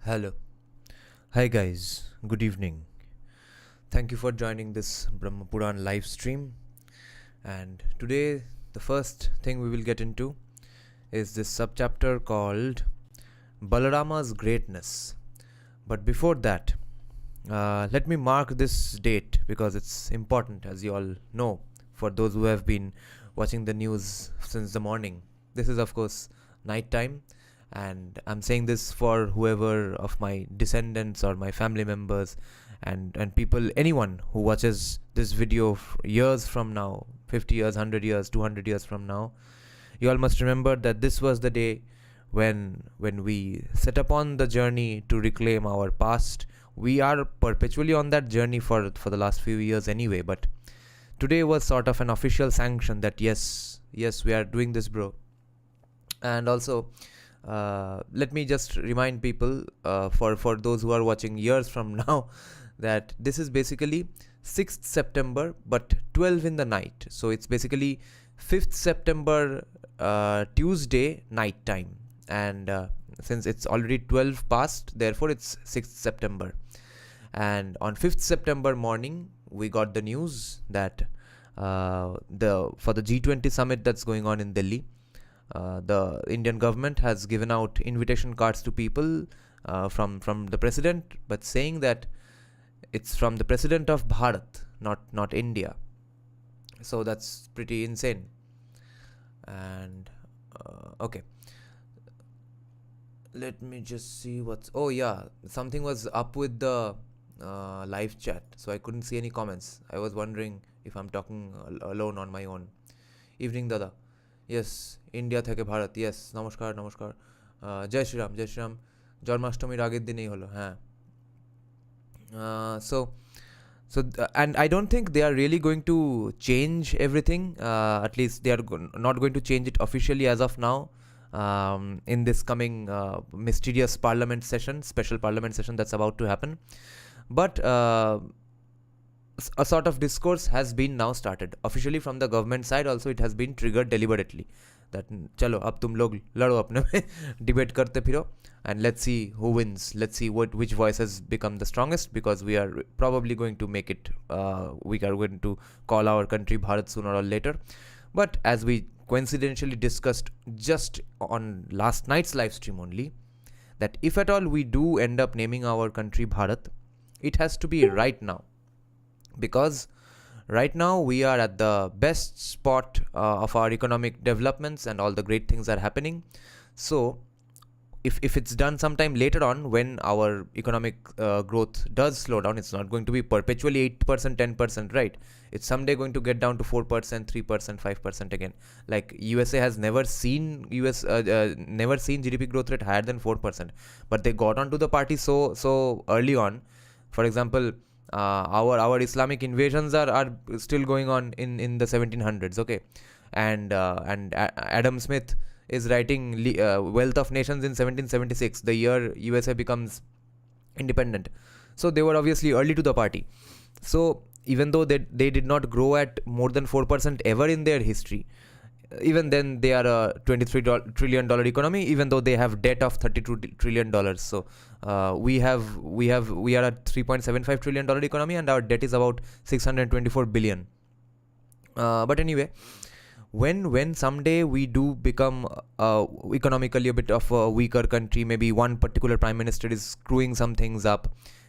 Hello. Hi guys. Good evening. Thank you for joining this Brahma Purana live stream. And today the first thing we will get into is this subchapter called Balarama's Greatness. But before that, let me mark this date because it's important, as you all know, for those who have been watching the news since the morning. This is, of course, night time, and I'm saying this for whoever of my descendants or my family members and people, anyone who watches this video years from now, 50 years, 100 years, 200 years from now. You all must remember that this was the day when we set upon the journey to reclaim our past. We are perpetually on that journey for the last few years anyway, but today was sort of an official sanction that yes, we are doing this, bro. And also, let me just remind people, for those who are watching years from now, that this is basically 6th September but 12 in the night. So it's basically 5th September Tuesday night time, and since it's already 12 past, therefore it's 6th September. And on 5th September morning we got the news that for the G20 summit that's going on in Delhi, the Indian government has given out invitation cards to people from the president, but saying that it's from the president of Bharat, not India. So that's pretty insane. And okay, let me just see what's. Oh yeah, something was up with the live chat, so I couldn't see any comments. I was wondering if I'm talking alone on my own. Evening, Dada. Yes, India থেকে Bharat. Yes, নমস্কার নমস্কার. জয় শ্রীরাম. জন্মাষ্টমীর আগের দিনেই হলো, হ্যাঁ. And I don't think they are really going to change everything. At least they are not going to change it officially as of now. In this coming mysterious special parliament session that's about to happen. But a sort of discourse has been now started officially from the government side. Also, it has been triggered deliberately that chalo ab tum log lado apne mein, debate karte phiro, and let's see who wins. Let's see which voice has become the strongest, because we are probably going to make it, we are going to call our country Bharat sooner or later. But as we coincidentally discussed just on last night's live stream only, that if at all we do end up naming our country Bharat, it has to be right now, because right now we are at the best spot of our economic developments and all the great things are happening. So if it's done sometime later on, when our economic growth does slow down, it's not going to be perpetually 8%, 10%, right? It's someday going to get down to 4%, 3%, 5% again. Like USA has never seen GDP growth rate higher than 4%, but they got onto the party so early on. For example, our Islamic invasions are still going on in the 1700s, okay, and Adam Smith is writing Wealth of Nations in 1776, the year USA becomes independent. So they were obviously early to the party. So even though they did not grow at more than 4% ever in their history, even then they are a $23 trillion economy, even though they have debt of $32 trillion. So we are a $3.75 trillion economy, and our debt is about 624 billion. But anyway, when someday we do become economically a bit of a weaker country, maybe one particular prime minister is screwing some things up,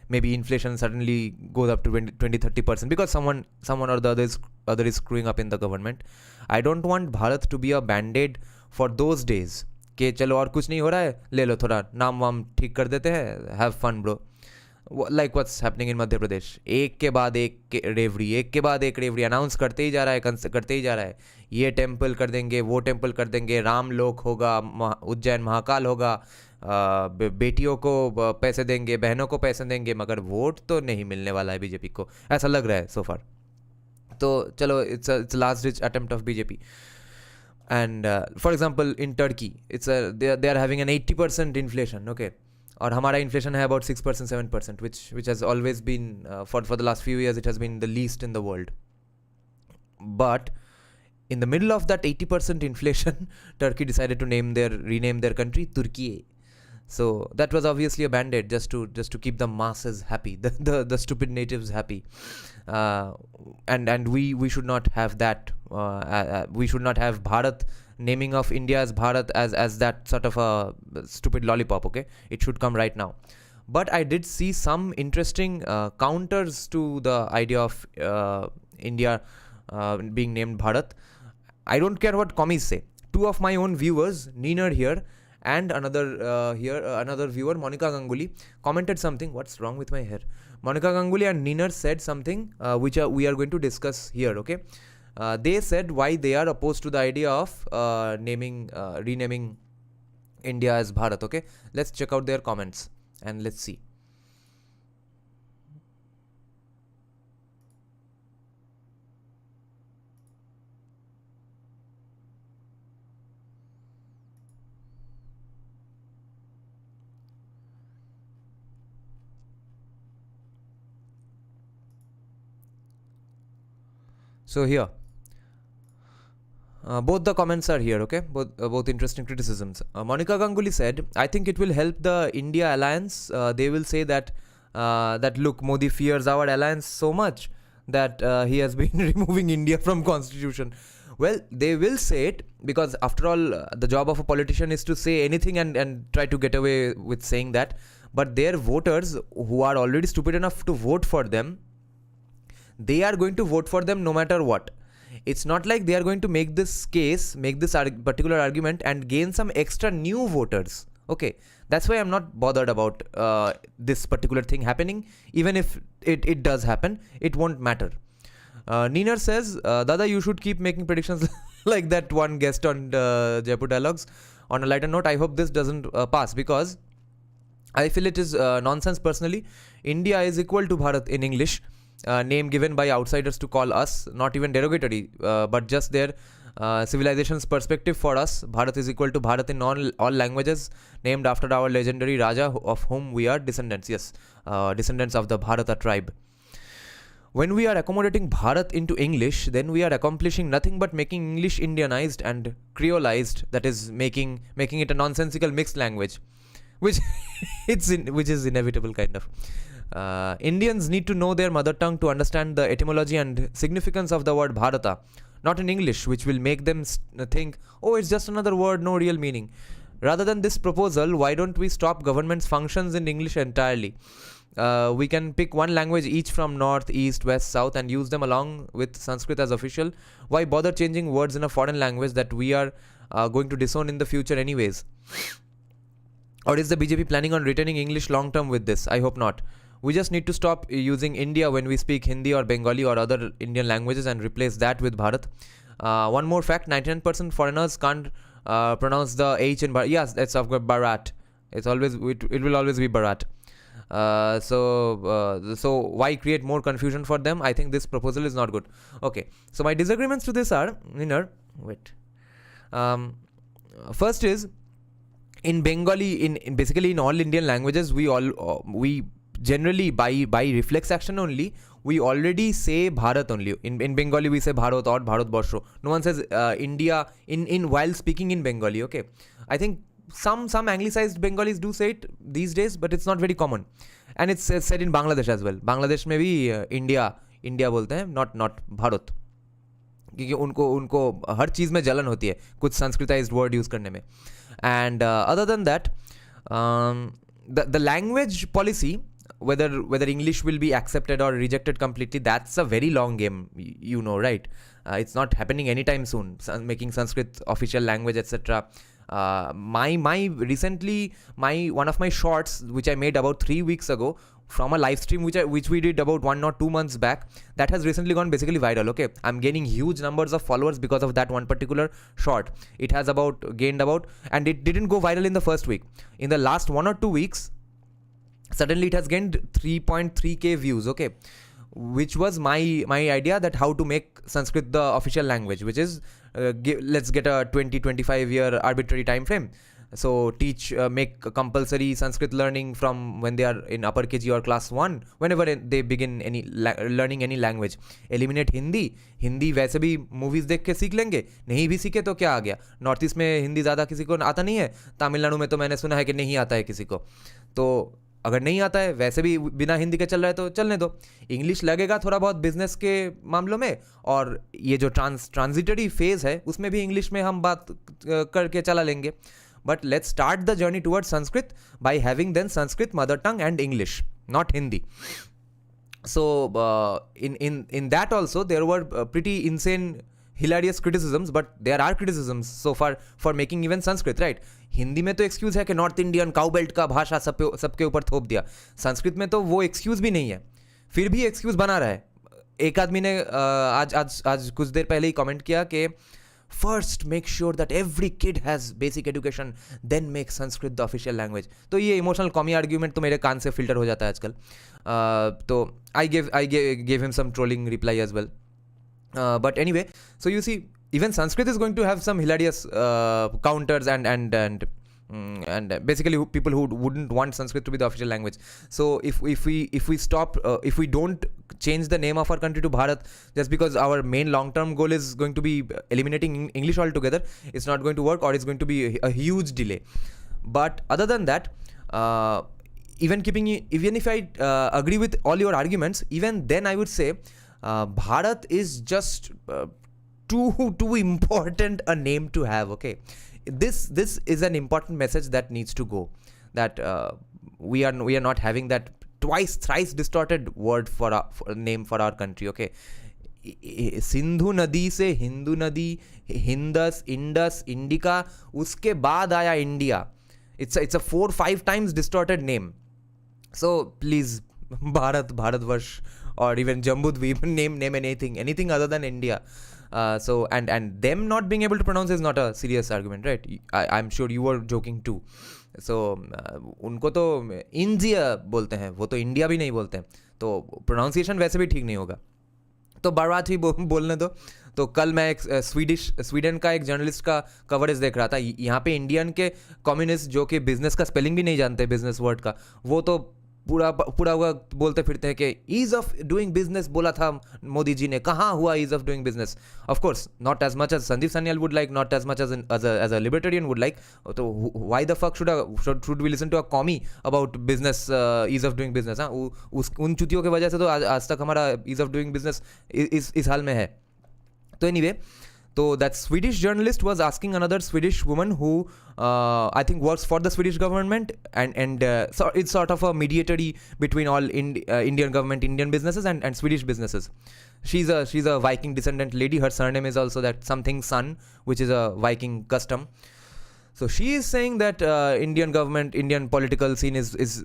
maybe inflation suddenly goes up to 20-30% because someone or the other is screwing up in the government. I don't want Bharat to be a band-aid for those days कि चलो और कुछ नहीं हो रहा है, ले लो थोड़ा नाम वाम ठीक कर देते हैं, have fun bro. Like what's happening in Madhya Pradesh, एक के बाद एक रेवड़ी अनाउंस करते ही जा रहा है. ये टेम्पल कर देंगे, वो टेम्पल कर देंगे, राम लोक होगा, उज्जैन महाकाल होगा, बेटियों को पैसे देंगे, बहनों को पैसे देंगे, मगर वोट तो नहीं मिलने वाला है बीजेपी को, ऐसा लग रहा है so far. तो चलो, it's a last ditch attempt of BJP. And for example, in Turkey, they are having an 80% inflation, okay, और हमारा inflation है about 6%, 7%, which has always been for the last few years, it has been the least in the world. But in the middle of that 80% inflation, Turkey decided to rename their country Turkey. So that was obviously a band-aid just to keep the masses happy, the stupid natives happy. And we should not have that. We should not have Bharat naming of India as Bharat as that sort of a stupid lollipop. Okay, it should come right now. But I did see some interesting counters to the idea of India being named Bharat. I don't care what commies say. Two of my own viewers, Neener here and another viewer, Monica Ganguly, commented something. What's wrong with my hair? Monica Ganguly and Neener said something which we are going to discuss here. Okay, they said why they are opposed to the idea of renaming India as Bharat. Okay, let's check out their comments and let's see. So here, both the comments are here, okay? Both interesting criticisms. Monica Ganguly said, I think it will help the India alliance. They will say that look, Modi fears our alliance so much that he has been removing India from constitution. Well, they will say it because after all, the job of a politician is to say anything and try to get away with saying that. But their voters, who are already stupid enough to vote for them, they are going to vote for them no matter what. It's not like they are going to make this particular argument and gain some extra new voters. Okay, that's why I'm not bothered about this particular thing happening. Even if it does happen, it won't matter. Neener says, Dada, you should keep making predictions like that one guest on Jaipur Dialogues. On a lighter note, I hope this doesn't pass because I feel it is nonsense personally. India is equal to Bharat in English. Name given by outsiders to call us, not even derogatory, but just their civilization's perspective for us. Bharat is equal to Bharat in all languages, named after our legendary Raja of whom we are descendants. Yes, descendants of the Bharata tribe. When we are accommodating Bharat into English, then we are accomplishing nothing but making English Indianized and creolized, that is making it a nonsensical mixed language, which which is inevitable kind of. Indians need to know their mother tongue to understand the etymology and significance of the word Bharata, not in English, which will make them think, oh, it's just another word, no real meaning. Rather than this proposal, why don't we stop government's functions in English entirely? We can pick one language each from north, east, west, south and use them along with Sanskrit as official. Why bother changing words in a foreign language that we are going to disown in the future anyways? Or is the BJP planning on retaining English long term with this? I hope not. We just need to stop using India when we speak Hindi or Bengali or other Indian languages and replace that with Bharat. One more fact, 99% foreigners can't pronounce the H in Bharat. Yes, that's of course Bharat. It will always be Bharat. So why create more confusion for them? I think this proposal is not good. Okay, so my disagreements to this are, first is, in Bengali, in basically in all Indian languages, we generally by reflex action only, we already say Bharat only. In Bengali we say Bharat or Bharat Barsho. No one says India in while speaking in Bengali. Okay, I think some anglicized Bengalis do say it these days, but it's not very common. And it's said in Bangladesh as well. Bangladesh में भी India बोलते हैं, not Bharat, क्योंकि उनको हर चीज़ में जलन होती है कुछ संस्कृताइज्ड वर्ड यूज़ करने में. And other than that, the language policy, whether English will be accepted or rejected completely, that's a very long game, right? It's not happening anytime soon, making Sanskrit official language, etc. Recently one of my shorts which I made about 3 weeks ago from a live stream which we did about 1 or 2 months back, that has recently gone basically viral. Okay, I'm gaining huge numbers of followers because of that one particular short. It has gained about, and it didn't go viral in the first week. In the last 1 or 2 weeks, suddenly it has gained 3.3k views. Okay, which was my idea, that how to make Sanskrit the official language, which is let's get a 20-25 year arbitrary time frame. So make compulsory Sanskrit learning from when they are in upper KG or class 1, whenever they begin learning any language. Eliminate Hindi वैसे भी movies देख के सीख लेंगे, नहीं भी सीखे तो क्या आ गया. नॉर्थ ईस्ट में हिंदी ज़्यादा किसी को आता नहीं है, तमिलनाडु में तो मैंने सुना है कि नहीं आता है किसी को. तो अगर नहीं आता है, वैसे भी बिना हिंदी के चल रहा है तो चलने दो. इंग्लिश लगेगा थोड़ा बहुत बिजनेस के मामलों में, और ये जो ट्रांजिटरी फेज है उसमें भी इंग्लिश में हम बात करके चला लेंगे. But let's start the journey towards Sanskrit by having then Sanskrit mother tongue and English, not Hindi. So in that also there were pretty insane hilarious criticisms, but there are criticisms so far for making even Sanskrit, right? Hindi में तो excuse है कि north Indian cow belt का भाषा सबके ऊपर थोप दिया. संस्कृत में तो वो एक्सक्यूज भी नहीं है, फिर भी एक्सक्यूज बना रहा है. एक आदमी ने आज कुछ देर पहले ही कमेंट किया कि first make sure that every kid has basic education, then make Sanskrit the official language. तो ये इमोशनल कॉमी आर्ग्यूमेंट तो मेरे कान से फिल्टर हो जाता है आजकल. तो I gave him some trolling reply as well. But anyway, so you see, even Sanskrit is going to have some hilarious counters and basically people who wouldn't want Sanskrit to be the official language. So if we stop, if we don't change the name of our country to Bharat just because our main long-term goal is going to be eliminating English altogether, it's not going to work, or it's going to be a huge delay. But other than that, even if I agree with all your arguments, even then I would say Bharat is just too important a name to have. Okay, this is an important message that needs to go, that we are not having that thrice distorted word for name for our country. Okay, Sindhu नदी से हिंदू नदी, हिंदस, Indus, indica, उसके बाद आया India. It's a 4-5 times distorted name. So please, Bharatvarsh, or even Jambudvip, name anything other than India. So and them not being able to pronounce is not a serious argument, right? I'm sure you were joking too. So उनको तो India बोलते हैं, वो तो India भी नहीं बोलते हैं, तो प्रोनाउंसिएशन वैसे भी ठीक नहीं होगा. तो बर्बाद ही बोलने दो. तो कल मैं एक स्वीडन का एक जर्नलिस्ट का कवरेज देख रहा था. यहाँ पे इंडियन के कम्युनिस्ट जो कि बिजनेस का स्पेलिंग भी नहीं जानते, बिजनेस वर्ड का, वो तो पूरा बोलते फिरते हैं कि ईज ऑफ डूइंग बिजनेस बोला था मोदी जी ने, कहाँ हुआ ease of doing business. Of course not as much as Sandeep Sanyal would like, not as much as a libertarian would like. तो why the fuck should we listen to a commie about business, ease of doing business. हाँ, उन चुतियों की वजह से तो आज तक हमारा ईज ऑफ डूइंग बिजनेस इस हाल में है. तो anyway, so that Swedish journalist was asking another Swedish woman who I think works for the Swedish government, and so it's sort of a mediatory between all Indian government, Indian businesses and Swedish businesses. She's a Viking descendant lady. Her surname is also that something Sun, which is a Viking custom. So she is saying that Indian government, Indian political scene is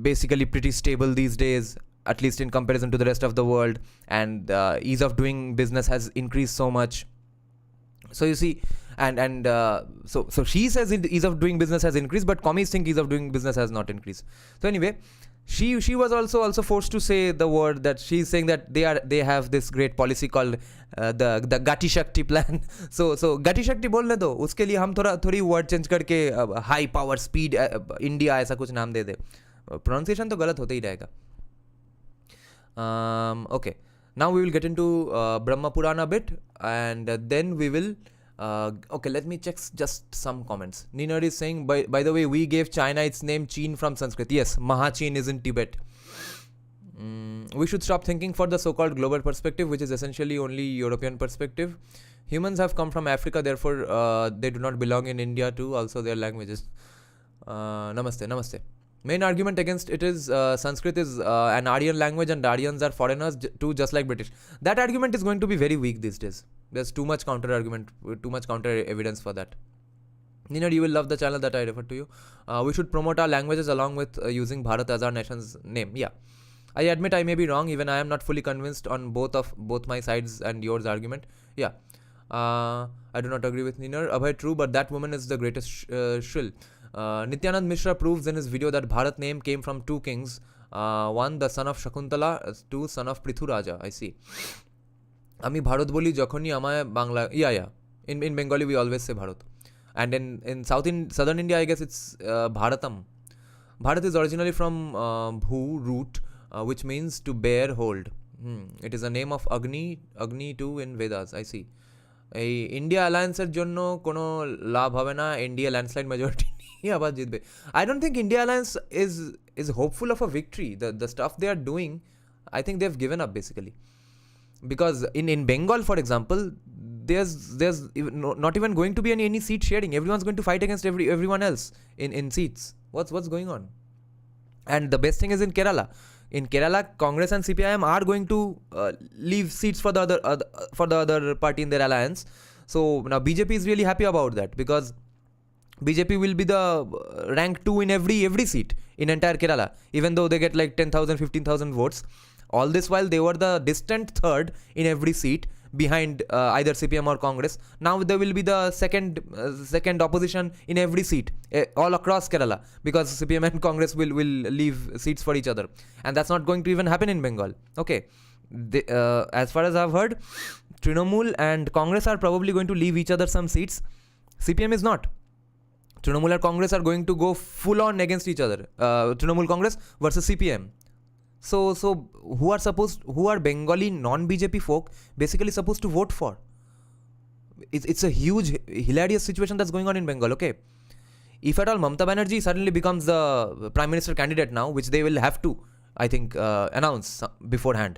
basically pretty stable these days, at least in comparison to the rest of the world, and ease of doing business has increased so much. So you see, and so she says ease of doing business has increased, but commies think ease of doing business has not increased. So anyway, she was also forced to say the word that she's saying that they have this great policy called the Gati Shakti plan. So Gati Shakti बोलने दो, उसके लिए हम थोड़ी word change करके high power speed India ऐसा कुछ नाम दे दे. Pronunciation तो गलत होता ही रहेगा. Okay. Now we will get into Brahma Purana bit, and then we will okay, let me check just some comments. Ninar is saying, by the way, we gave China its name Chin from Sanskrit. Yes, Mahachin is in Tibet. We should stop thinking for the so-called global perspective, which is essentially only European perspective. Humans have come from Africa, therefore they do not belong in India too, also their languages. Namaste. Main argument against it is Sanskrit is an Aryan language, and Aryans are foreigners too, just like British. That argument is going to be very weak these days. There's too much counter argument, too much counter evidence for that. Nina, you will love the channel that I referred to you. We should promote our languages along with using Bharat as our nation's name. Yeah, I admit I may be wrong. Even I am not fully convinced on both my sides and yours argument. Yeah, I do not agree with Nina. Abhay, true, but that woman is the greatest shrill. Nityanand Mishra proves in his video that Bharat name came from two kings. One, the son of Shakuntala, two, son of Prithu Raja. I see. আমি ভারত বলি যখনই আমায় Bangla, in Bengali we always say Bharat. And in southern India, I guess it's Bharatam. Bharat is originally from Bhu root, which means to bear hold. It is a name of Agni too in Vedas. I see. এই India অ্যালায়েন্সের জন্য কোনো লাভ হবে না, India landslide majority নিয়ে আবার জিতবে। I don't think India alliance is hopeful of a victory. The stuff they are doing, I think they've given up basically. Because in Bengal, for example, there's not even going to be any seat sharing. Everyone's going to fight against everyone else in seats. What's going on? And the best thing is in Kerala. In Kerala, Congress and CPIM are going to leave seats for the other party in their alliance. So now BJP is really happy about that, because BJP will be the rank 2 in every seat in entire Kerala, even though they get like 10,000, 15,000 votes. All this while they were the distant third in every seat behind either CPM or Congress. Now they will be the second opposition in every seat all across Kerala, because CPM and Congress will leave seats for each other, and that's not going to even happen in Bengal. Okay, as far as I've heard, Trinamool and Congress are probably going to leave each other some seats. CPM is not. Trinamool and Congress are going to go full on against each other. Trinamool Congress versus CPM. So who are Bengali non-BJP folk basically supposed to vote for? It's a huge, hilarious situation that's going on in Bengal, okay? If at all Mamata Banerjee suddenly becomes the Prime Minister candidate now, which they will have to, I think, announce beforehand.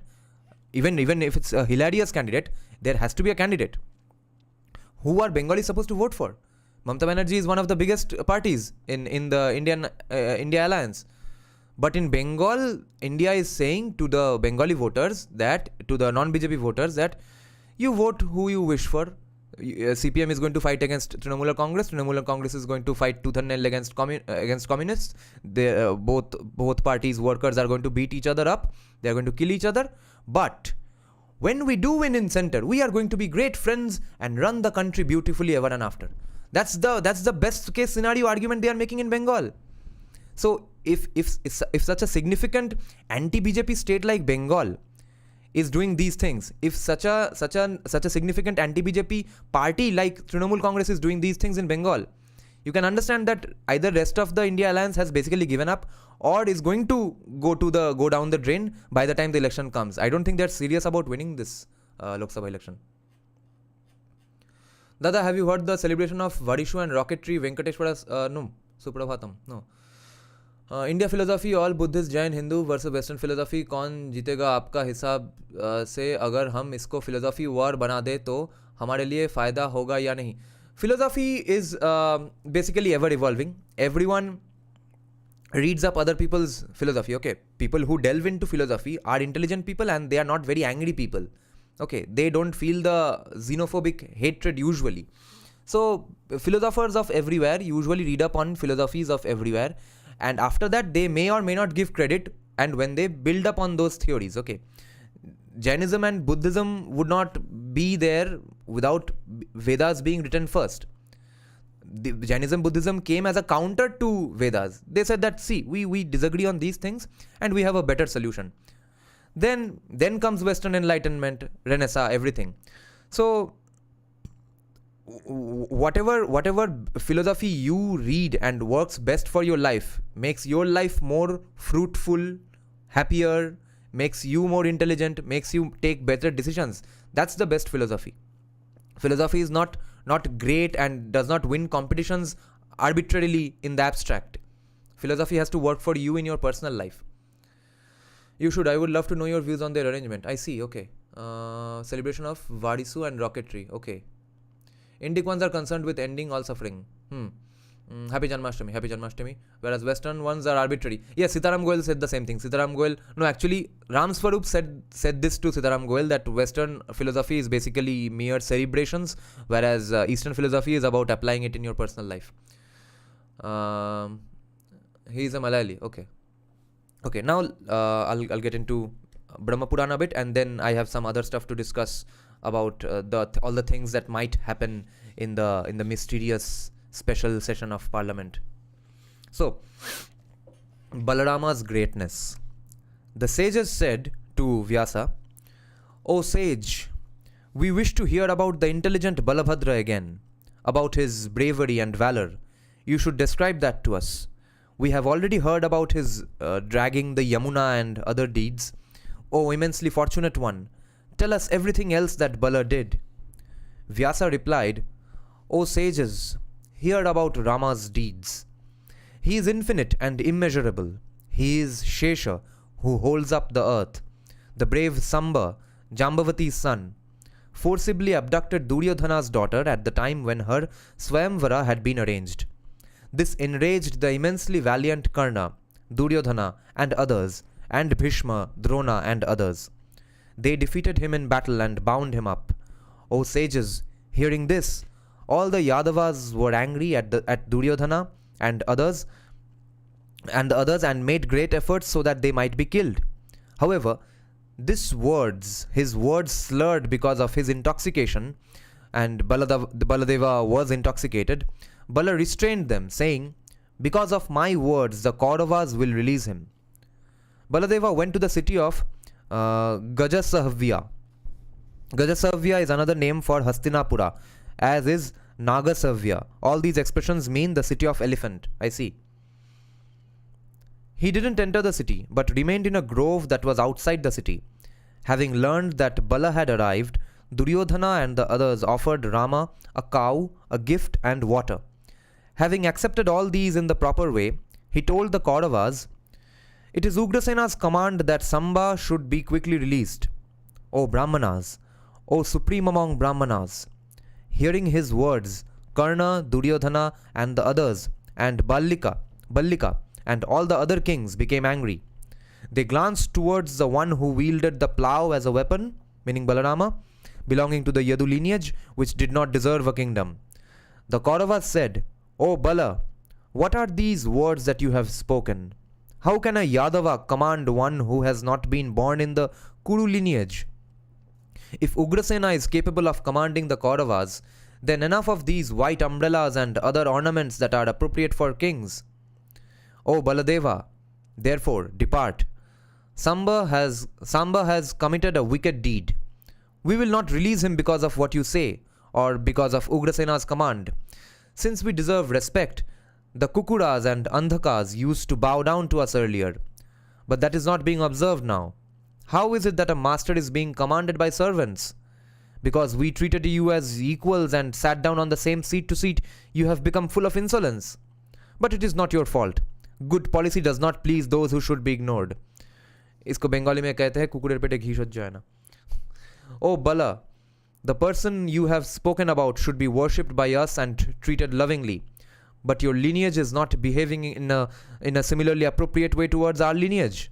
Even if it's a hilarious candidate, there has to be a candidate. Who are Bengalis supposed to vote for? Mamata Banerjee is one of the biggest parties in the India alliance. But in Bengal, India is saying to the Bengali voters, that to the non-BJP voters, that you vote who you wish for. CPM is going to fight against Trinamool Congress. Trinamool Congress is going to fight tooth and nail against communists. Both parties' workers are going to beat each other up. They are going to kill each other. But when we do win in center, we are going to be great friends and run the country beautifully ever and after. That's the best case scenario argument they are making in Bengal. So if such a significant anti-BJP state like Bengal is doing these things, if such a significant anti-BJP party like Trinamool Congress is doing these things in Bengal, you can understand that either rest of the India alliance has basically given up, or is going to go down the drain by the time the election comes. I don't think they're serious about winning this Lok Sabha election. Dada, have you heard the celebration of Varishu and rocketry Venkateshwara? No. Suprabhatam. No. India philosophy all Buddhist Jain Hindu versus western philosophy, कौन जीतेगा आपका हिसाब से? अगर हम इसको philosophy war बना दे तो हमारे लिए फ़ायदा होगा या नहीं? Philosophy is basically ever evolving. Everyone reads up other people's philosophy. Okay, people who delve into philosophy are intelligent people, and they are not very angry people. Okay, they don't feel the xenophobic hatred usually. So philosophers of everywhere usually read up on philosophies of everywhere, and after that they may or may not give credit, and when they build up on those theories. Okay, Jainism and Buddhism would not be there without Vedas being written first. The Jainism, Buddhism came as a counter to Vedas. They said that, see, we disagree on these things and we have a better solution. Then comes Western Enlightenment, Renaissance, everything. So whatever philosophy you read and works best for your life, makes your life more fruitful, happier, makes you more intelligent, makes you take better decisions, that's the best philosophy. Philosophy is not great and does not win competitions arbitrarily in the abstract. Philosophy has to work for you in your personal life. I would love to know your views on their arrangement. I see, okay. Celebration of Varisu and rocketry, okay. Indic ones are concerned with ending all suffering. Happy Janmashtami. Whereas Western ones are arbitrary. Yes, Sitaram Goel said the same thing. Actually, Ram Swarup said this to Sitaram Goel, that Western philosophy is basically mere cerebrations, whereas Eastern philosophy is about applying it in your personal life. He is a Malayali. Okay. Now I'll get into Brahma Purana a bit, and then I have some other stuff to discuss about all the things that might happen in the mysterious special session of Parliament. So, Balarama's greatness. The sages said to Vyasa, "O sage, we wish to hear about the intelligent Balabhadra again. about his bravery and valor. You should describe that to us. We have already heard about his dragging the Yamuna and other deeds. O immensely fortunate one, tell us everything else that Bala did. Vyasa replied, O sages, hear about Rama's deeds. He is infinite and immeasurable. He is Shesha, who holds up the earth. The brave Samba, Jambavati's son, forcibly abducted Duryodhana's daughter at the time when her Swayamvara had been arranged. This enraged the immensely valiant Karna, Duryodhana and others, and Bhishma, Drona and others. They defeated him in battle and bound him up. O sages, hearing this, all the Yadavas were angry at Duryodhana and others and made great efforts so that they might be killed. However, his words slurred because of his intoxication, and Baladeva was intoxicated. Bala restrained them, saying, Because of my words, the Kauravas will release him. Baladeva went to the city of Gajasavya. Gajasavya is another name for Hastinapura, as is Nagasavya. All these expressions mean the city of elephant. I see. He didn't enter the city, but remained in a grove that was outside the city. Having learned that Bala had arrived, Duryodhana and the others offered Rama a cow, a gift, and water. Having accepted all these in the proper way, he told the Kauravas, It is Ugrasena's command that Samba should be quickly released. O Brahmanas, O supreme among Brahmanas. Hearing his words, Karna, Duryodhana, and the others, and Ballika, and all the other kings became angry. They glanced towards the one who wielded the plough as a weapon, meaning Balarama, belonging to the Yadu lineage, which did not deserve a kingdom. The Kauravas said, O Bala, what are these words that you have spoken? How can a Yadava command one who has not been born in the Kuru lineage? If Ugrasena is capable of commanding the Kauravas, then enough of these white umbrellas and other ornaments that are appropriate for kings. O Baladeva, therefore depart. Samba has committed a wicked deed. We will not release him because of what you say, or because of Ugrasena's command. Since we deserve respect, the Kukuras and Andhakas used to bow down to us earlier, but that is not being observed now. How is it that a master is being commanded by servants? Because we treated you as equals and sat down on the same seat to seat, you have become full of insolence. But it is not your fault. Good policy does not please those who should be ignored. इसको बंगाली में कहते हैं कुकुरेर पेटे घी सज्ज जाए ना. Oh Bala, the person you have spoken about should be worshipped by us and treated lovingly. But your lineage is not behaving in a similarly appropriate way towards our lineage.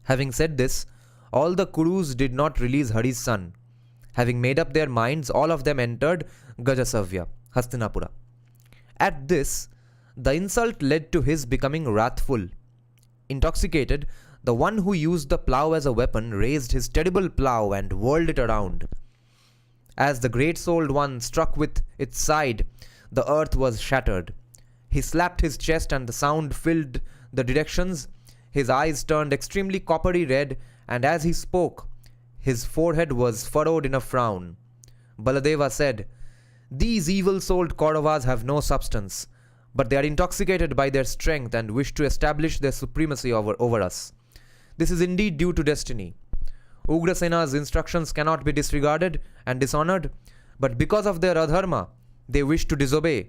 Having said this, all the Kurus did not release Hari's son. Having made up their minds, all of them entered Gajasavya, Hastinapura. At this, the insult led to his becoming wrathful. Intoxicated, the one who used the plough as a weapon raised his terrible plough and whirled it around. As the great-souled one struck with its side, the earth was shattered. He slapped his chest and the sound filled the directions. His eyes turned extremely coppery red, and as he spoke, his forehead was furrowed in a frown. Baladeva said, These evil-souled Kauravas have no substance, but they are intoxicated by their strength and wish to establish their supremacy over us. This is indeed due to destiny. Ugrasena's instructions cannot be disregarded and dishonored, but because of their adharma, they wish to disobey,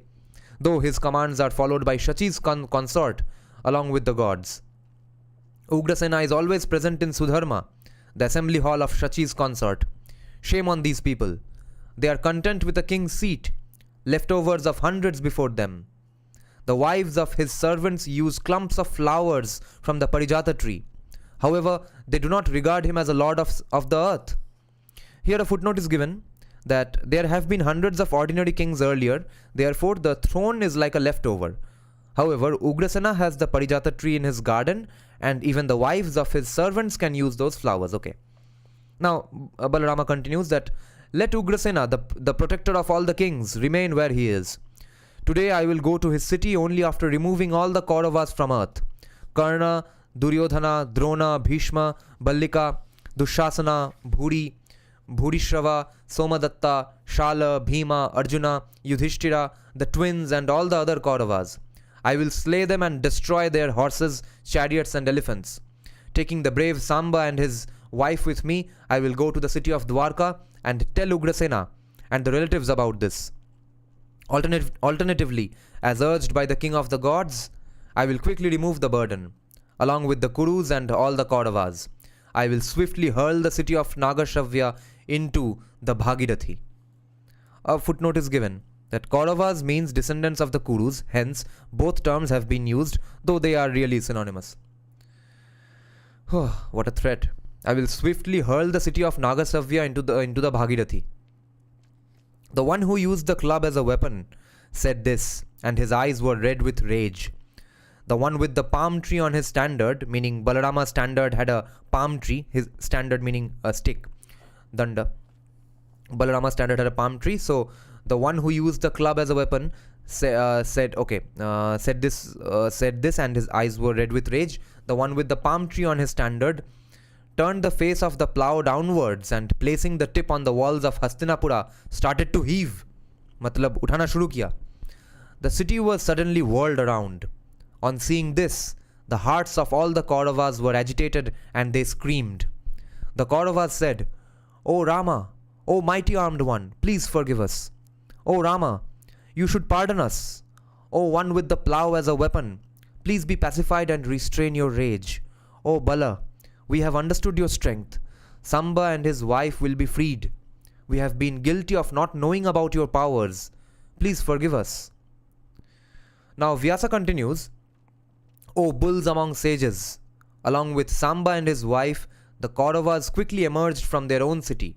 though his commands are followed by Shachi's consort along with the gods. Ugrasena is always present in Sudharma, the assembly hall of Shachi's consort. Shame on these people. They are content with a king's seat, leftovers of hundreds before them. The wives of his servants use clumps of flowers from the Parijata tree. However, they do not regard him as a lord of the earth. Here a footnote is given that there have been hundreds of ordinary kings earlier, therefore the throne is like a leftover. However, Ugrasena has the Parijata tree in his garden, and even the wives of his servants can use those flowers. Okay. Now, Balarama continues that, Let Ugrasena, the protector of all the kings, remain where he is. Today I will go to his city only after removing all the Kauravas from earth. Karna, Duryodhana, Drona, Bhishma, Ballika, Dushasana, Bhuri, Bhurishrava, Somadatta, Shala, Bhima, Arjuna, Yudhishthira, the twins, and all the other Kauravas. I will slay them and destroy their horses, chariots, and elephants. Taking the brave Samba and his wife with me, I will go to the city of Dwarka and tell Ugrasena and the relatives about this. Alternatively, as urged by the king of the gods, I will quickly remove the burden, along with the Kurus and all the Kauravas. I will swiftly hurl the city of Nagashavya into the Bhagirathi. A footnote is given that Kauravas means descendants of the Kurus, hence both terms have been used, though they are really synonymous. What a threat. I will swiftly hurl the city of Nagasavya into the Bhagirathi. The one who used the club as a weapon said this, and his eyes were red with rage. The one with the palm tree on his standard, meaning Balarama's standard had a palm tree, his standard meaning a stick, danda. Balarama's standard had a palm tree, so the one who used the club as a weapon said this, and his eyes were red with rage. The one with the palm tree on his standard turned the face of the plough downwards and placing the tip on the walls of Hastinapura started to heave. Matlab uthana shuru kiya. The city was suddenly whirled around. On seeing this, the hearts of all the Kauravas were agitated and they screamed. The Kauravas said, "O Rama, O mighty armed one, please forgive us. O Rama, you should pardon us. O one with the plough as a weapon, please be pacified and restrain your rage. O Bala, we have understood your strength. Samba and his wife will be freed. We have been guilty of not knowing about your powers. Please forgive us." Now Vyasa continues, "O bulls among sages, along with Samba and his wife, the Kauravas quickly emerged from their own city.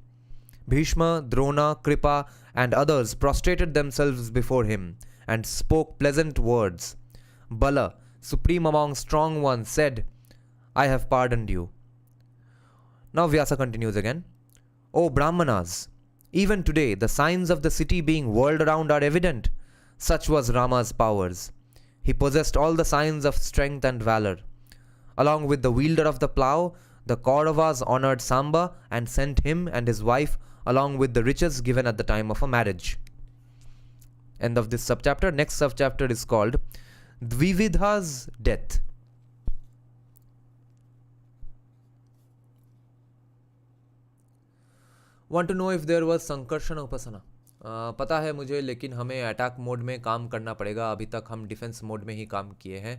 Bhishma, Drona, Kripa, and others prostrated themselves before him and spoke pleasant words. Bala, supreme among strong ones, said, 'I have pardoned you.'" Now Vyasa continues again, "O Brahmanas, even today the signs of the city being whirled around are evident. Such was Rama's powers. He possessed all the signs of strength and valor. Along with the wielder of the plough, the Kauravas honored Samba and sent him and his wife along with the riches given at the time of a marriage." End of this subchapter. Next subchapter is called Dvividha's Death. Want to know if there was Sankarshan उपासना? पता है मुझे, लेकिन हमें attack mode में काम करना पड़ेगा. अभी तक हम डिफेंस मोड में ही काम किए हैं.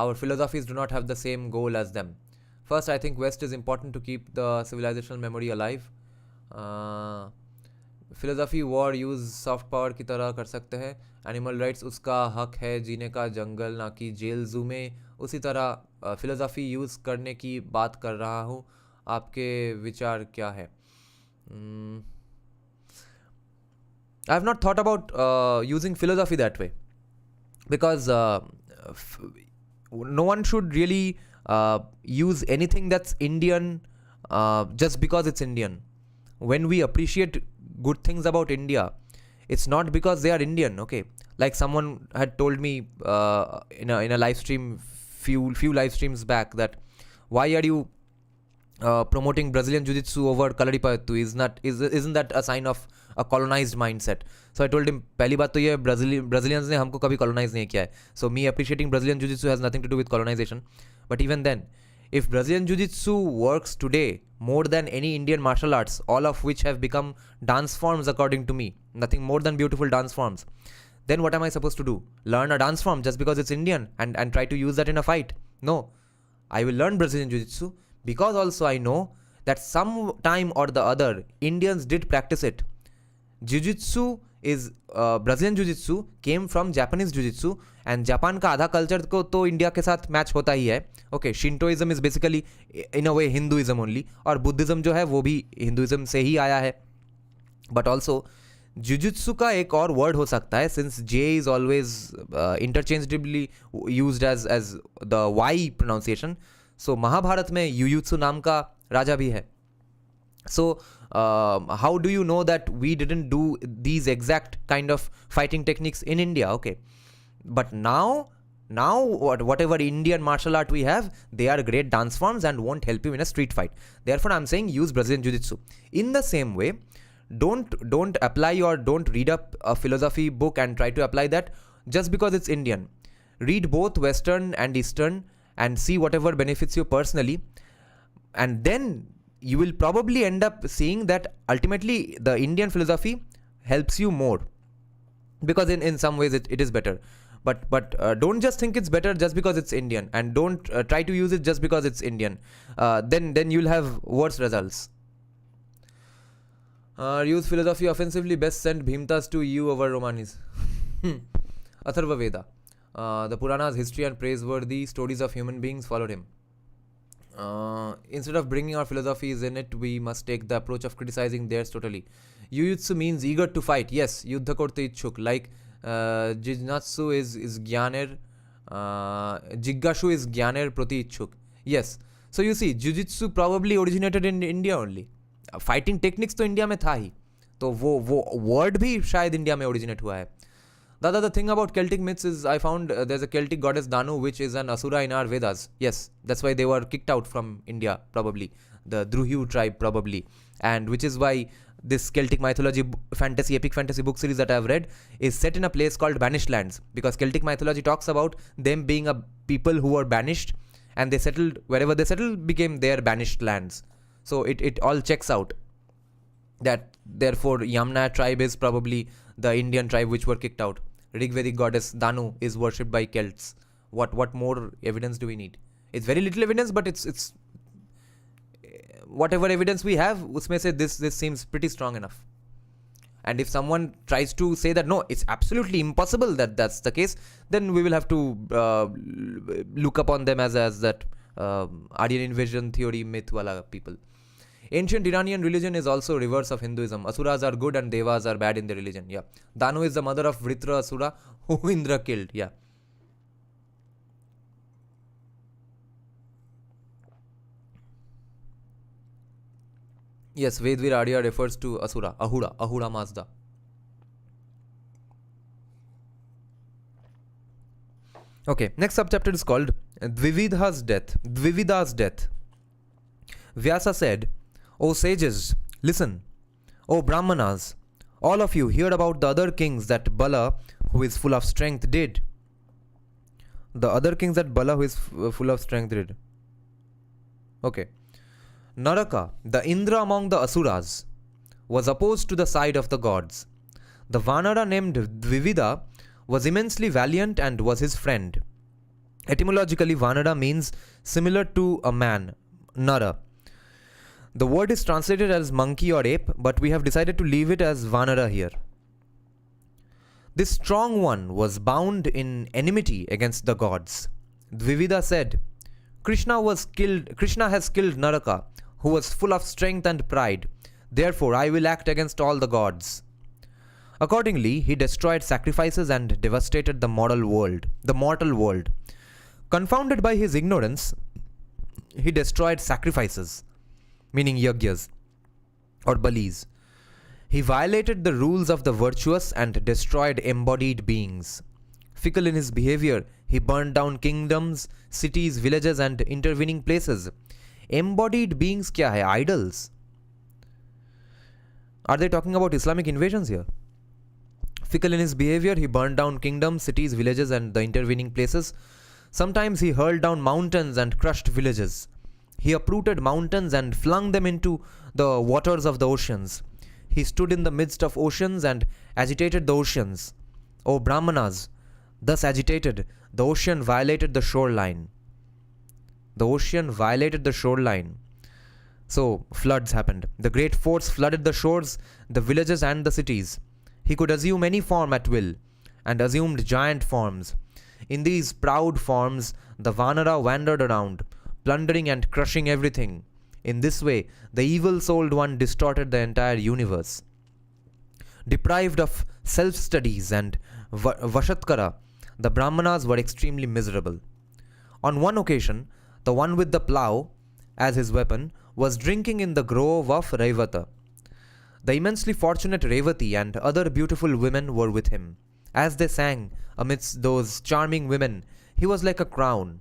Our philosophies do not have the same goal as them. First, I think West is important to keep the civilizational memory alive. Philosophy war use soft power की तरह कर सकते हैं. एनिमल राइट्स उसका हक है जीने का जंगल, ना कि जेल जू में. उसी तरह फिलोसफी यूज़ करने की बात कर रहा हूँ. आपके विचार क्या है? I have not thought about using philosophy that way, because no one should really use anything that's Indian just because it's Indian. When we appreciate good things about India, it's not because they are Indian, okay? Like someone had told me in a live stream few live streams back that why are you promoting Brazilian Jiu-Jitsu over Kalaripayattu? Isn't that a sign of a colonized mindset? So I told him, पहली बात तो ये Brazilians ने हमको कभी colonize नहीं किया है. So me appreciating Brazilian Jiu-Jitsu has nothing to do with colonization. But even then, if Brazilian Jiu-Jitsu works today more than any Indian martial arts, all of which have become dance forms according to me, nothing more than beautiful dance forms, then what am I supposed to do? Learn a dance form just because it's Indian and try to use that in a fight? No. I will learn Brazilian Jiu-Jitsu because also I know that some time or the other Indians did practice it. Jiu-Jitsu is Brazilian Jiu-Jitsu came from Japanese Jiu-Jitsu, and Japan का आधा culture को तो India के साथ match होता ही है. Okay, Shintoism is basically in a way Hinduism only, और बुद्धिज्म जो है वो भी हिंदुइज्म से ही आया है. बट ऑल्सो जुजुत्सु का एक और वर्ड हो सकता है, since J is always interchangeably used as the Y pronunciation. So Mahabharata में युयुत्सु नाम का राजा भी है. So how do you know that we didn't do these exact kind of fighting techniques in India? Okay, but now Now, whatever Indian martial art we have, they are great dance forms and won't help you in a street fight. Therefore, I'm saying use Brazilian Jiu-Jitsu. In the same way, don't apply or don't read up a philosophy book and try to apply that just because it's Indian. Read both Western and Eastern and see whatever benefits you personally. And then you will probably end up seeing that ultimately the Indian philosophy helps you more. Because in some ways it is better. But don't just think it's better just because it's Indian, and don't try to use it just because it's Indian. Then you'll have worse results. Use philosophy offensively, best send Bhimtas to you over Romanis. Atharva Veda. The Puranas, history and praiseworthy stories of human beings followed him. Instead of bringing our philosophies in it, we must take the approach of criticizing theirs totally. Yujutsu means eager to fight. Yes, yuddha korte ichchuk. Like Jijnatsu is Gyaner, Jiggashu is Gyaner proti ichchuk. Yes. So you see, Jiu-Jitsu probably originated in India only. Fighting techniques तो India में था ही, तो वो word भी शायद India में originate हुआ है. The thing about Celtic myths is I found there's a Celtic goddess Danu which is an asura in our Vedas. Yes, that's why they were kicked out from India probably, the Druhu tribe probably, and which is why this Celtic mythology epic fantasy book series that I've read is set in a place called Banished Lands, because Celtic mythology talks about them being a people who were banished, and they settled wherever they settled became their banished lands. So it all checks out. That therefore Yamna tribe is probably the Indian tribe which were kicked out. Rigvedic goddess Danu is worshipped by Celts. What more evidence do we need? It's very little evidence, but it's whatever evidence we have, usme se this seems pretty strong enough. And if someone tries to say that no, it's absolutely impossible that that's the case, then we will have to look upon them as that Aryan invasion theory myth wala people. Ancient Iranian religion is also reverse of Hinduism. Asuras are good and Devas are bad in their religion. Yeah. Danu is the mother of Vritra Asura who Indra killed. Yeah. Yes, Vedvir Arya refers to Asura, Ahura Mazda. Okay, next subchapter is called Dvivida's death. Vyasa said, O sages, listen. O Brahmanas, all of you hear about the other kings that Bala, who is full of strength, did. The other kings that Bala, who is full of strength, did. Okay. Naraka, the Indra among the Asuras, was opposed to the side of the gods. The Vanara named Dvivida was immensely valiant and was his friend. Etymologically, Vanara means similar to a man, Nara. The word is translated as monkey or ape, but we have decided to leave it as Vanara here. This strong one was bound in enmity against the gods. Dvivida said, Krishna has killed Naraka, who was full of strength and pride. Therefore, I will act against all the gods. Accordingly, he destroyed sacrifices and devastated the mortal world. Confounded by his ignorance, he destroyed sacrifices, meaning yagyas or balis. He violated the rules of the virtuous and destroyed embodied beings. Fickle in his behavior, he burned down kingdoms, cities, villages and intervening places. Embodied beings kya hai? Idols. Are they talking about Islamic invasions here? Fickle in his behavior, he burned down kingdoms, cities, villages and the intervening places. Sometimes he hurled down mountains and crushed villages. He uprooted mountains and flung them into the waters of the oceans. He stood in the midst of oceans and agitated the oceans. O Brahmanas, thus agitated, the ocean violated the shoreline. So, floods happened. The great force flooded the shores, the villages and the cities. He could assume any form at will, and assumed giant forms. In these proud forms, the Vanara wandered around, plundering and crushing everything. In this way, the evil-souled one distorted the entire universe. Deprived of self-studies and Vashatkara, the Brahmanas were extremely miserable. On one occasion, the one with the plough as his weapon was drinking in the grove of Raivata. The immensely fortunate Revati and other beautiful women were with him. As they sang amidst those charming women, He was like a crown.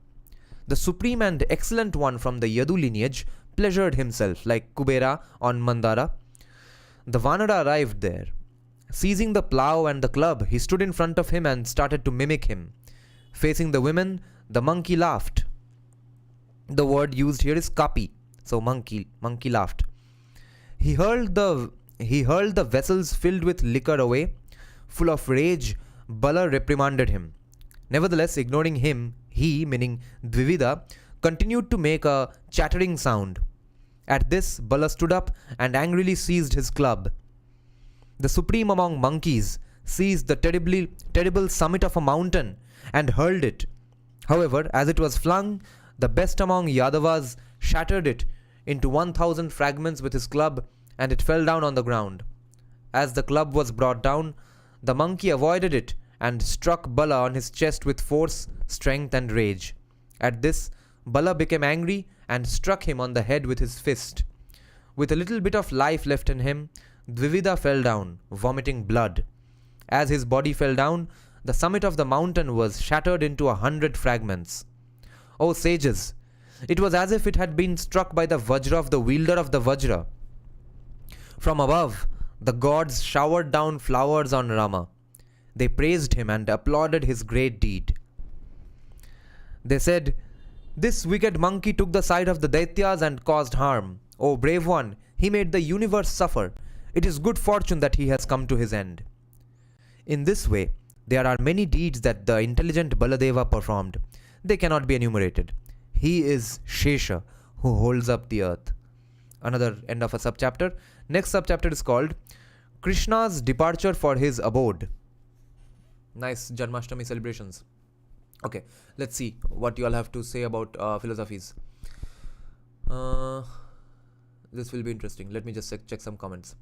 The supreme and excellent one from the Yadu lineage pleasured himself like Kubera on Mandara. The Vanara arrived there. Seizing the plough and the club, he stood in front of him and started to mimic him. Facing the women, the monkey laughed. The word used here is kapi, so monkey laughed. He hurled the vessels filled with liquor away. Full of rage, Bala reprimanded him. Nevertheless, ignoring him, he, meaning Dvivida, continued to make a chattering sound. At this, Bala stood up and angrily seized his club. The supreme among monkeys seized the terrible summit of a mountain and hurled it. However, as it was flung, the best among Yadavas shattered it into 1,000 fragments with his club, and it fell down on the ground. As the club was brought down, the monkey avoided it and struck Bala on his chest with force, strength and rage. At this, Bala became angry and struck him on the head with his fist. With a little bit of life left in him, Dvivida fell down, vomiting blood. As his body fell down, the summit of the mountain was shattered into 100 fragments. O sages, it was as if it had been struck by the Vajra of the wielder of the Vajra. From above, the gods showered down flowers on Rama. They praised him and applauded his great deed. They said, "This wicked monkey took the side of the Daityas and caused harm. O brave one, he made the universe suffer. It is good fortune that he has come to his end." In this way, there are many deeds that the intelligent Baladeva performed. They cannot be enumerated. He is Shesha, who holds up the earth. Another end of a subchapter. Next subchapter is called Krishna's Departure for His Abode. Nice Janmashtami celebrations. Okay, let's see what you all have to say about philosophies. This will be interesting. Let me just check some comments.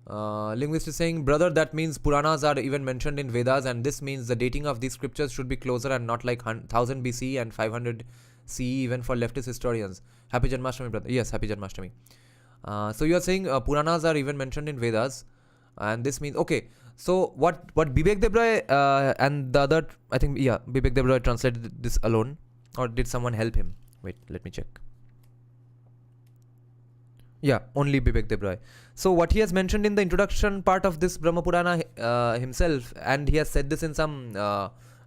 Linguist is saying, brother, that means Puranas are even mentioned in Vedas, and this means the dating of these scriptures should be closer and not like 1000 BC and 500 CE even for leftist historians. Happy Janmashtami, brother. Yes, happy Janmashtami. So you are saying Puranas are even mentioned in Vedas, and this means, okay, so what Bibek Debroy and the other, I think, yeah, Bibek Debroy translated this alone, or did someone help him? Wait, let me check. Yeah, only Bibek Debroy. So what he has mentioned in the introduction part of this Brahma Purana himself, and he has said this in some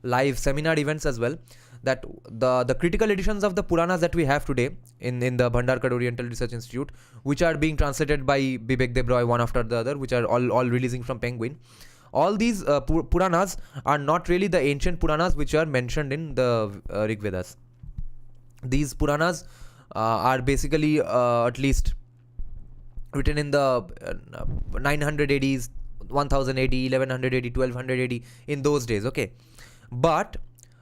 live seminar events as well, that the critical editions of the Puranas that we have today in the Bhandarkar Oriental Research Institute, which are being translated by Bibek Debroy one after the other, which are all releasing from Penguin. All these Puranas are not really the ancient Puranas which are mentioned in the Rig Vedas. These Puranas are basically at least written in the 900 ADs, 1000 AD, 1100 AD, 1200 AD, in those days, okay. But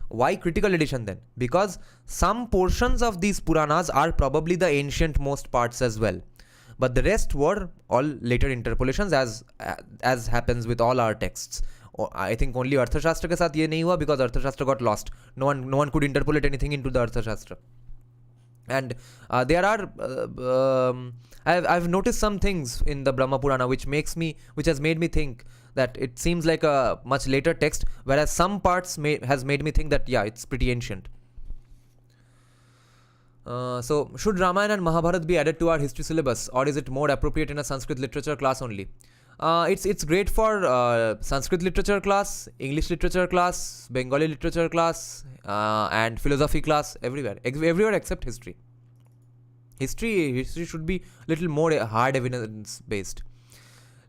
why critical edition then? Because some portions of these Puranas are probably the ancient most parts as well, but the rest were all later interpolations, as happens with all our texts. I think only Arthashastra ke saath ye nahi hua because Arthashastra got lost. No one could interpolate anything into the Arthashastra. And there are I've noticed some things in the Brahma Purana which has made me think that it seems like a much later text, whereas some parts has made me think that, yeah, it's pretty ancient. So should Ramayana and Mahabharata be added to our history syllabus, or is it more appropriate in a Sanskrit literature class only? It's great for Sanskrit literature class, English literature class, Bengali literature class, and philosophy class, everywhere except history. History should be little more hard evidence based.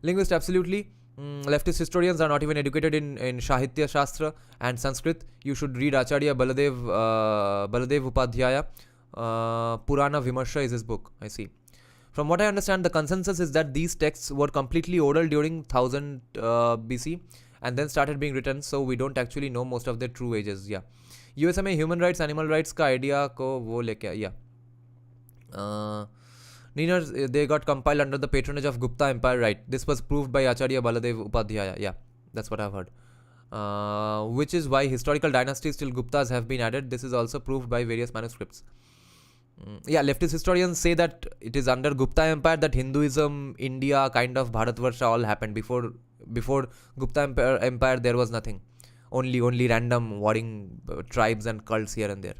Linguist, absolutely. Leftist historians are not even educated in Sahitya Shastra and Sanskrit. You should read Acharya Baladev Upadhyaya. Purana Vimarsha is his book, I see. From what I understand, the consensus is that these texts were completely oral during 1000 BC and then started being written, so we don't actually know most of their true ages. Yeah. USA में human rights, animal rights का idea को वो लेके, yeah. Niners, they got compiled under the patronage of Gupta Empire, right? This was proved by Acharya Baladev Upadhyaya. Yeah, that's what I've heard. Which is why historical dynasties till Guptas have been added. This is also proved by various manuscripts. Yeah, leftist historians say that it is under Gupta Empire that Hinduism, India, kind of Bharatvarsha all happened before Before Gupta Empire there was nothing. Only random warring tribes and cults here and there.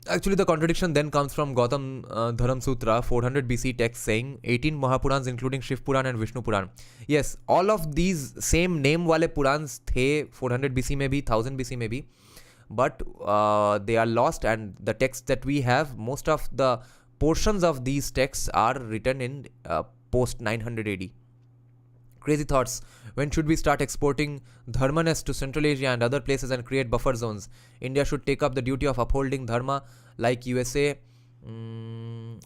Actually, the contradiction then comes from Gautam Dharam Sutra, 400 BC text saying 18 Mahapurans including Shiv Puran and Vishnu Puran. Yes, all of these same name wale Purans the 400 BC में भी 1000 BC में भी, but they are lost, and the texts that we have, most of the portions of these texts are written in post 900 AD. Crazy thoughts. When should we start exporting dharmaness to Central Asia and other places and create buffer zones? India should take up the duty of upholding dharma like USA.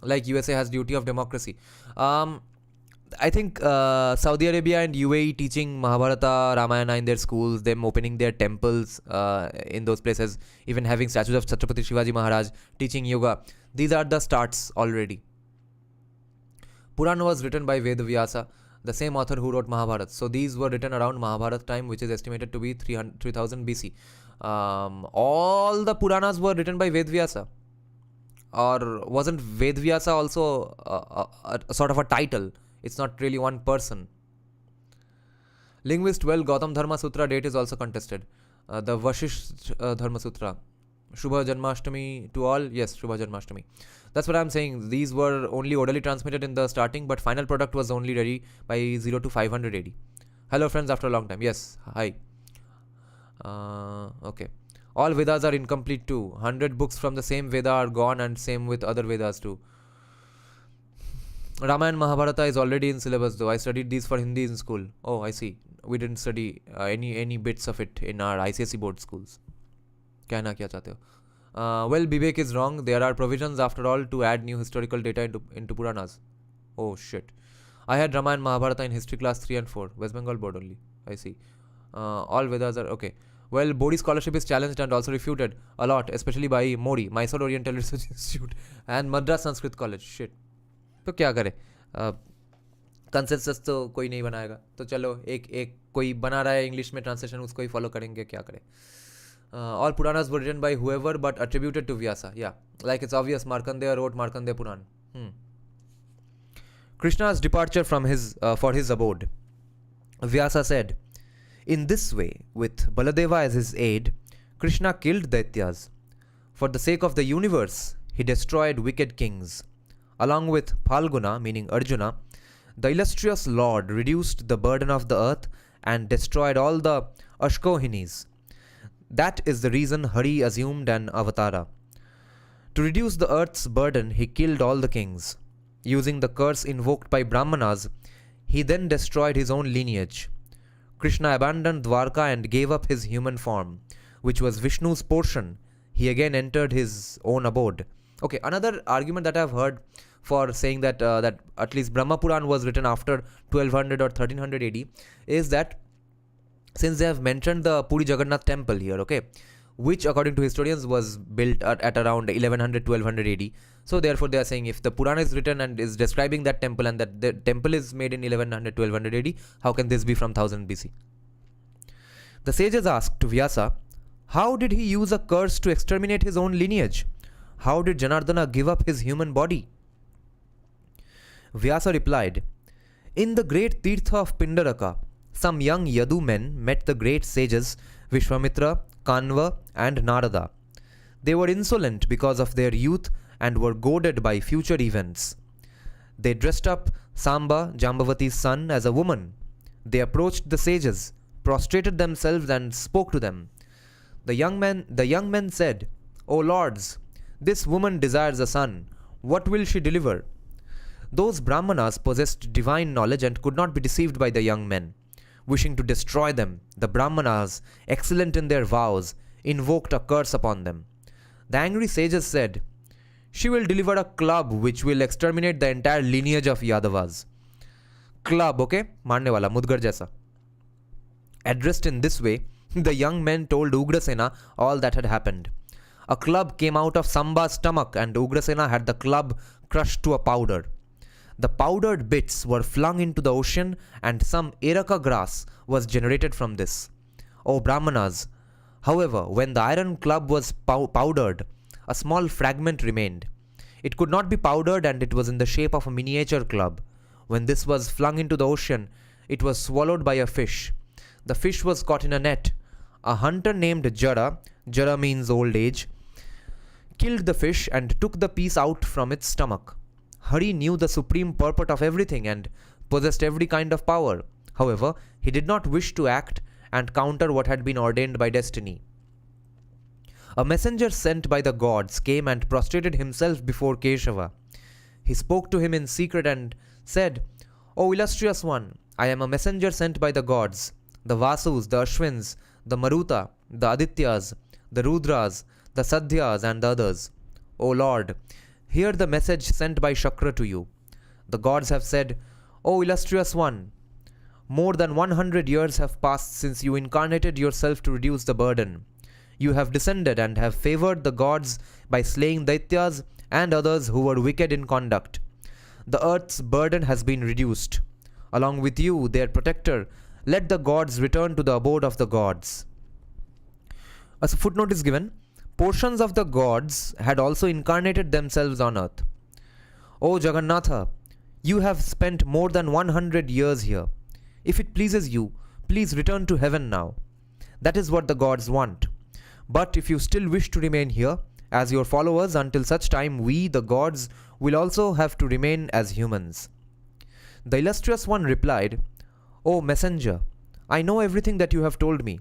Like USA has duty of democracy. I think Saudi Arabia and UAE teaching Mahabharata, Ramayana in their schools, them opening their temples in those places, even having statues of Chhatrapati Shivaji Maharaj, teaching yoga. These are the starts already. Purana was written by Ved Vyasa, the same author who wrote Mahabharata. So these were written around Mahabharata time, which is estimated to be 3000 BC. All the Puranas were written by Ved Vyasa. Or wasn't Ved Vyasa also a sort of a title? It's not really one person. Linguist, well, Gautam Dharma Sutra date is also contested. The Vashisht Dharma Sutra. Shubha Janmashtami to all. Yes, Shubha Janmashtami. That's what I'm saying. These were only orally transmitted in the starting, but final product was only ready by 0 to 500 AD. Hello friends, after a long time. Yes, hi. Okay. All Vedas are incomplete too. 100 books from the same Veda are gone, and same with other Vedas too. Ramayana Mahabharata is already in syllabus though. I studied these for Hindi in school. Oh, I see. We didn't study any bits of it in our ICSE board schools. कहना क्या चाहते हो? Well, Bibek is wrong. There are provisions after all to add new historical data into Puranas. Oh shit. I had Ramayana Mahabharata in history class 3 and 4. West Bengal board only. I see. All Vedas are okay. Well, Bodhi scholarship is challenged and also refuted a lot, especially by Modi, Mysore Oriental Research Institute, and Madras Sanskrit College. Shit. तो क्या करे? Consensus तो कोई नहीं बनाएगा, तो चलो एक कोई बना रहा है इंग्लिश में ट्रांसलेशन, उसको ही फॉलो करेंगे, क्या करें? All Puranas were written by whoever but attributed to Vyasa. Yeah, like it's obvious, Markandeya wrote Markandeya Puran. Krishna's departure from for his abode. Vyasa said, in this way, with Baladeva as his aide, Krishna killed Daityas. For the sake of the universe, he destroyed wicked kings. Along with Phalguna, meaning Arjuna, the illustrious Lord reduced the burden of the earth and destroyed all the Ashkohinis. That is the reason Hari assumed an avatara. To reduce the earth's burden, he killed all the kings. Using the curse invoked by Brahmanas, he then destroyed his own lineage. Krishna abandoned Dwarka and gave up his human form, which was Vishnu's portion. He again entered his own abode. Okay, another argument that I've heard for saying that that at least Brahma Puran was written after 1200 or 1300 AD is that since they have mentioned the Puri Jagannath temple here, okay, which according to historians was built at around 1100 1200 AD. So therefore they are saying if the Purana is written and is describing that temple and that the temple is made in 1100 1200 AD, how can this be from 1000 BC? The sages asked to Vyasa, how did he use a curse to exterminate his own lineage? How did Janardana give up his human body? Vyasa replied, in the great Tirtha of Pindaraka, some young Yadu men met the great sages Vishwamitra, Kanva and Narada. They were insolent because of their youth and were goaded by future events. They dressed up Samba, Jambavati's son, as a woman. They approached the sages, prostrated themselves and spoke to them. The young men said, O lords, this woman desires a son. What will she deliver? Those Brahmanas possessed divine knowledge and could not be deceived by the young men. Wishing to destroy them, the Brahmanas, excellent in their vows, invoked a curse upon them. The angry sages said, she will deliver a club which will exterminate the entire lineage of Yadavas. Club, okay? Marne wala, Mudgar jaisa. Addressed in this way, the young men told Ugrasena all that had happened. A club came out of Samba's stomach and Ugrasena had the club crushed to a powder. The powdered bits were flung into the ocean and some Eraka grass was generated from this. O Brahmanas! However, when the iron club was powdered, a small fragment remained. It could not be powdered and it was in the shape of a miniature club. When this was flung into the ocean, it was swallowed by a fish. The fish was caught in a net. A hunter named Jara means old age, killed the fish and took the piece out from its stomach. Hari knew the supreme purport of everything and possessed every kind of power. However, he did not wish to act and counter what had been ordained by destiny. A messenger sent by the gods came and prostrated himself before Keshava. He spoke to him in secret and said, "O illustrious one, I am a messenger sent by the gods, the Vasus, the Ashwins, the Maruta, the Adityas, the Rudras, the Sadhyas and the others. O Lord, hear the message sent by Shakra to you. The gods have said, O illustrious one, more than 100 years have passed since you incarnated yourself to reduce the burden. You have descended and have favored the gods by slaying Daityas and others who were wicked in conduct. The earth's burden has been reduced. Along with you, their protector, let the gods return to the abode of the gods." As a footnote is given, portions of the gods had also incarnated themselves on earth. "O Jagannatha, you have spent more than 100 years here. If it pleases you, please return to heaven now. That is what the gods want. But if you still wish to remain here, as your followers until such time we, the gods, will also have to remain as humans." The illustrious one replied, "O messenger, I know everything that you have told me.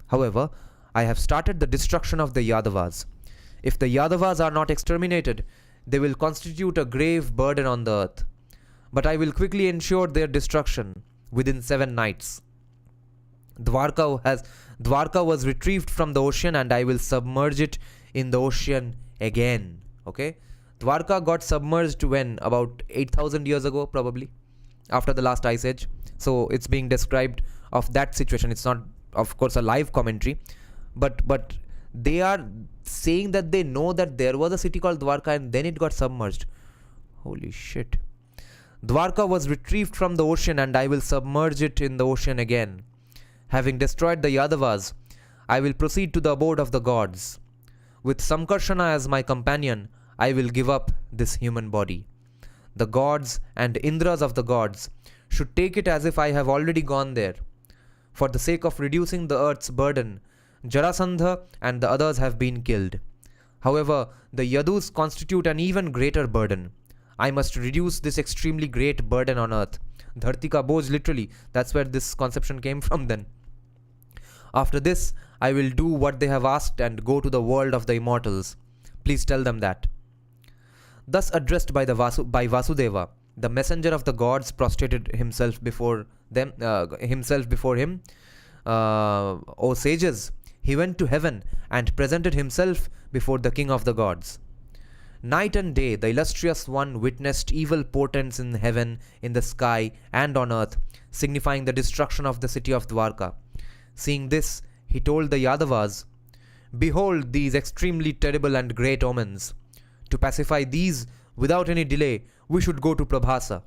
However, I have started the destruction of the Yadavas. If the Yadavas are not exterminated, they will constitute a grave burden on the earth. But I will quickly ensure their destruction within 7 nights. Dwarka was retrieved from the ocean and I will submerge it in the ocean again." Okay? Dwarka got submerged when? About 8,000 years ago, probably, after the last ice age. So it's being described of that situation. It's not, of course, a live commentary, but they are saying that they know that there was a city called Dwarka and then it got submerged. Holy shit. Dwarka was retrieved from the ocean and I will submerge it in the ocean again. Having destroyed the Yadavas, I will proceed to the abode of the gods. With Samkarshana as my companion, I will give up this human body. The gods and Indras of the gods should take it as if I have already gone there. For the sake of reducing the earth's burden, Jarasandha and the others have been killed. However, the Yadus constitute an even greater burden. I must reduce this extremely great burden on earth. Dharti ka boj, literally. That's where this conception came from then. After this, I will do what they have asked and go to the world of the immortals. Please tell them that. Thus addressed by Vasudeva, the messenger of the gods prostrated himself before him. O sages, he went to heaven and presented himself before the king of the gods. Night and day, the illustrious one witnessed evil portents in heaven, in the sky, and on earth, signifying the destruction of the city of Dwarka. Seeing this, he told the Yadavas, "Behold these extremely terrible and great omens. To pacify these, without any delay, we should go to Prabhasa."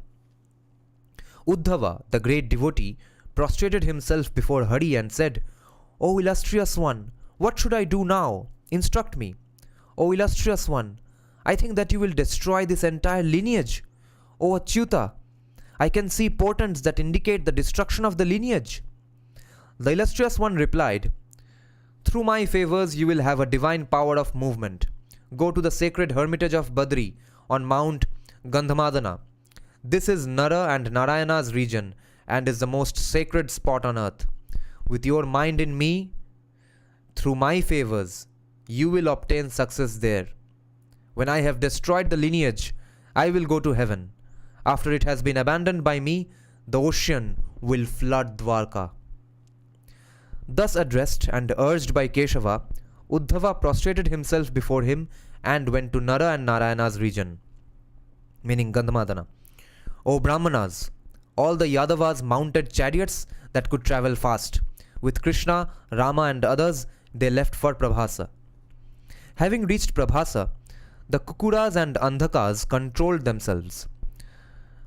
Uddhava, the great devotee, prostrated himself before Hari and said, "O illustrious one, what should I do now? Instruct me." "O illustrious one, I think that you will destroy this entire lineage." "O Achyuta, I can see portents that indicate the destruction of the lineage." The illustrious one replied, "Through my favors you will have a divine power of movement. Go to the sacred hermitage of Badri on Mount Gandhamadana. This is Nara and Narayana's region and is the most sacred spot on earth. With your mind in me, through my favors, you will obtain success there. When I have destroyed the lineage, I will go to heaven. After it has been abandoned by me, the ocean will flood Dwarka." Thus addressed and urged by Keshava, Uddhava prostrated himself before him and went to Nara and Narayana's region, meaning Gandhamadana. "O Brahmanas, all the Yadavas mounted chariots that could travel fast. With Krishna, Rama and others, they left for Prabhasa. Having reached Prabhasa, the Kukuras and Andhakas controlled themselves.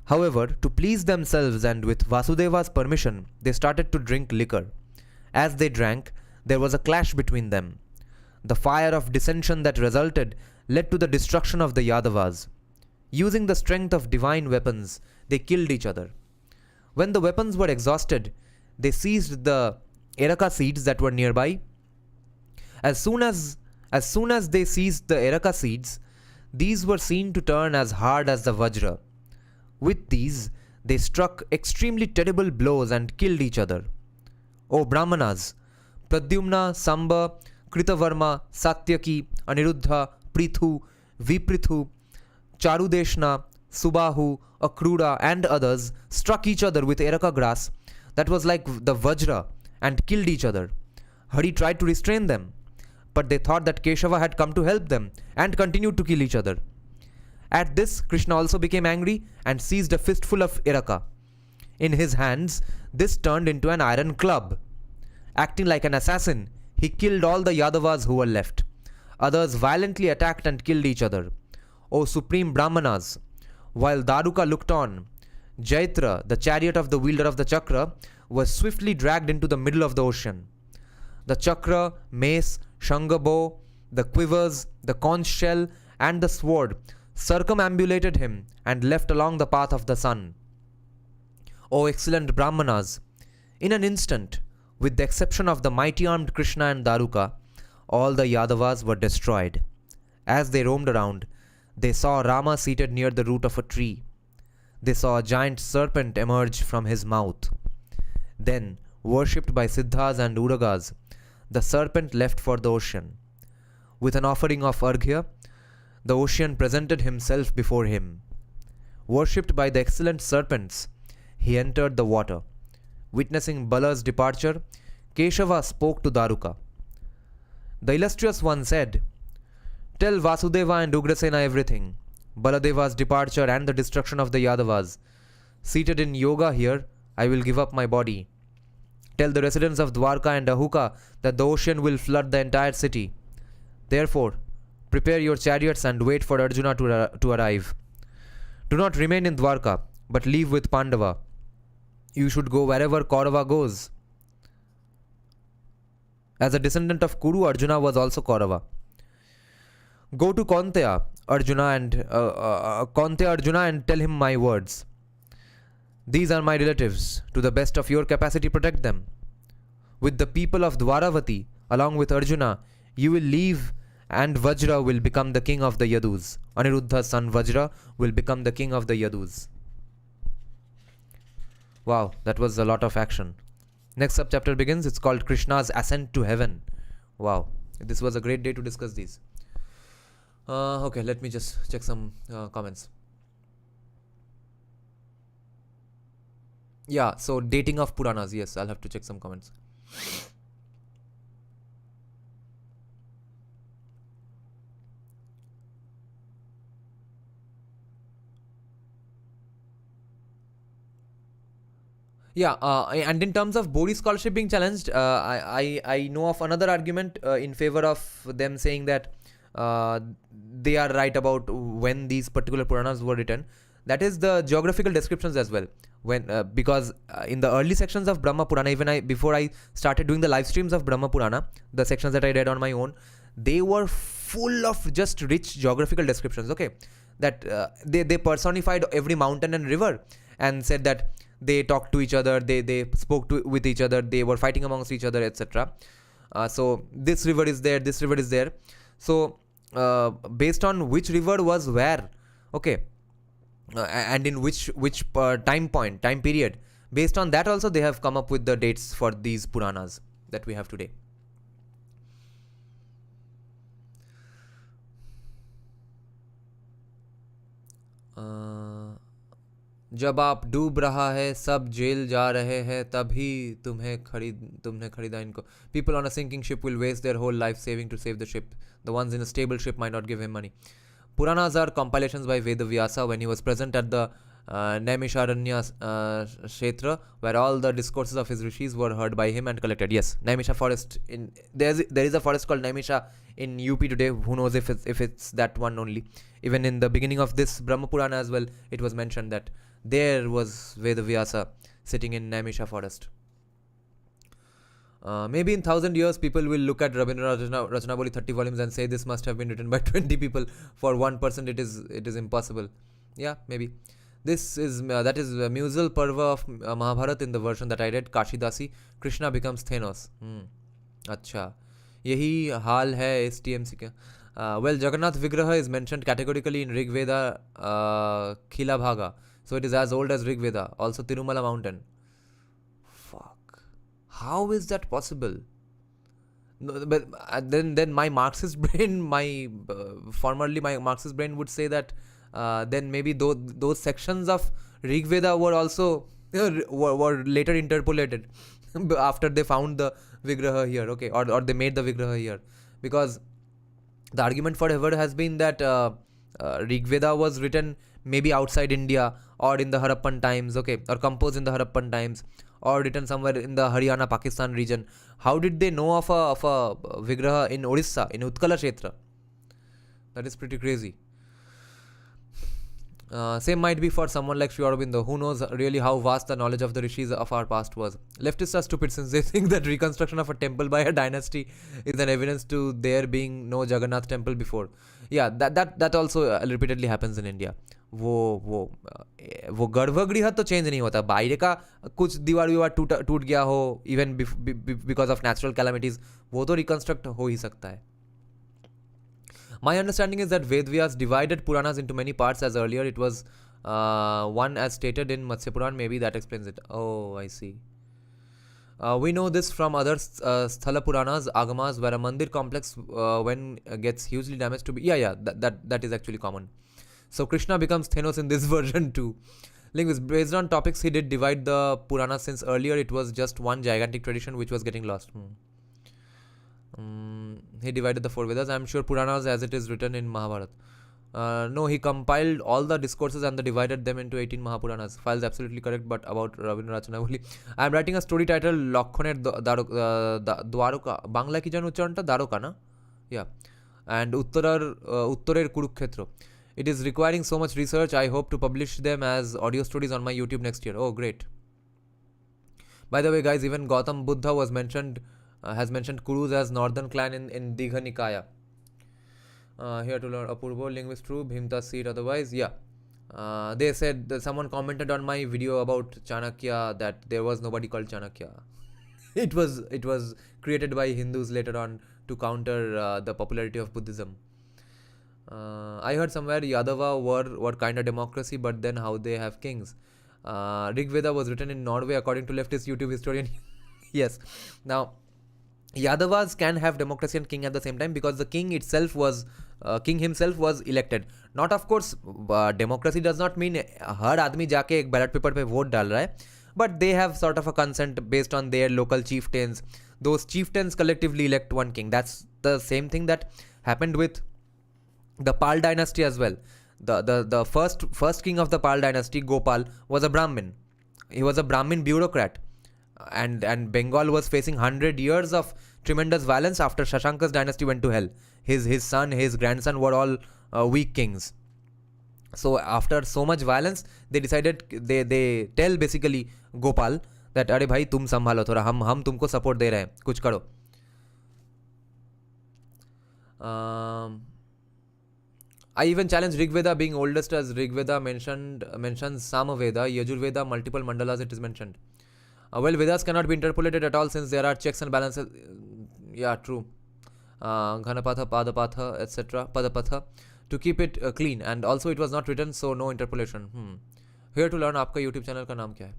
However, to please themselves and with Vasudeva's permission, they started to drink liquor. As they drank, there was a clash between them. The fire of dissension that resulted led to the destruction of the Yadavas. Using the strength of divine weapons, they killed each other. When the weapons were exhausted, they seized the Eraka seeds that were nearby. As soon as they seized the Eraka seeds, these were seen to turn as hard as the Vajra. With these, they struck extremely terrible blows and killed each other. O Brahmanas, Pradyumna, Samba, Kritavarma, Satyaki, Aniruddha, Prithu, Viprithu, Charudeshna, Subahu, Akruda, and others struck each other with Eraka grass that was like the Vajra and killed each other. Hari tried to restrain them, but they thought that Keshava had come to help them and continued to kill each other. At this, Krishna also became angry and seized a fistful of Eraka. In his hands, this turned into an iron club. Acting like an assassin, he killed all the Yadavas who were left. Others violently attacked and killed each other. O supreme Brahmanas, while Daruka looked on, Jaitra, the chariot of the wielder of the chakra, was swiftly dragged into the middle of the ocean. The chakra, mace, shanga bow, the quivers, the conch shell, and the sword circumambulated him and left along the path of the sun. O excellent Brahmanas, in an instant, with the exception of the mighty armed Krishna and Daruka, all the Yadavas were destroyed. As they roamed around, they saw Rama seated near the root of a tree. They saw a giant serpent emerge from his mouth. Then, worshipped by Siddhas and Uragas, the serpent left for the ocean. With an offering of Arghya, the ocean presented himself before him. Worshipped by the excellent serpents, he entered the water. Witnessing Bala's departure, Keshava spoke to Daruka. The illustrious one said, "Tell Vasudeva and Ugrasena everything, Baladeva's departure and the destruction of the Yadavas. Seated in yoga here, I will give up my body. Tell the residents of Dwarka and Ahuka that the ocean will flood the entire city. Therefore, prepare your chariots and wait for Arjuna to arrive. Do not remain in Dwarka, but leave with Pandava. You should go wherever Kaurava goes." As a descendant of Kuru, Arjuna was also Kaurava. "Go to Kaunteya Arjuna and tell him my words. These are my relatives. To the best of your capacity, protect them. With the people of Dwaravati, along with Arjuna, you will leave, and Vajra will become the king of the Yadus. Aniruddha's son Vajra will become the king of the Yadus." Wow, that was a lot of action. Next subchapter begins. It's called Krishna's Ascent to Heaven. Wow, this was a great day to discuss these. Okay, let me just check some comments. Yeah, so dating of Puranas. Yes, I'll have to check some comments. Yeah, and in terms of Bodhi scholarship being challenged, I know of another argument in favor of them saying that they are right about when these particular Puranas were written. That is the geographical descriptions as well. Because in the early sections of Brahma Purana, before I started doing the live streams of Brahma Purana, the sections that I read on my own, they were full of just rich geographical descriptions. Okay, that they personified every mountain and river and said that they talked to each other, they spoke with each other, they were fighting amongst each other, etc. So this river is there, this river is there. So based on which river was where, okay, and in which time period, based on that also they have come up with the dates for these Puranas that we have today. जब आप डूब रहा है सब jail जा रहे हैं तभी तुमने खरीदा इनको. People on a sinking ship will waste their whole life saving to save the ship. The ones in a stable ship might not give him money. Puranas are compilations by Vedavyasa when he was present at the Naimisharanya Kshetra, where all the discourses of his rishis were heard by him and collected. Yes, Naimisha forest. There is a forest called Naimisha in UP today. Who knows if it's that one only. Even in the beginning of this Brahma Purana as well, it was mentioned that there was Vedavyasa sitting in Naimisha forest. Maybe in 1,000 years, people will look at Rabindranath Rachanabali 30 volumes and say this must have been written by 20 people. For one person, it is impossible. Yeah, maybe. This is that is Musal Parva of Mahabharat in the version that I read. Kashidasi, Krishna becomes Thanos. अच्छा, यही हाल है इस TMC के. Well, Jagannath Vigraha is mentioned categorically in Rig Veda Khila Bhaga. So it is as old as Rig Veda. Also Tirumala mountain. Fuck. How is that possible? No, but then my Marxist brain, formerly my Marxist brain would say that then maybe those sections of Rig Veda were also were later interpolated after they found the Vigraha here, okay, or they made the Vigraha here, because the argument forever has been that Rig Veda was written maybe outside India or in the Harappan times, okay, or composed in the Harappan times, or written somewhere in the Haryana, Pakistan region. How did they know of a Vigraha in Orissa, in Utkala Kshetra? That is pretty crazy. Same might be for someone like Sri Aurobindo. Who knows really how vast the knowledge of the rishis of our past was. Leftists are stupid since they think that reconstruction of a temple by a dynasty is an evidence to there being no Jagannath temple before. Yeah, that also repeatedly happens in India. वो गर्भगृह तो change नहीं होता, बाहर का कुछ दीवार विवार टूट गया हो even because of natural calamities, वो तो रिकंस्ट्रक्ट हो ही सकता है. My understanding is that Vedvyas divided Puranas into many parts, as earlier it was one as stated in Matsya Puran. Maybe that explains it. Oh, I see. We know this from other Sthala Puranas, Agamas, where a mandir complex when gets hugely damaged to be... Yeah, that is actually common. So Krishna becomes Thanos in this version too. Linguist, based on topics he did divide the Puranas, since earlier it was just one gigantic tradition which was getting lost. He divided the 4 Vedas. I am sure Puranas as it is written in Mahabharat. No, he compiled all the discourses and divided them into 18 Mahapuranas. Files absolutely correct, but about Rabindranath Rachanavali. I am writing a story titled Lakkhoner Dwaroka. Bangla ki jan uchcharonta Daroka na? Yeah. And Uttarer Kurukshetra. It is requiring so much research. I hope to publish them as audio stories on my YouTube next year. Oh, great. By the way, guys, even Gautam Buddha was mentioned. Has mentioned Kurus as northern clan in Digha Nikaya. Here to learn Apurvo, linguist true, Bhimta seed otherwise. Yeah. They said that someone commented on my video about Chanakya that there was nobody called Chanakya. It was created by Hindus later on to counter the popularity of Buddhism. I heard somewhere Yadava were kind of democracy, but then how they have kings. Rig Veda was written in Norway according to leftist YouTube historian. Yes. Now, Yadavas can have democracy and king at the same time because the king himself was elected. Not, of course, democracy does not mean हर आदमी जाके एक ballot paper पे vote डाल रहा है, but they have sort of a consent based on their local chieftains. Those chieftains collectively elect one king. That's the same thing that happened with the Pal dynasty as well. The first king of the Pal dynasty, Gopal, was a Brahmin. He was a Brahmin bureaucrat. And Bengal was facing 100 years of tremendous violence after Shashanka's dynasty went to hell. His son, his grandson were all weak kings. So after so much violence, they decided, they tell basically Gopal that अरे भाई तुम संभालो थोड़ा, हम तुमको support दे रहे हैं, कुछ करो. I even challenge Rig Veda being oldest, as Rig Veda mentions Samaveda, Yajurveda, multiple mandalas it is mentioned. Well, Vedas cannot be interpolated at all since there are checks and balances. Yeah, true. Ghanapatha, Padapatha, etc. Padapatha. To keep it clean. And also it was not written, so no interpolation. Here to learn, आपका YouTube channel का नाम क्या है?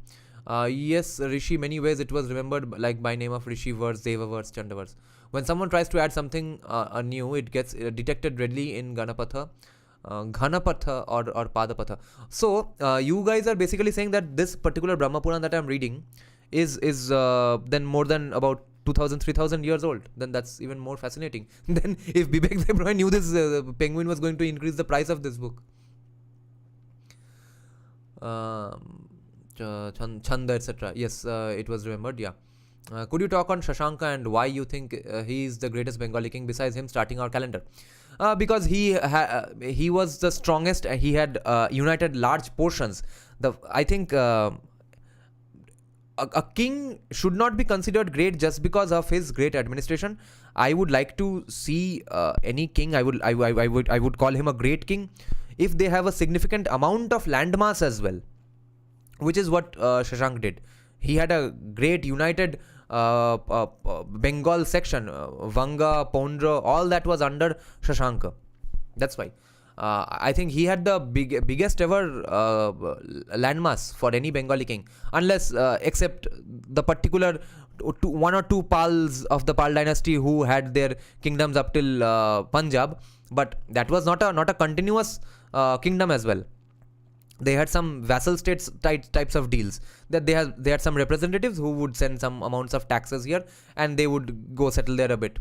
Yes, Rishi, many ways it was remembered like by name of Rishi verse, Deva verse, Chanda verse. When someone tries to add something new, it gets detected readily in Ganapatha. Ghanapatha or Padapatha. So, you guys are basically saying that this particular Brahma Purana that I'm reading is then more than about 2,000, 3,000 years old. Then that's even more fascinating. Then if Bibek Debroy knew this, Penguin was going to increase the price of this book. Chanda, etc. Yes, it was remembered, yeah. Could you talk on Shashanka and why you think he is the greatest Bengali king besides him starting our calendar? Because he was the strongest. He had united large portions. I think a king should not be considered great just because of his great administration. I would like to see any king. I would call him a great king if they have a significant amount of landmass as well, which is what Shashank did. He had a great united Bengal section, Vanga, Pondra, all that was under Shashanka. That's why. I think he had the biggest ever landmass for any Bengali king, unless except the particular one or two Pals of the Pal dynasty who had their kingdoms up till Punjab, but that was not a continuous kingdom as well. They had some vassal states types of deals, that they had some representatives who would send some amounts of taxes here and they would go settle there a bit.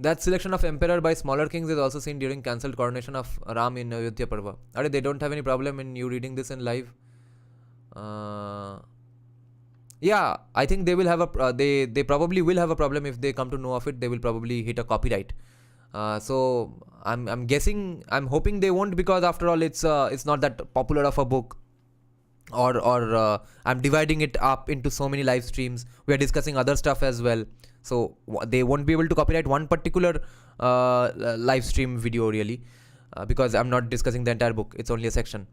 That selection of emperor by smaller kings is also seen during cancelled coronation of Ram in Ayodhya Parva. They don't have any problem in you reading this in live. Yeah, I think they will have they probably will have a problem if they come to know of it. They will probably hit a copyright. So I'm guessing, I'm hoping they won't, because after all it's not that popular of a book. Or I'm dividing it up into so many live streams. We are discussing other stuff as well. So they won't be able to copyright one particular live stream video really, because I'm not discussing the entire book. It's only a section.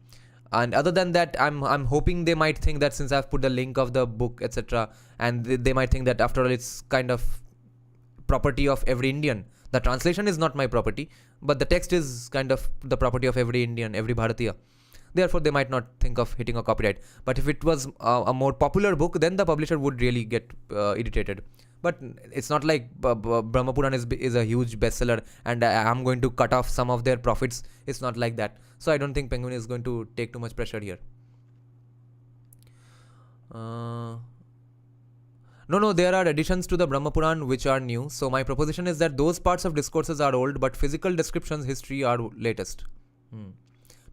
And other than that, I'm hoping they might think that since I've put the link of the book, etc., and they might think that after all it's kind of property of every Indian. The translation is not my property, but the text is kind of the property of every Indian, every Bharatiya. Therefore, they might not think of hitting a copyright. But if it was a more popular book, then the publisher would really get irritated. But it's not like Brahma Purana is a huge bestseller and I'm going to cut off some of their profits. It's not like that. So I don't think Penguin is going to take too much pressure here. No, there are additions to the Brahma Puran which are new. So my proposition is that those parts of discourses are old, but physical descriptions, history are latest.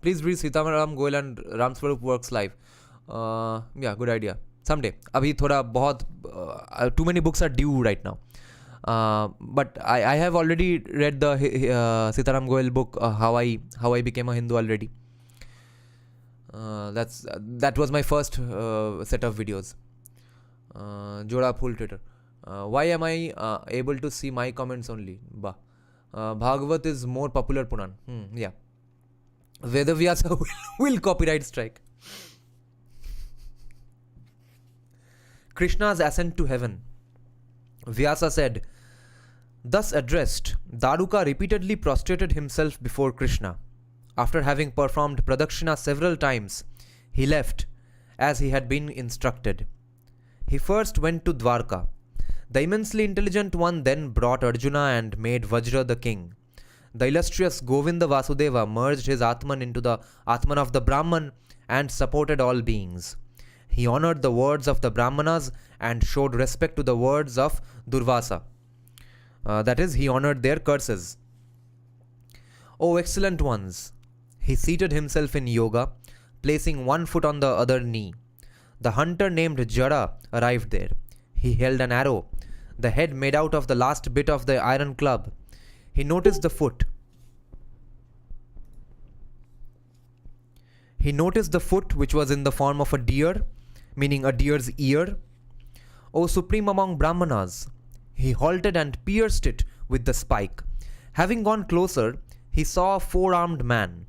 Please read Sitaram Goel and Ramswarup works live. Yeah, good idea. Someday. Abhi thoda bahut too many books are due right now. But I have already read the Sitaram Goel book, How I Became a Hindu already. That was my first set of videos. Joda Phul Twitter. Why am I able to see my comments only? Bhagavad is more popular Puran. Yeah. Vedavyasa will copyright strike. Krishna's ascent to heaven. Vyasa said, thus addressed, Daruka repeatedly prostrated himself before Krishna. After having performed pradakshina several times, he left, as he had been instructed. He first went to Dwarka. The immensely intelligent one then brought Arjuna and made Vajra the king. The illustrious Govinda Vasudeva merged his Atman into the Atman of the Brahman and supported all beings. He honored the words of the Brahmanas and showed respect to the words of Durvasa. That is, he honored their curses. O excellent ones! He seated himself in yoga, placing one foot on the other knee. The hunter named Jara arrived there. He held an arrow, the head made out of the last bit of the iron club. He noticed the foot. He noticed the foot which was in the form of a deer, meaning a deer's ear. O supreme among Brahmanas! He halted and pierced it with the spike. Having gone closer, he saw a four-armed man.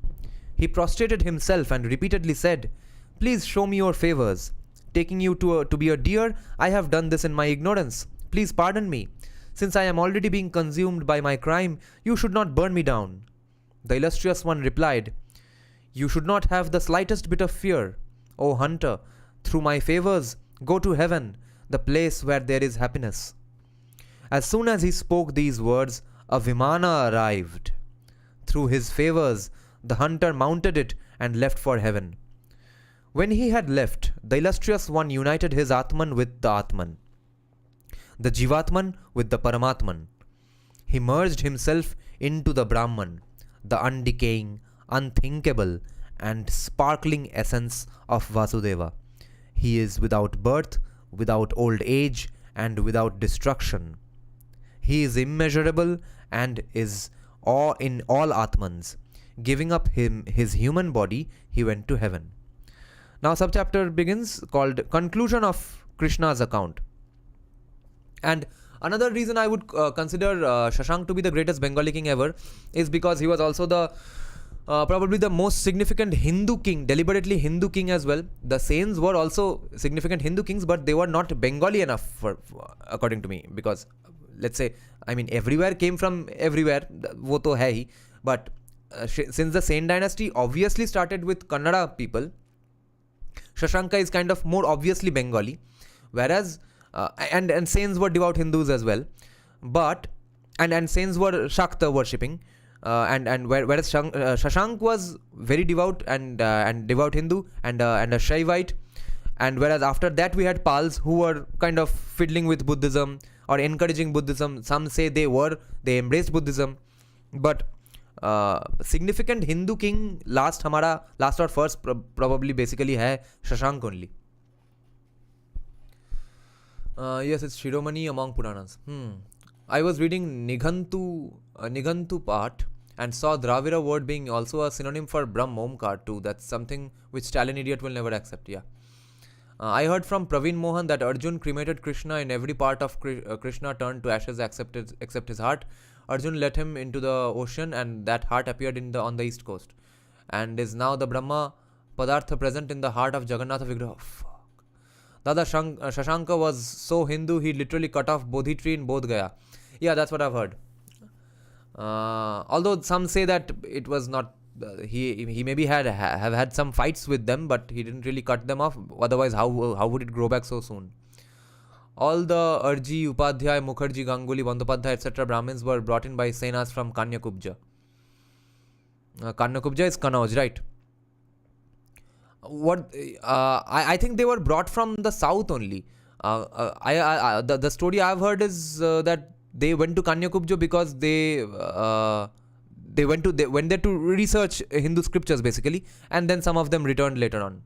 He prostrated himself and repeatedly said, please show me your favors. Taking you to be a deer, I have done this in my ignorance. Please pardon me. Since I am already being consumed by my crime, you should not burn me down. The illustrious one replied, you should not have the slightest bit of fear. O hunter, through my favors, go to heaven, the place where there is happiness. As soon as he spoke these words, a Vimana arrived. Through his favors, the hunter mounted it and left for heaven. When he had left, the illustrious one united his Atman with the Atman, the Jivatman with the Paramatman. He merged himself into the Brahman, the undecaying, unthinkable, and sparkling essence of Vasudeva. He is without birth, without old age, and without destruction. He is immeasurable and is in all Atmans. Giving up his human body, he went to heaven. Now subchapter begins called Conclusion of Krishna's Account. And Another reason I would consider Shashank to be the greatest Bengali king ever is because he was also the probably the most significant Hindu king, deliberately Hindu king as well. The Sens were also significant Hindu kings, but they were not Bengali enough according to me, because let's say, I mean, everywhere came from everywhere, wo to hai hi, but since the Sen dynasty obviously started with Kannada people, Shashanka is kind of more obviously Bengali, whereas and Sens were devout Hindus as well, but and Sens were Shakta worshipping, whereas Shashank was very devout and devout Hindu and a Shaivite, and whereas after that we had Pals who were kind of fiddling with Buddhism or encouraging Buddhism. Some say they embraced Buddhism, but significant Hindu king last or first probably basically hai Shashank only. Yes, it's Shiromani among Puranas. I was reading Nighantu part and saw Dravida word being also a synonym for Brahm Omkar too. That's something which Stalin idiot will never accept. Yeah. I heard from Praveen Mohan that Arjun cremated Krishna in every part of Krishna turned to ashes except his heart. Arjun let him into the ocean and that heart appeared on the east coast and is now the Brahma Padartha present in the heart of Jagannatha Vigraha. Fuck. Dada Shashanka was so Hindu he literally cut off Bodhi tree in Bodh Gaya. Yeah, that's what I've heard. Although some say that it was not, he maybe have had some fights with them, but he didn't really cut them off. Otherwise, how would it grow back so soon? All the Arji, Upadhyay, Mukherjee, Ganguly, Bandyopadhyay, etc. Brahmins were brought in by Senas from Kanyakubja. Kanyakubja is Kanauj, right? I think they were brought from the south only. The story I've heard is that they went to Kanyakubja because they went there to research Hindu scriptures basically, and then some of them returned later on.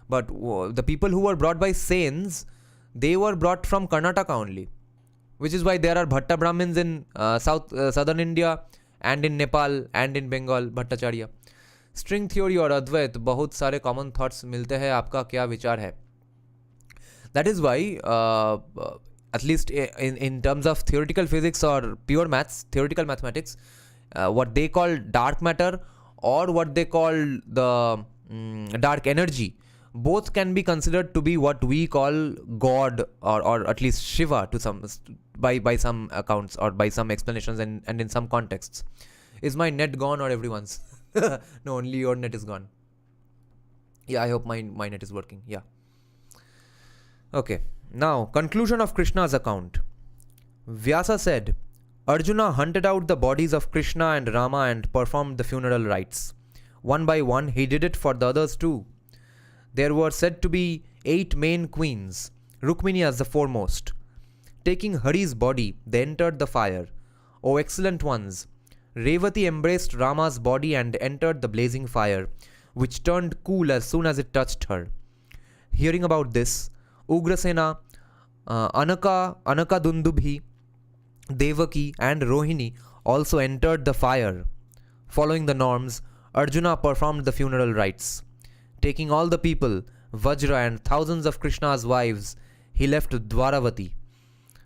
But the people who were brought by Sens, they were brought from Karnataka only, which is why there are Bhatta Brahmins in southern India and in Nepal and in Bengal, Bhattacharya. String theory और अद्वैत बहुत सारे common thoughts मिलते हैं, आपका क्या विचार है? That is why at least in terms of theoretical physics or pure maths, theoretical mathematics, what they call dark matter or what they call the dark energy, both can be considered to be what we call God or at least Shiva to some by some accounts or by some explanations and in some contexts. Is my net gone or everyone's? No, only your net is gone. Yeah, I hope my net is working. Yeah. Okay. Now, conclusion of Krishna's account. Vyasa said, Arjuna hunted out the bodies of Krishna and Rama and performed the funeral rites. One by one, he did it for the others too. There were said to be 8 main queens, Rukmini as the foremost. Taking Hari's body, they entered the fire. O excellent ones! Revati embraced Rama's body and entered the blazing fire, which turned cool as soon as it touched her. Hearing about this, Ugrasena, Anaka Dundubhi, Devaki and Rohini also entered the fire. Following the norms, Arjuna performed the funeral rites. Taking all the people, Vajra and thousands of Krishna's wives, he left Dwaravati.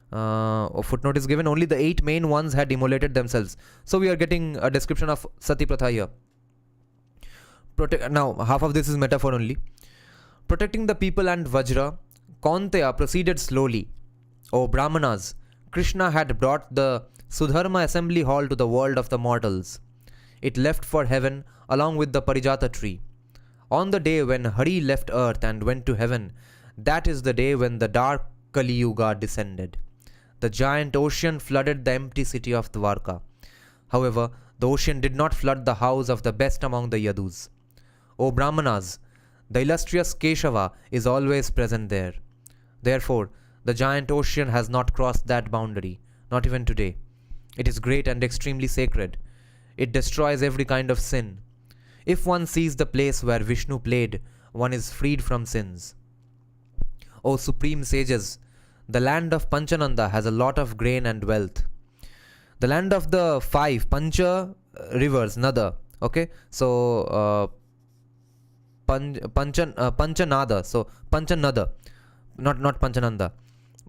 A footnote is given, only the 8 main ones had immolated themselves. So we are getting a description of Sati Pratha here. Now, half of this is metaphor only. Protecting the people and Vajra, Kaunteya proceeded slowly. O Brahmanas, Krishna had brought the Sudharma assembly hall to the world of the mortals. It left for heaven along with the Parijata tree. On the day when Hari left earth and went to heaven, that is the day when the dark Kali Yuga descended. The giant ocean flooded the empty city of Dwarka. However, the ocean did not flood the house of the best among the Yadus. O Brahmanas, the illustrious Keshava is always present there. Therefore, the giant ocean has not crossed that boundary, not even today. It is great and extremely sacred. It destroys every kind of sin. If one sees the place where Vishnu played, one is freed from sins. O supreme sages, the land of Panchananda has a lot of grain and wealth. The land of the 5 Pancha rivers, Nada. Okay, so Panchanada, so Panchanada, not Panchananda,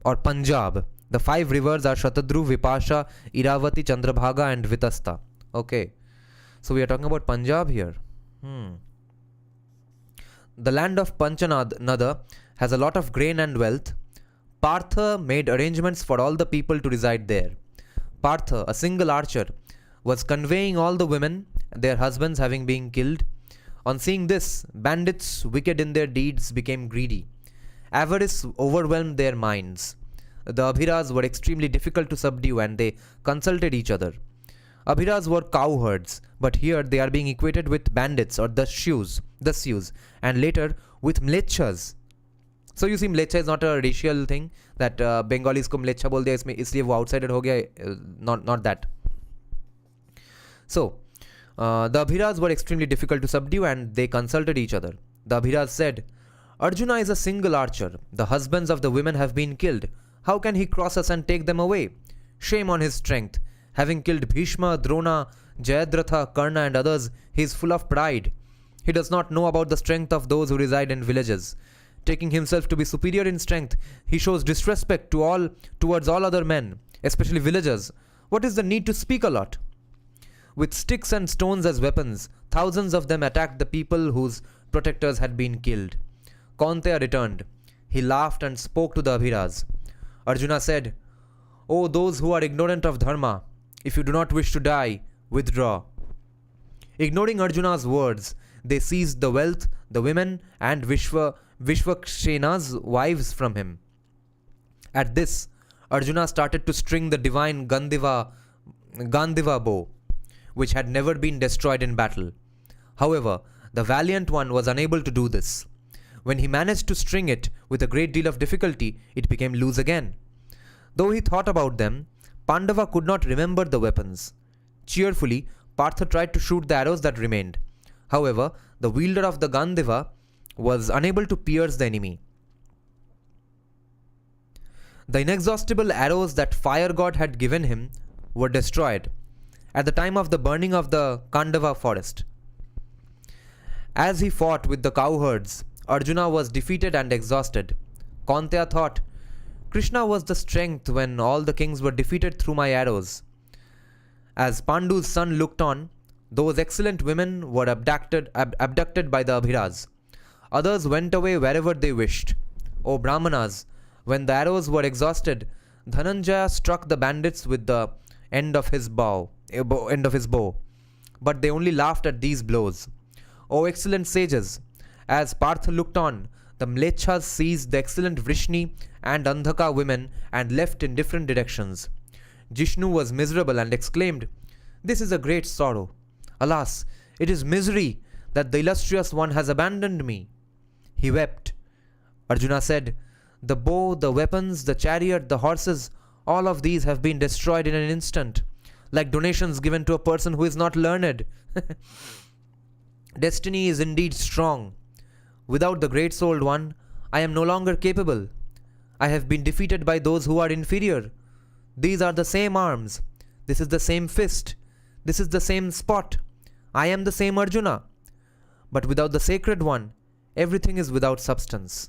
or Punjab. The 5 rivers are Shatadru, Vipasha, Iravati, Chandrabhaga, and Vitasta. Okay, so we are talking about Punjab here. The land of Panchanada has a lot of grain and wealth. Partha made arrangements for all the people to reside there. Partha, a single archer, was conveying all the women, their husbands having been killed. On seeing this, bandits, wicked in their deeds, became greedy. Avarice overwhelmed their minds. The Abhiras were extremely difficult to subdue and they consulted each other. Abhiras were cowherds, but here they are being equated with bandits or dasyus, and later with mlechas. So you see, mlecha is not a racial thing that Bengalis को mlecha बोल दिया इसलिए वो outsider हो गया, not that. So the Abhiras were extremely difficult to subdue and they consulted each other. The Abhiras said, Arjuna is a single archer. The husbands of the women have been killed. How can he cross us and take them away? Shame on his strength. Having killed Bhishma, Drona, Jayadratha, Karna and others, he is full of pride. He does not know about the strength of those who reside in villages. Taking himself to be superior in strength, he shows disrespect towards all other men, especially villagers. What is the need to speak a lot? With sticks and stones as weapons, thousands of them attacked the people whose protectors had been killed. Kaunteya returned. He laughed and spoke to the Abhiras. Arjuna said, O those who are ignorant of Dharma, if you do not wish to die, withdraw. Ignoring Arjuna's words, they seized the wealth, the women, and Vishwakshena's wives from him. At this, Arjuna started to string the divine Gandiva bow, which had never been destroyed in battle. However, the valiant one was unable to do this. When he managed to string it with a great deal of difficulty, it became loose again. Though he thought about them, Pandava could not remember the weapons. Cheerfully, Partha tried to shoot the arrows that remained. However, the wielder of the Gandiva was unable to pierce the enemy. The inexhaustible arrows that fire god had given him were destroyed at the time of the burning of the Kandava forest. As he fought with the cowherds, Arjuna was defeated and exhausted. Kaunteya thought, Krishna was the strength when all the kings were defeated through my arrows. As Pandu's son looked on, those excellent women were abducted by the Abhiras. Others went away wherever they wished. O Brahmanas, when the arrows were exhausted, Dhananjaya struck the bandits with the end of his bow. But they only laughed at these blows. O excellent sages, as Partha looked on, the Mlechas seized the excellent Vrishni and Andhaka women and left in different directions. Jishnu was miserable and exclaimed, This is a great sorrow. Alas, it is misery that the illustrious one has abandoned me. He wept. Arjuna said, The bow, the weapons, the chariot, the horses, all of these have been destroyed in an instant, like donations given to a person who is not learned. Destiny is indeed strong. Without the great souled one, I am no longer capable. I have been defeated by those who are inferior. These are the same arms. This is the same fist. This is the same spot. I am the same Arjuna. But without the sacred one, everything is without substance.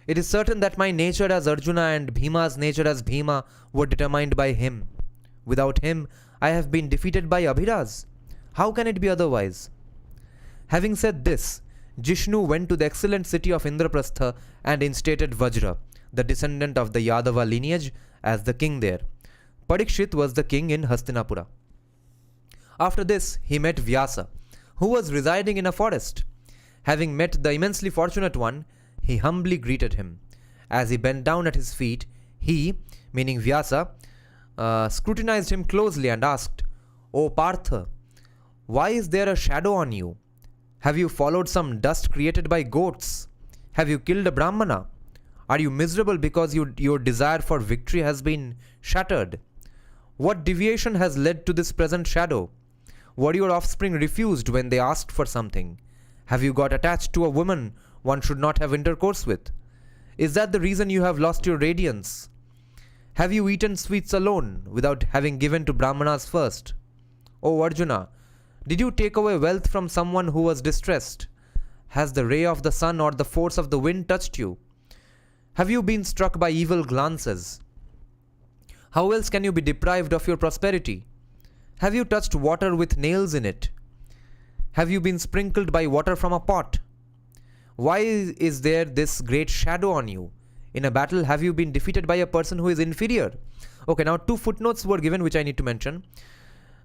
It is certain that my nature as Arjuna and Bhima's nature as Bhima were determined by him. Without him, I have been defeated by Abhiras. How can it be otherwise? Having said this, Jishnu went to the excellent city of Indraprastha and instated Vajra, the descendant of the Yadava lineage, as the king there. Parikshit was the king in Hastinapura. After this, he met Vyasa, who was residing in a forest. Having met the immensely fortunate one, he humbly greeted him. As he bent down at his feet, he, meaning Vyasa, scrutinized him closely and asked, O Partha, why is there a shadow on you? Have you followed some dust created by goats? Have you killed a Brahmana? Are you miserable because your desire for victory has been shattered? What deviation has led to this present shadow? Were your offspring refused when they asked for something? Have you got attached to a woman one should not have intercourse with? Is that the reason you have lost your radiance? Have you eaten sweets alone without having given to Brahmanas first? O Arjuna, Did you take away wealth from someone who was distressed? Has the ray of the sun or the force of the wind touched you? Have you been struck by evil glances? How else can you be deprived of your prosperity? Have you touched water with nails in it? Have you been sprinkled by water from a pot? Why is there this great shadow on you? In a battle, have you been defeated by a person who is inferior? Okay, now 2 footnotes were given which I need to mention.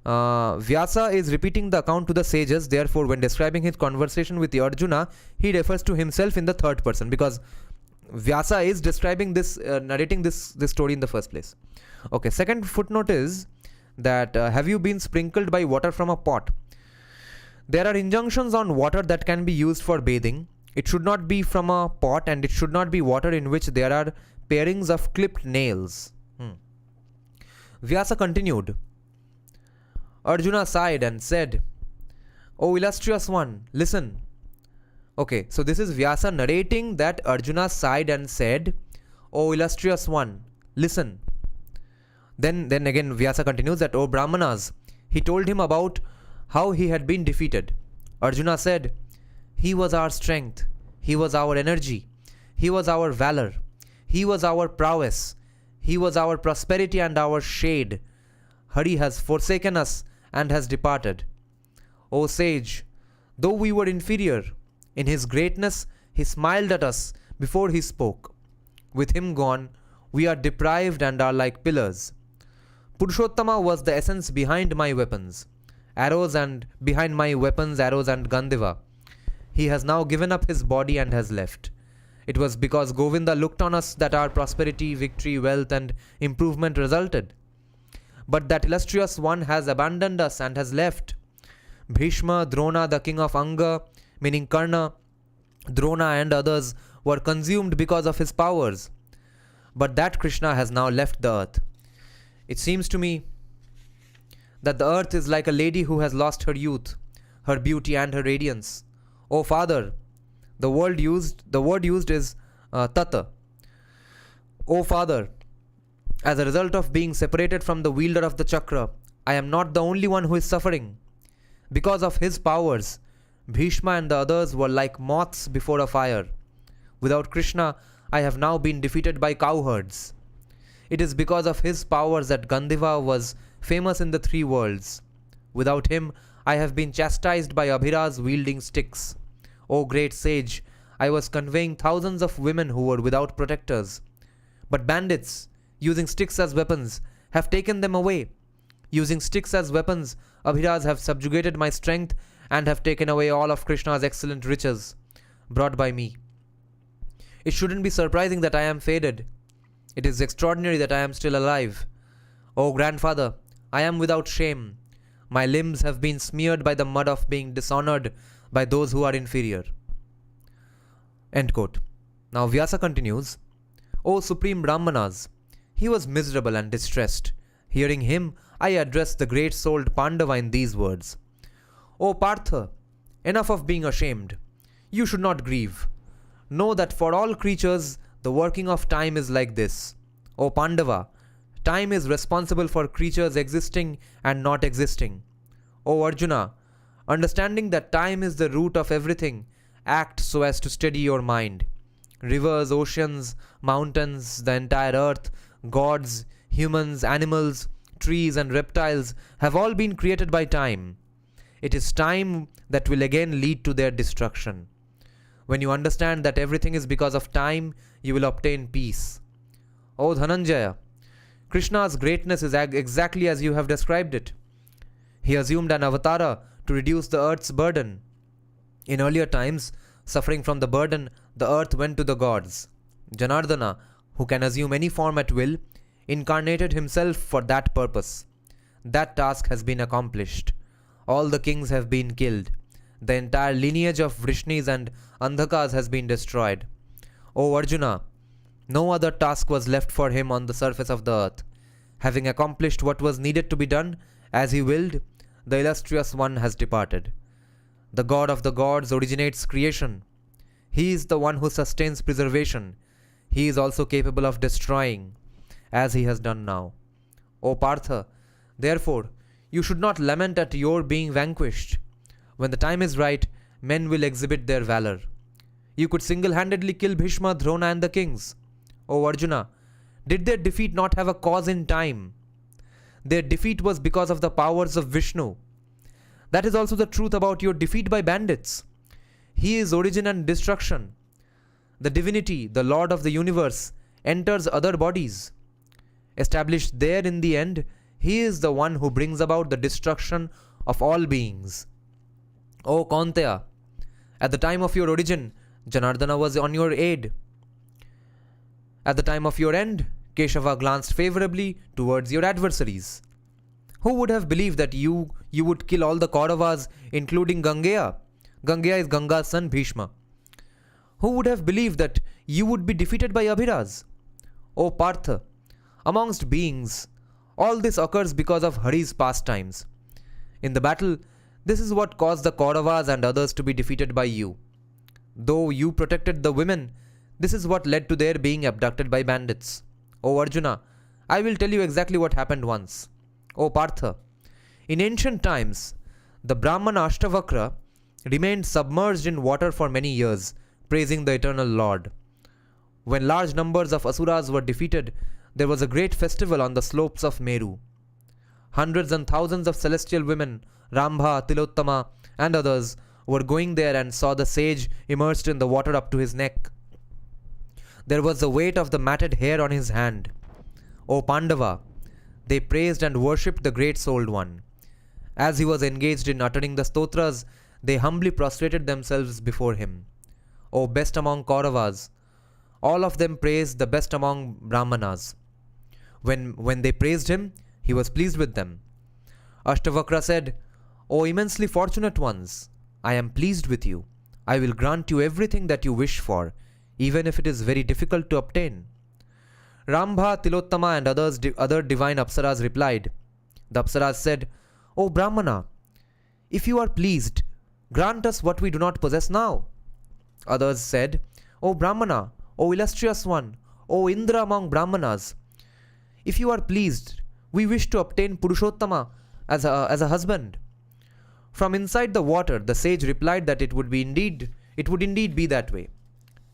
Vyasa is repeating the account to the sages. Therefore, when describing his conversation with Arjuna, he refers to himself in the third person, because Vyasa is describing this, narrating this story in the first place. Okay, second footnote is that have you been sprinkled by water from a pot? There are injunctions on water that can be used for bathing. It should not be from a pot, and it should not be water in which there are parings of clipped nails. Vyasa continued. Arjuna sighed and said, O illustrious one, listen. Okay, so this is Vyasa narrating that Arjuna sighed and said, O illustrious one, listen. Then again Vyasa continues that, O Brahmanas, he told him about how he had been defeated. Arjuna said, he was our strength, he was our energy, he was our valor, he was our prowess, he was our prosperity and our shade. Hari has forsaken us and has departed. O sage, though we were inferior, in his greatness he smiled at us before he spoke. With him gone, we are deprived and are like pillars. Purushottama was the essence behind my weapons, arrows and Gandiva. He has now given up his body and has left. It was because Govinda looked on us that our prosperity, victory, wealth and improvement resulted. But that illustrious one has abandoned us and has left. Bhishma, Drona, the king of Anga, meaning Karna, Drona and others were consumed because of his powers. But that Krishna has now left the earth. It seems to me that the earth is like a lady who has lost her youth, her beauty and her radiance. O Father, the word used is Tata. O Father, as a result of being separated from the wielder of the chakra, I am not the only one who is suffering. Because of his powers, Bhishma and the others were like moths before a fire. Without Krishna, I have now been defeated by cowherds. It is because of his powers that Gandiva was famous in the 3 worlds. Without him, I have been chastised by Abhiras wielding sticks. O great sage, I was conveying thousands of women who were without protectors. But bandits, using sticks as weapons, have taken them away. Using sticks as weapons, Abhiras have subjugated my strength and have taken away all of Krishna's excellent riches, brought by me. It shouldn't be surprising that I am faded. It is extraordinary that I am still alive. O grandfather, I am without shame. My limbs have been smeared by the mud of being dishonored by those who are inferior. End quote. Now Vyasa continues, O supreme Brahmanas, he was miserable and distressed. Hearing him, I addressed the great-souled Pandava in these words. O Partha, enough of being ashamed. You should not grieve. Know that for all creatures, the working of time is like this. O Pandava, time is responsible for creatures existing and not existing. O Arjuna, understanding that time is the root of everything, act so as to steady your mind. Rivers, oceans, mountains, the entire earth, gods, humans, animals, trees and reptiles have all been created by time. It is time that will again lead to their destruction. When you understand that everything is because of time, you will obtain peace. O Dhananjaya, Krishna's greatness is exactly as you have described it. He assumed an avatara to reduce the earth's burden. In earlier times, suffering from the burden, the earth went to the gods. Janardana, who can assume any form at will, incarnated himself for that purpose. That task has been accomplished. All the kings have been killed. The entire lineage of Vrishnis and Andhakas has been destroyed. O Arjuna, no other task was left for him on the surface of the earth. Having accomplished what was needed to be done, as he willed, the illustrious one has departed. The God of the gods originates creation. He is the one who sustains preservation. He is also capable of destroying, as he has done now. O Partha, therefore, You should not lament at your being vanquished. When the time is right, men will exhibit their valor. You could single-handedly kill Bhishma, Drona and the kings. O Arjuna, did their defeat not have a cause in time? Their defeat was because of the powers of Vishnu. That is also the truth about your defeat by bandits. He is origin and destruction. The divinity, the Lord of the universe, enters other bodies. Established there in the end, he is the one who brings about the destruction of all beings. O Kaunteya, at the time of your origin, Janardana was on your aid. At the time of your end, Keshava glanced favorably towards your adversaries. Who would have believed that you would kill all the Kauravas, including Gangeya? Gangeya is Ganga's son Bhishma. Who would have believed that you would be defeated by Abhiraz? O Partha, amongst beings, all this occurs because of Hari's pastimes. In the battle, this is what caused the Kauravas and others to be defeated by you. Though you protected the women, this is what led to their being abducted by bandits. O Arjuna, I will tell you exactly what happened once. O Partha, in ancient times, the Brahman Ashtavakra remained submerged in water for many years, praising the eternal Lord. When large numbers of Asuras were defeated, there was a great festival on the slopes of Meru. Hundreds and thousands of celestial women, Rambha, Tilottama, and others, were going there and saw the sage immersed in the water up to his neck. There was the weight of the matted hair on his hand. O Pandava, they praised and worshipped the great souled one. As he was engaged in uttering the stotras, they humbly prostrated themselves before him. O best among Kauravas, all of them praised the best among Brahmanas. When they praised him, he was pleased with them. Ashtavakra said, O immensely fortunate ones, I am pleased with you. I will grant you everything that you wish for, even if it is very difficult to obtain. Rambha, Tilottama and other divine Apsaras replied. The Apsaras said, O Brahmana, if you are pleased, grant us what we do not possess now. Others said, O Brahmana, O illustrious one, O Indra among Brahmanas, if you are pleased, we wish to obtain Purushottama as a husband. From inside the water, the sage replied that it would indeed be that way.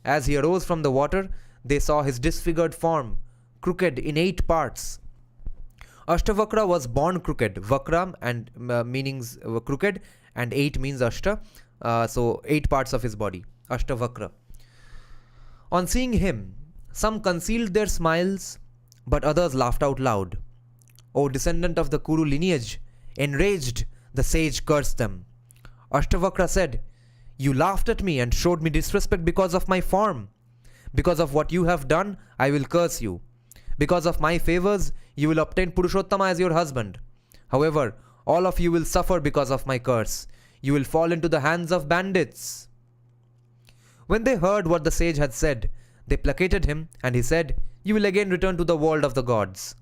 As he arose from the water, they saw his disfigured form, crooked in 8 parts. Ashtavakra was born crooked. Vakra and meanings crooked, and 8 means Ashta. So 8 parts of his body. Ashtavakra. On seeing him, some concealed their smiles, but others laughed out loud. O descendant of the Kuru lineage, enraged, the sage cursed them. Ashtavakra said, You laughed at me and showed me disrespect because of my form. Because of what you have done, I will curse you. Because of my favors, you will obtain Purushottama as your husband. However, all of you will suffer because of my curse. You will fall into the hands of bandits. When they heard what the sage had said, they placated him, and he said, You will again return to the world of the gods.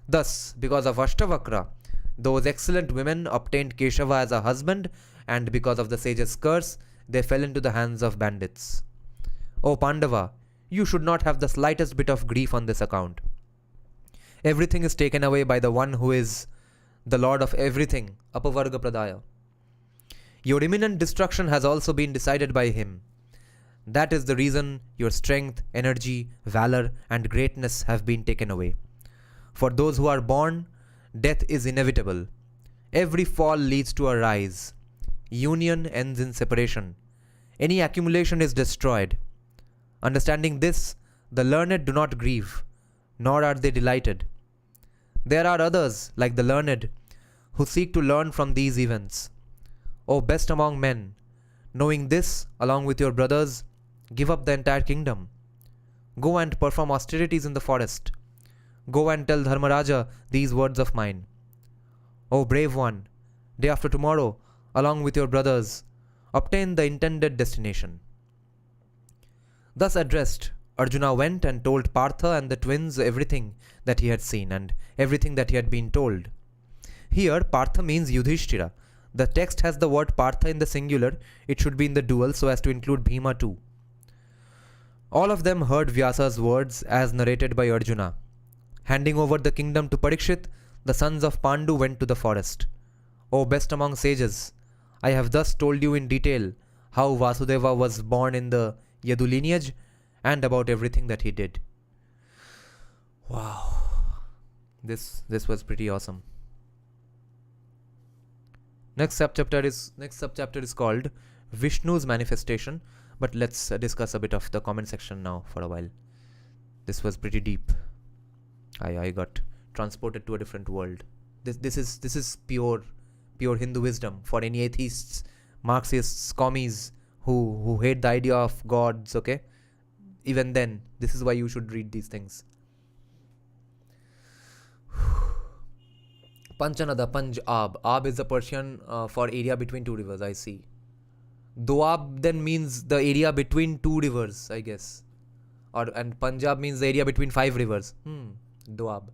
Thus, because of Ashtavakra, those excellent women obtained Keshava as a husband, and because of the sage's curse, they fell into the hands of bandits. O Pandava, you should not have the slightest bit of grief on this account. Everything is taken away by the one who is the Lord of everything, Apavarga Pradaya. Your imminent destruction has also been decided by him. That is the reason your strength, energy, valor, and greatness have been taken away. For those who are born, death is inevitable. Every fall leads to a rise. Union ends in separation. Any accumulation is destroyed. Understanding this, the learned do not grieve, nor are they delighted. There are others, like the learned, who seek to learn from these events. O best among men, knowing this, along with your brothers, give up the entire kingdom. Go and perform austerities in the forest. Go and tell Dharmaraja these words of mine. O brave one, day after tomorrow, along with your brothers, obtain the intended destination. Thus addressed, Arjuna went and told Partha and the twins everything that he had seen and everything that he had been told. Here, Partha means Yudhishthira. The text has the word Partha in the singular. It should be in the dual so as to include Bhima too. All of them heard Vyasa's words as narrated by Arjuna. Handing over the kingdom to Parikshit, The sons of Pandu went to the forest. O best among sages, I have thus told you in detail how Vasudeva was born in the Yadu lineage and about everything that he did. Wow. This was pretty awesome. Next subchapter is called Vishnu's manifestation, but let's discuss a bit of the comment section now for a while. This was pretty deep. I got transported to a different world. This is pure Hindu wisdom for any atheists, Marxists, commies who hate the idea of gods. Okay, even then, this is why you should read these things. Panchanada, Punjab. Ab is the Persian for area between two rivers, I see. Doab then means the area between two rivers, I guess. And Punjab means the area between 5 rivers. Doab.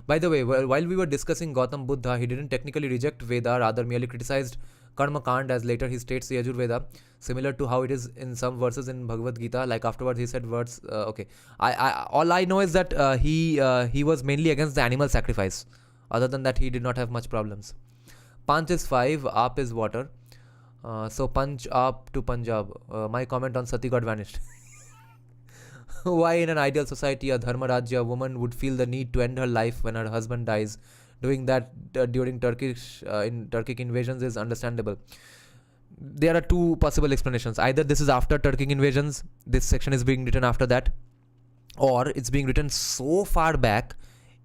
By the way, while we were discussing Gautam Buddha, he didn't technically reject Veda, rather merely criticized Karma Kand, as later he states the Yajur Veda, similar to how it is in some verses in Bhagavad Gita. Like afterwards he said words, okay. All I know is that he was mainly against the animal sacrifice. Other than that, he did not have much problems. Panch is 5, Aap is water. So Panch Aap to Punjab. My comment on Sati got vanished. Why in an ideal society, a Dharma Rajya, woman would feel the need to end her life when her husband dies? Doing that during Turkic invasions is understandable. There are two possible explanations. Either this is after Turkic invasions, this section is being written after that, or it's being written so far back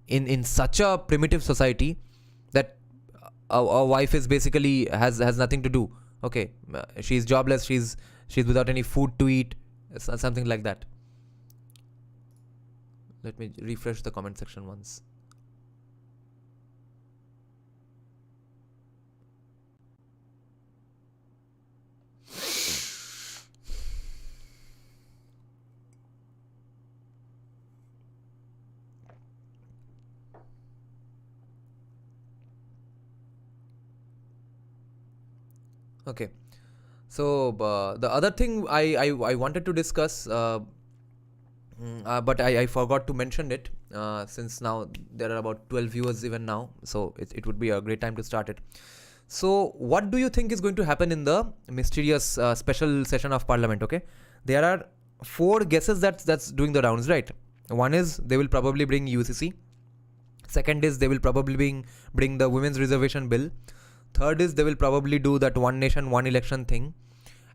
in such a primitive society that a wife is basically has nothing to do. Okay, she's jobless, she's without any food to eat, something like that. Let me refresh the comment section once. Okay, so the other thing I wanted to discuss, but I forgot to mention it, since now there are about 12 viewers even now, so it would be a great time to start it. So what do you think is going to happen in the mysterious special session of Parliament? Okay, there are 4 guesses that's doing the rounds, right? One is they will probably bring UCC. Second is they will probably bring the women's reservation bill. Third is they will probably do that one nation, one election thing.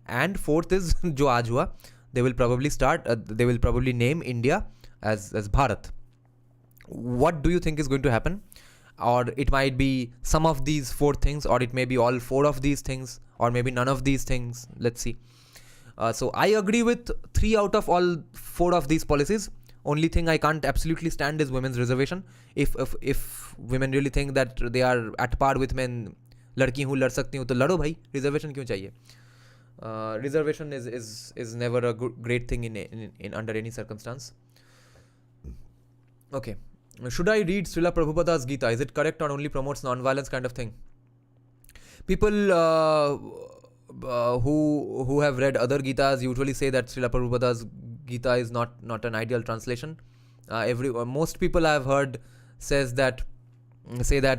And fourth is jo aaj hua, they will probably name India as Bharat. What do you think is going to happen? Or it might be some of these 4 things, or it may be all 4 of these things, or maybe none of these things. Let's see. So I agree with 3 out of all 4 of these policies. Only thing I can't absolutely stand is women's reservation. If women really think that they are at par with men, लड़की हूँ लड़ सकती हूँ तो लड़ो भाई, reservation क्यों चाहिए? Reservation is never a great thing in under any circumstance. Okay, should I read Srila Prabhupada's Gita? Is it correct or only promotes non-violence kind of thing? People who have read other Gitas usually say that Srila Prabhupada's Gita is not an ideal translation. Most people I have heard say that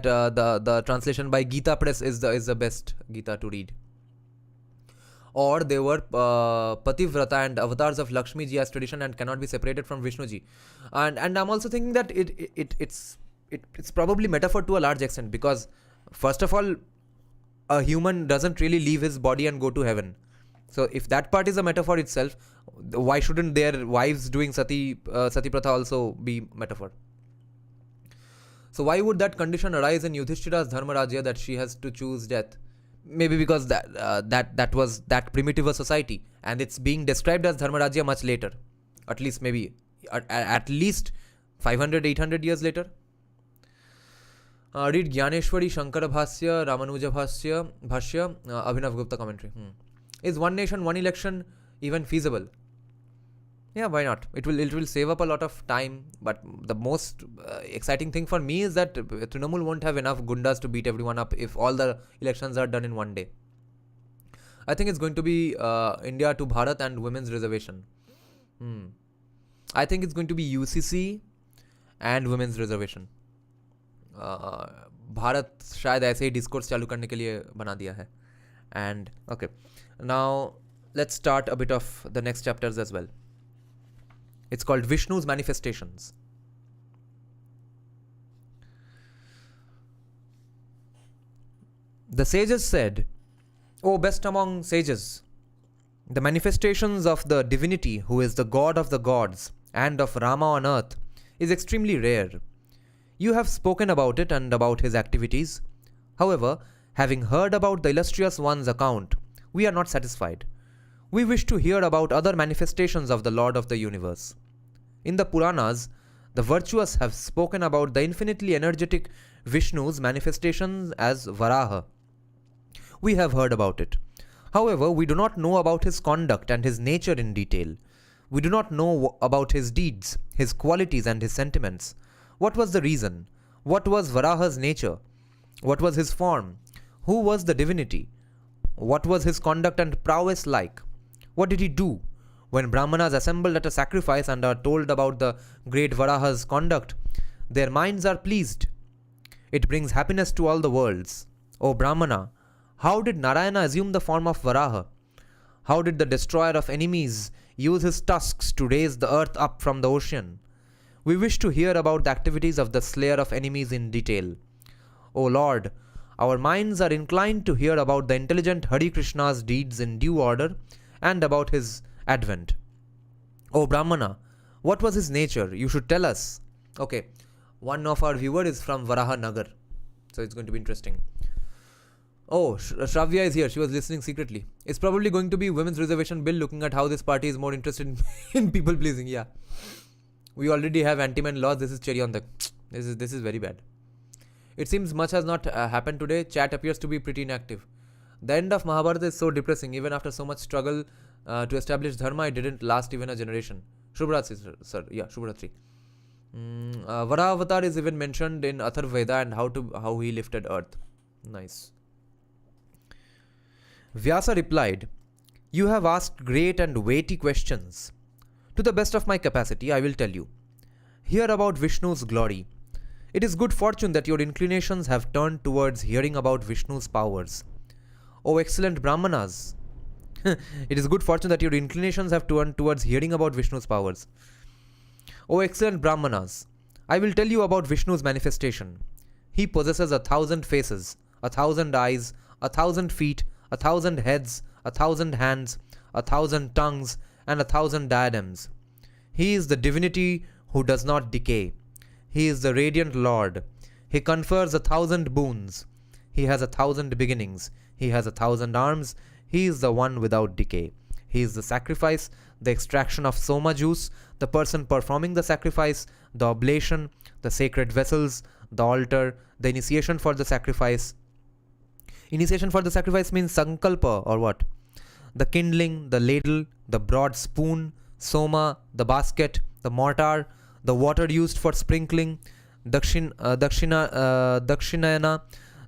the translation by Gita Press is the best Gita to read. Or they were Pativrata and avatars of Lakshmi ji as tradition and cannot be separated from Vishnu ji. And I'm also thinking that it's probably metaphor to a large extent, because first of all, a human doesn't really leave his body and go to heaven. So if that part is a metaphor itself, why shouldn't their wives doing sati pratha also be metaphor? So why would that condition arise in Yudhishthira's Dharma Rajya that she has to choose death? Maybe because that was that primitive a society, and it's being described as Dharma Rajya much later. At least maybe at least 500-800 years later. Read Gyaneshwari, Shankara Bhasya, Ramanuja Bhashya, Abhinav Gupta commentary. Is one nation, one election even feasible? Yeah, why not? It will save up a lot of time, but the most exciting thing for me is that Trinamool won't have enough gundas to beat everyone up if all the elections are done in one day. I think it's going to be India to Bharat and women's reservation. I think it's going to be UCC and women's reservation. Bharat शायद ऐसे ही discourse चालू करने के लिए बना दिया है. And okay, now let's start a bit of the next chapters as well. It's called Vishnu's manifestations. The sages said, "O best among sages, the manifestations of the divinity who is the god of the gods and of Rama on earth is extremely rare. You have spoken about it and about his activities. However, having heard about the illustrious one's account, we are not satisfied. We wish to hear about other manifestations of the Lord of the universe. In the Puranas, the virtuous have spoken about the infinitely energetic Vishnu's manifestations as Varaha. We have heard about it. However, we do not know about his conduct and his nature in detail. We do not know about his deeds, his qualities and his sentiments. What was the reason? What was Varaha's nature? What was his form? Who was the divinity? What was his conduct and prowess like? What did he do? When Brahmanas assembled at a sacrifice and are told about the great Varaha's conduct, their minds are pleased. It brings happiness to all the worlds. O Brahmana, how did Narayana assume the form of Varaha? How did the destroyer of enemies use his tusks to raise the earth up from the ocean? We wish to hear about the activities of the slayer of enemies in detail. O Lord, our minds are inclined to hear about the intelligent Hari Krishna's deeds in due order and about his advent. O Brahmana, what was his nature? You should tell us." Okay, one of our viewers is from Varaha Nagar, so it's going to be interesting. Oh, Shravya is here. She was listening secretly. It's probably going to be women's reservation bill, looking at how this party is more interested in people pleasing. Yeah, we already have anti-men laws. This is cherry on the. This is very bad. It seems much has not happened today. Chat appears to be pretty inactive. The end of Mahabharata is so depressing. Even after so much struggle to establish Dharma, it didn't last even a generation. Shubhratri, sir. Yeah, Shubhratri. Varaha Avatar is even mentioned in Atharva Veda and how he lifted earth. Nice. Vyasa replied, "You have asked great and weighty questions. To the best of my capacity, I will tell you. Hear about Vishnu's glory. It is good fortune that your inclinations have turned towards hearing about Vishnu's powers. O excellent Brahmanas, it is good fortune that your inclinations have turned towards hearing about Vishnu's powers. O excellent Brahmanas, I will tell you about Vishnu's manifestation. He possesses 1,000 faces, 1,000 eyes, 1,000 feet, 1,000 heads, 1,000 hands, 1,000 tongues, and 1,000 diadems. He is the divinity who does not decay. He is the radiant Lord. He confers 1,000 boons. He has 1,000 beginnings. He has 1,000 arms. He is the one without decay. He is the sacrifice, the extraction of soma juice, the person performing the sacrifice, the oblation, the sacred vessels, the altar, the initiation for the sacrifice. Initiation for the sacrifice means sankalpa or what? The kindling, the ladle, the broad spoon, soma, the basket, the mortar, the water used for sprinkling, dakshinayana,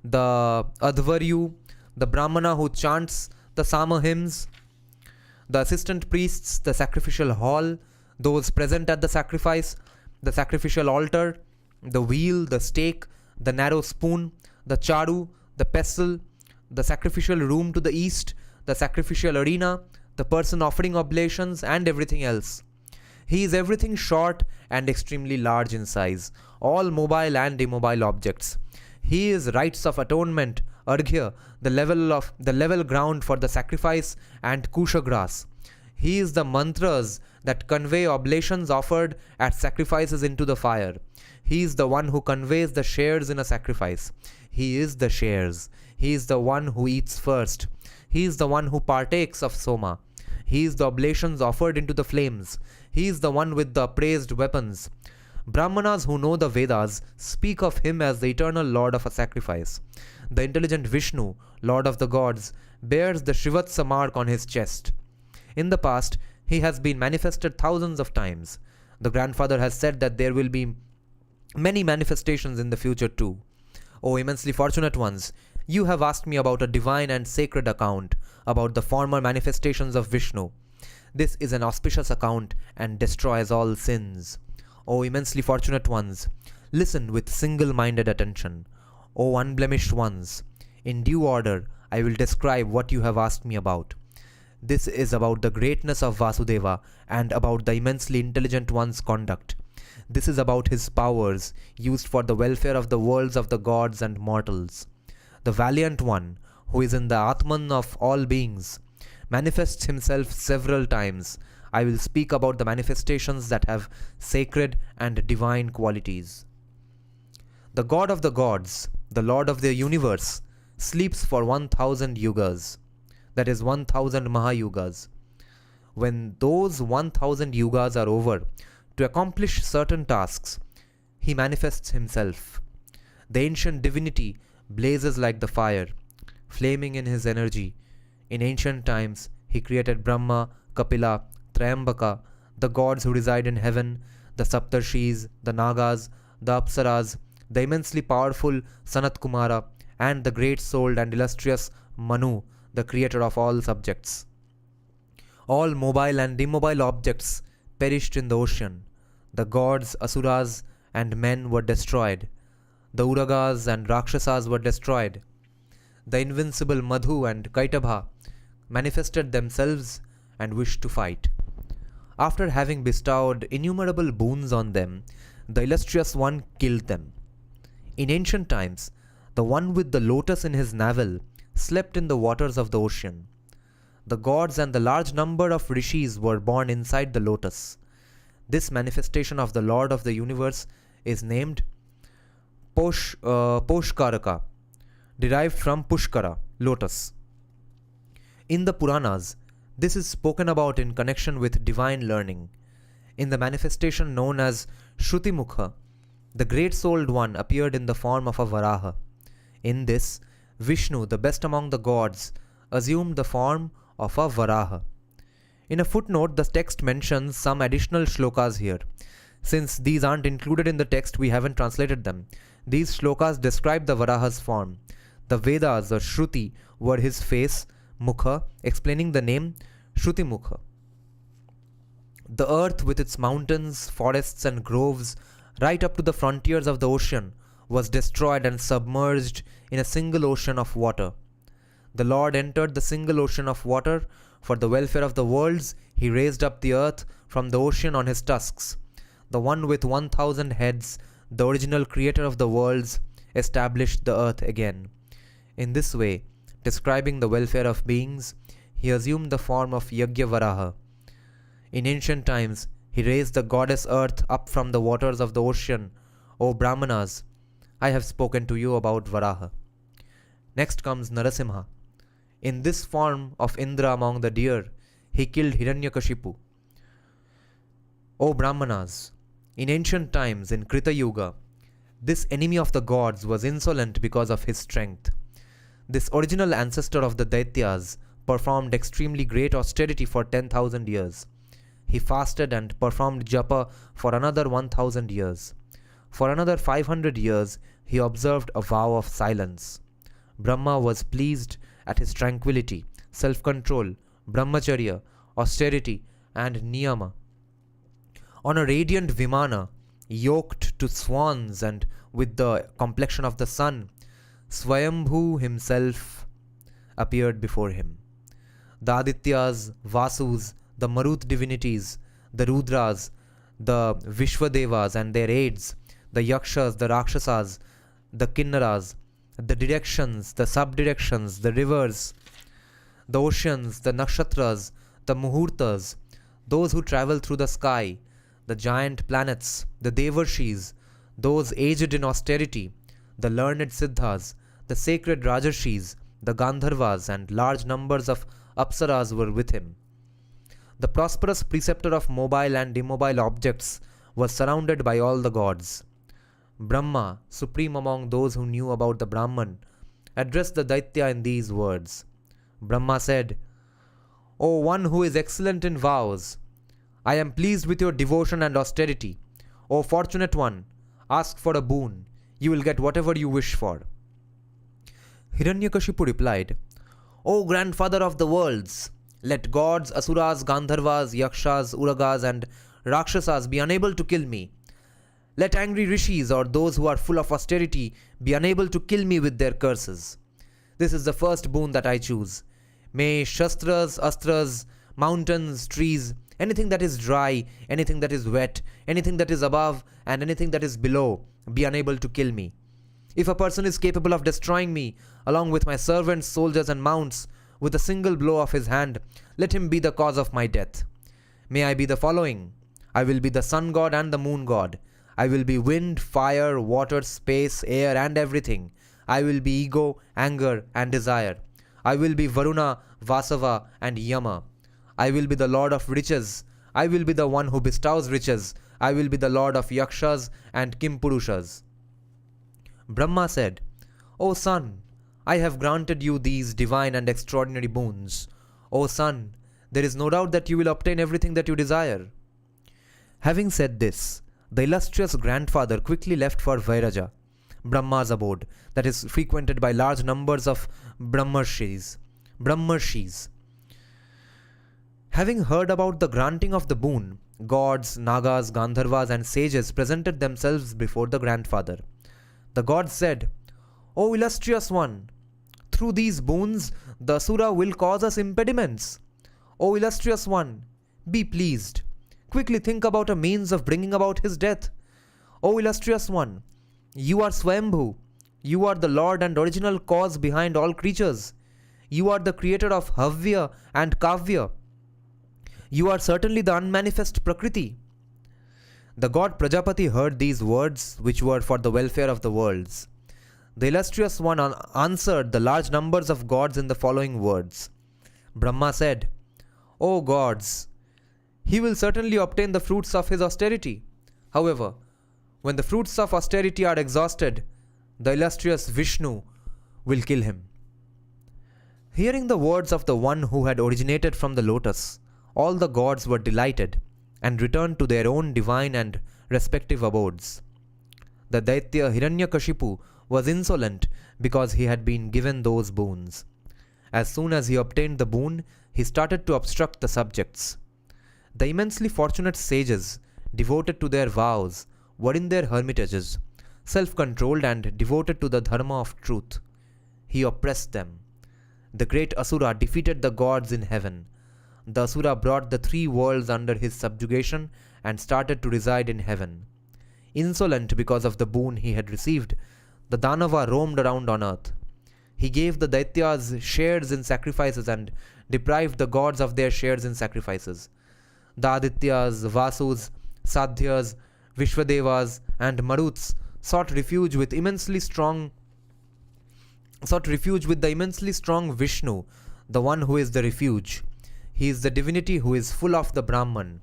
the advaryu, the brahmana who chants the sama hymns, the assistant priests, the sacrificial hall, those present at the sacrifice, the sacrificial altar, the wheel, the stake, the narrow spoon, the charu, the pestle, the sacrificial room to the east, the sacrificial arena, the person offering oblations, and everything else. He is everything short and extremely large in size, all mobile and immobile objects. He is rites of atonement, arghya, the level ground for the sacrifice, and kusha grass. He is the mantras that convey oblations offered at sacrifices into the fire. He is the one who conveys the shares in a sacrifice. He is the shares. He is the one who eats first. He is the one who partakes of soma. He is the oblations offered into the flames. He is the one with the appraised weapons. Brahmanas who know the Vedas speak of him as the eternal Lord of a sacrifice. The intelligent Vishnu, Lord of the gods, bears the Shrivatsa mark on his chest. In the past, he has been manifested thousands of times. The grandfather has said that there will be many manifestations in the future too. O immensely fortunate ones, you have asked me about a divine and sacred account about the former manifestations of Vishnu. This is an auspicious account and destroys all sins. O immensely fortunate ones, Listen with single-minded attention, O unblemished ones. In due order, I will describe what you have asked me about. This is about the greatness of Vasudeva and about the immensely intelligent one's conduct. This is about his powers, used for the welfare of the worlds of the gods and mortals. The valiant one, who is in the Atman of all beings, manifests himself several times. I will speak about the manifestations that have sacred and divine qualities. The God of the gods, the Lord of the universe, sleeps for 1000 yugas, that is 1000 Mahayugas. When those 1000 yugas are over, to accomplish certain tasks, he manifests himself. The ancient divinity blazes like the fire, flaming in his energy. In ancient times, he created Brahma, Kapila, Trayambaka, the gods who reside in heaven, the Saptarshis, the Nagas, the Apsaras, the immensely powerful Sanat Kumara, and the great-souled and illustrious Manu, the creator of all subjects. All mobile and immobile objects perished in the ocean. The gods, asuras, and men were destroyed. The uragas and rakshasas were destroyed. The invincible Madhu and Kaitabha manifested themselves and wished to fight. After having bestowed innumerable boons on them, the illustrious one killed them. In ancient times, the one with the lotus in his navel slept in the waters of the ocean. The gods and the large number of rishis were born inside the lotus. This manifestation of the Lord of the universe is named Poshkaraka, derived from Pushkara, lotus. In the Puranas, this is spoken about in connection with divine learning. In the manifestation known as Shrutimukha, the great-souled one appeared in the form of a Varaha. In this, Vishnu, the best among the gods, assumed the form of a Varaha. In a footnote, the text mentions some additional shlokas here. Since these aren't included in the text, we haven't translated them. These shlokas describe the Varaha's form. The Vedas or Shruti were his face, Mukha, explaining the name Shrutimukha. The earth with its mountains, forests and groves, right up to the frontiers of the ocean, was destroyed and submerged in a single ocean of water. The Lord entered the single ocean of water. For the welfare of the worlds, he raised up the earth from the ocean on his tusks. The one with 1000 heads, the original creator of the worlds, established the earth again. In this way, describing the welfare of beings, he assumed the form of Yagyavaraha. In ancient times, he raised the goddess earth up from the waters of the ocean. O Brahmanas, I have spoken to you about Varaha. Next comes Narasimha. In this form of Indra among the deer, he killed Hiranyakashipu. O Brahmanas, in ancient times, in Krita Yuga, this enemy of the gods was insolent because of his strength. This original ancestor of the Daityas performed extremely great austerity for 10,000 years. He fasted and performed japa for another 1000 years. For another 500 years, he observed a vow of silence. Brahma was pleased at his tranquility, self-control, brahmacharya, austerity, and niyama. On a radiant vimana, yoked to swans and with the complexion of the sun, Swayambhu himself appeared before him. The Adityas, Vasus, the Marut divinities, the Rudras, the Vishwadevas and their aides, the Yakshas, the Rakshasas, the Kinnaras, the directions, the subdirections, the rivers, the oceans, the nakshatras, the muhurtas, those who travel through the sky, the giant planets, the devarshis, those aged in austerity, the learned siddhas, the sacred rajarshis, the gandharvas, and large numbers of apsaras were with him. The prosperous preceptor of mobile and immobile objects was surrounded by all the gods. Brahma, supreme among those who knew about the Brahman, addressed the Daitya in these words. Brahma said, O one who is excellent in vows, I am pleased with your devotion and austerity. O fortunate one, ask for a boon. You will get whatever you wish for. Hiranyakashipu replied, O grandfather of the worlds, let gods, asuras, gandharvas, yakshas, uragas and rakshasas be unable to kill me. Let angry rishis or those who are full of austerity be unable to kill me with their curses. This is the first boon that I choose. May shastras, astras, mountains, trees, anything that is dry, anything that is wet, anything that is above, and anything that is below be unable to kill me. If a person is capable of destroying me, along with my servants, soldiers, and mounts, with a single blow of his hand, let him be the cause of my death. May I be the following. I will be the sun god and the moon god. I will be wind, fire, water, space, air, and everything. I will be ego, anger, and desire. I will be Varuna, Vasava, and Yama. I will be the lord of riches. I will be the one who bestows riches. I will be the lord of yakshas and kimpurushas. Brahma said, O son, I have granted you these divine and extraordinary boons. O son, there is no doubt that you will obtain everything that you desire. Having said this, the illustrious grandfather quickly left for Vairaja, Brahma's abode, that is frequented by large numbers of Brahmarshis. Having heard about the granting of the boon, gods, nagas, gandharvas, and sages presented themselves before the grandfather. The gods said, O illustrious one, through these boons the Asura will cause us impediments. O illustrious one, be pleased. Quickly think about a means of bringing about his death. O illustrious one, you are Swayambhu. You are the Lord and original cause behind all creatures. You are the creator of Havya and Kavya. You are certainly the unmanifest Prakriti. The god Prajapati heard these words, which were for the welfare of the worlds. The illustrious one answered the large numbers of gods in the following words. Brahma said, O gods, he will certainly obtain the fruits of his austerity. However, when the fruits of austerity are exhausted, the illustrious Vishnu will kill him. Hearing the words of the one who had originated from the lotus, all the gods were delighted and returned to their own divine and respective abodes. The Daitya Hiranyakashipu was insolent because he had been given those boons. As soon as he obtained the boon, he started to obstruct the subjects. The immensely fortunate sages, devoted to their vows, were in their hermitages, self-controlled and devoted to the Dharma of truth. He oppressed them. The great Asura defeated the gods in heaven. The Asura brought the three worlds under his subjugation and started to reside in heaven. Insolent because of the boon he had received, the Danava roamed around on earth. He gave the Daityas shares in sacrifices and deprived the gods of their shares in sacrifices. The Adityas, Vasus, Sadhyas, Vishwadevas, and Maruts sought refuge with the immensely strong Vishnu, the one who is the refuge. He is the divinity who is full of the Brahman.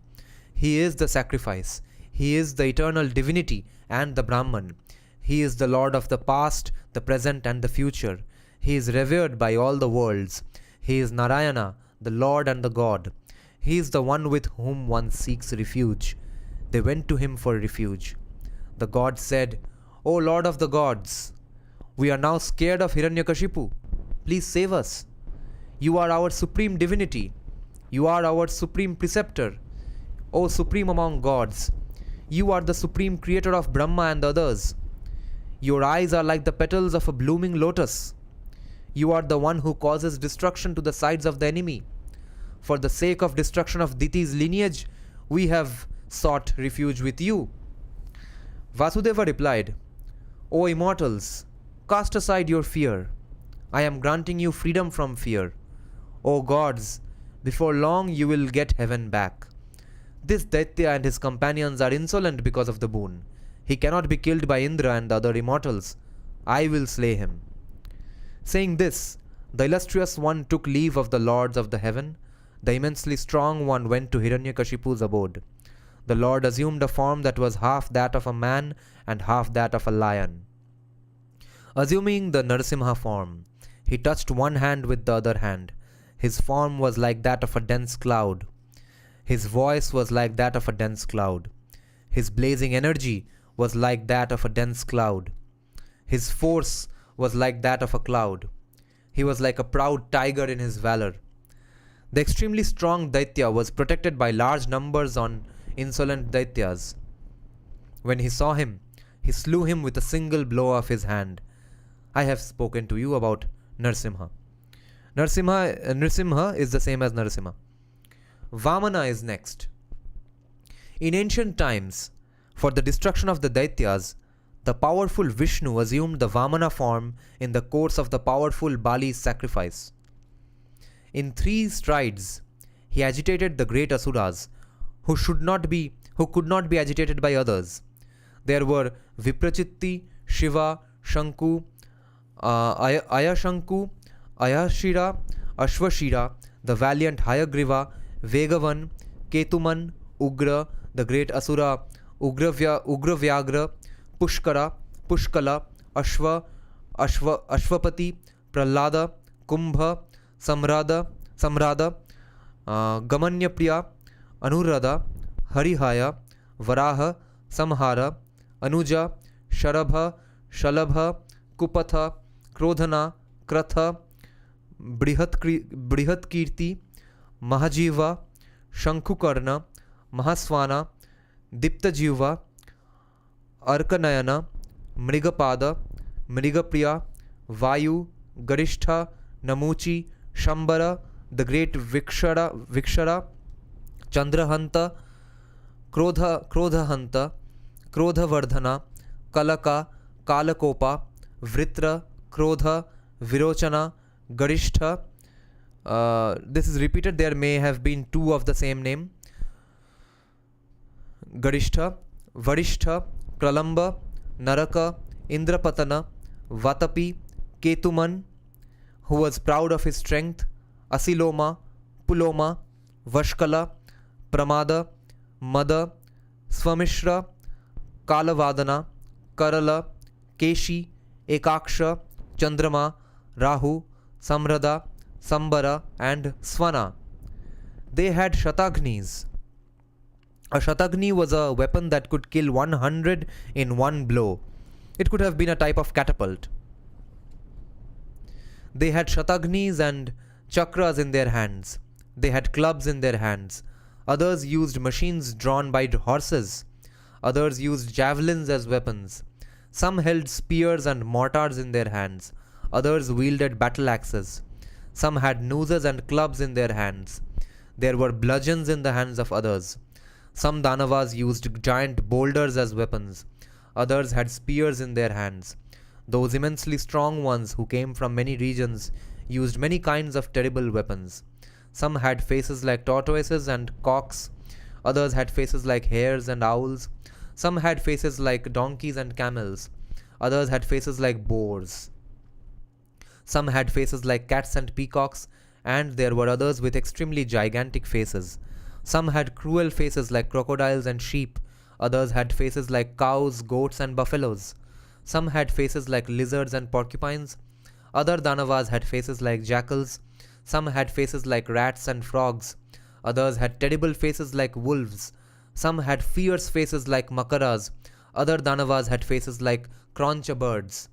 He is the sacrifice. He is the eternal divinity and the Brahman. He is the Lord of the past, the present, and the future. He is revered by all the worlds. He is Narayana, the Lord and the God. He is the one with whom one seeks refuge. They went to him for refuge. The gods said, O Lord of the gods, we are now scared of Hiranyakashipu. Please save us. You are our supreme divinity. You are our supreme preceptor. O supreme among gods, you are the supreme creator of Brahma and the others. Your eyes are like the petals of a blooming lotus. You are the one who causes destruction to the sides of the enemy. For the sake of destruction of Diti's lineage, we have sought refuge with you. Vasudeva replied, O immortals, cast aside your fear. I am granting you freedom from fear. O gods, before long you will get heaven back. This Daitya and his companions are insolent because of the boon. He cannot be killed by Indra and the other immortals. I will slay him. Saying this, the illustrious one took leave of the lords of the heaven. The immensely strong one went to Hiranyakashipu's abode. The Lord assumed a form that was half that of a man and half that of a lion. Assuming the Narasimha form, he touched one hand with the other hand. His form was like that of a dense cloud. His voice was like that of a dense cloud. His blazing energy was like that of a dense cloud. His force was like that of a cloud. He was like a proud tiger in his valor. The extremely strong Daitya was protected by large numbers on insolent Daityas. When he saw him, he slew him with a single blow of his hand. I have spoken to you about Narsimha. Nrsimha is the same as Narasimha. Vamana is next. In ancient times, for the destruction of the Daityas, the powerful Vishnu assumed the Vamana form in the course of the powerful Bali's sacrifice. In 3 strides, he agitated the great Asuras, who could not be agitated by others. There were Viprachitti, Shiva, Shanku, Ayashanku, Ayashira, Ashvashira, the valiant Hayagriva, Vegavan, Ketuman, Ugra, the great Asura, Ugravyagra, Pushkara, Pushkala, Ashvapati, Prahlada, Kumbha, Samrada, Gamanyapriya, Anuradha, Harihaya, Varaha, Samhara, Anuja, Sharabha, Shalabha, Kupatha, Krodhana, Kratha, Brihatkirti, Mahajiva, Shankukarna, Mahaswana, Diptajiva, Arkanayana, Mrigapada, Mrigapriya, Vayu, Garishtha, Namuchi, Shambara, the great Vikshara, Chandrahanta, Krodhahanta, Krodhavardhana, Kalaka, Kalakopa, Vritra, Krodha, Virochana, Garishtha. This is repeated. There may have been 2 of the same name. Garishtha, Varishtha, Pralamba, Naraka, Indrapatana, Vatapi, Ketuman, who was proud of his strength, Asiloma, Puloma, Vashkala, Pramada, Mada, Swamishra, Kalavadana, Karala, Keshi, Ekaksha, Chandrama, Rahu, Samrada, Sambara and Swana. They had Shatagnis. A Shatagni was a weapon that could kill 100 in one blow. It could have been a type of catapult. They had Shatagnis and chakras in their hands. They had clubs in their hands. Others used machines drawn by horses. Others used javelins as weapons. Some held spears and mortars in their hands. Others wielded battle axes. Some had nooses and clubs in their hands. There were bludgeons in the hands of others. Some Danavas used giant boulders as weapons. Others had spears in their hands. Those immensely strong ones who came from many regions used many kinds of terrible weapons. Some had faces like tortoises and cocks. Others had faces like hares and owls. Some had faces like donkeys and camels. Others had faces like boars. Some had faces like cats and peacocks, and there were others with extremely gigantic faces. Some had cruel faces like crocodiles and sheep. Others had faces like cows, goats and buffaloes. Some had faces like lizards and porcupines. Other Danavas had faces like jackals. Some had faces like rats and frogs. Others had terrible faces like wolves. Some had fierce faces like makaras. Other Danavas had faces like croncha birds.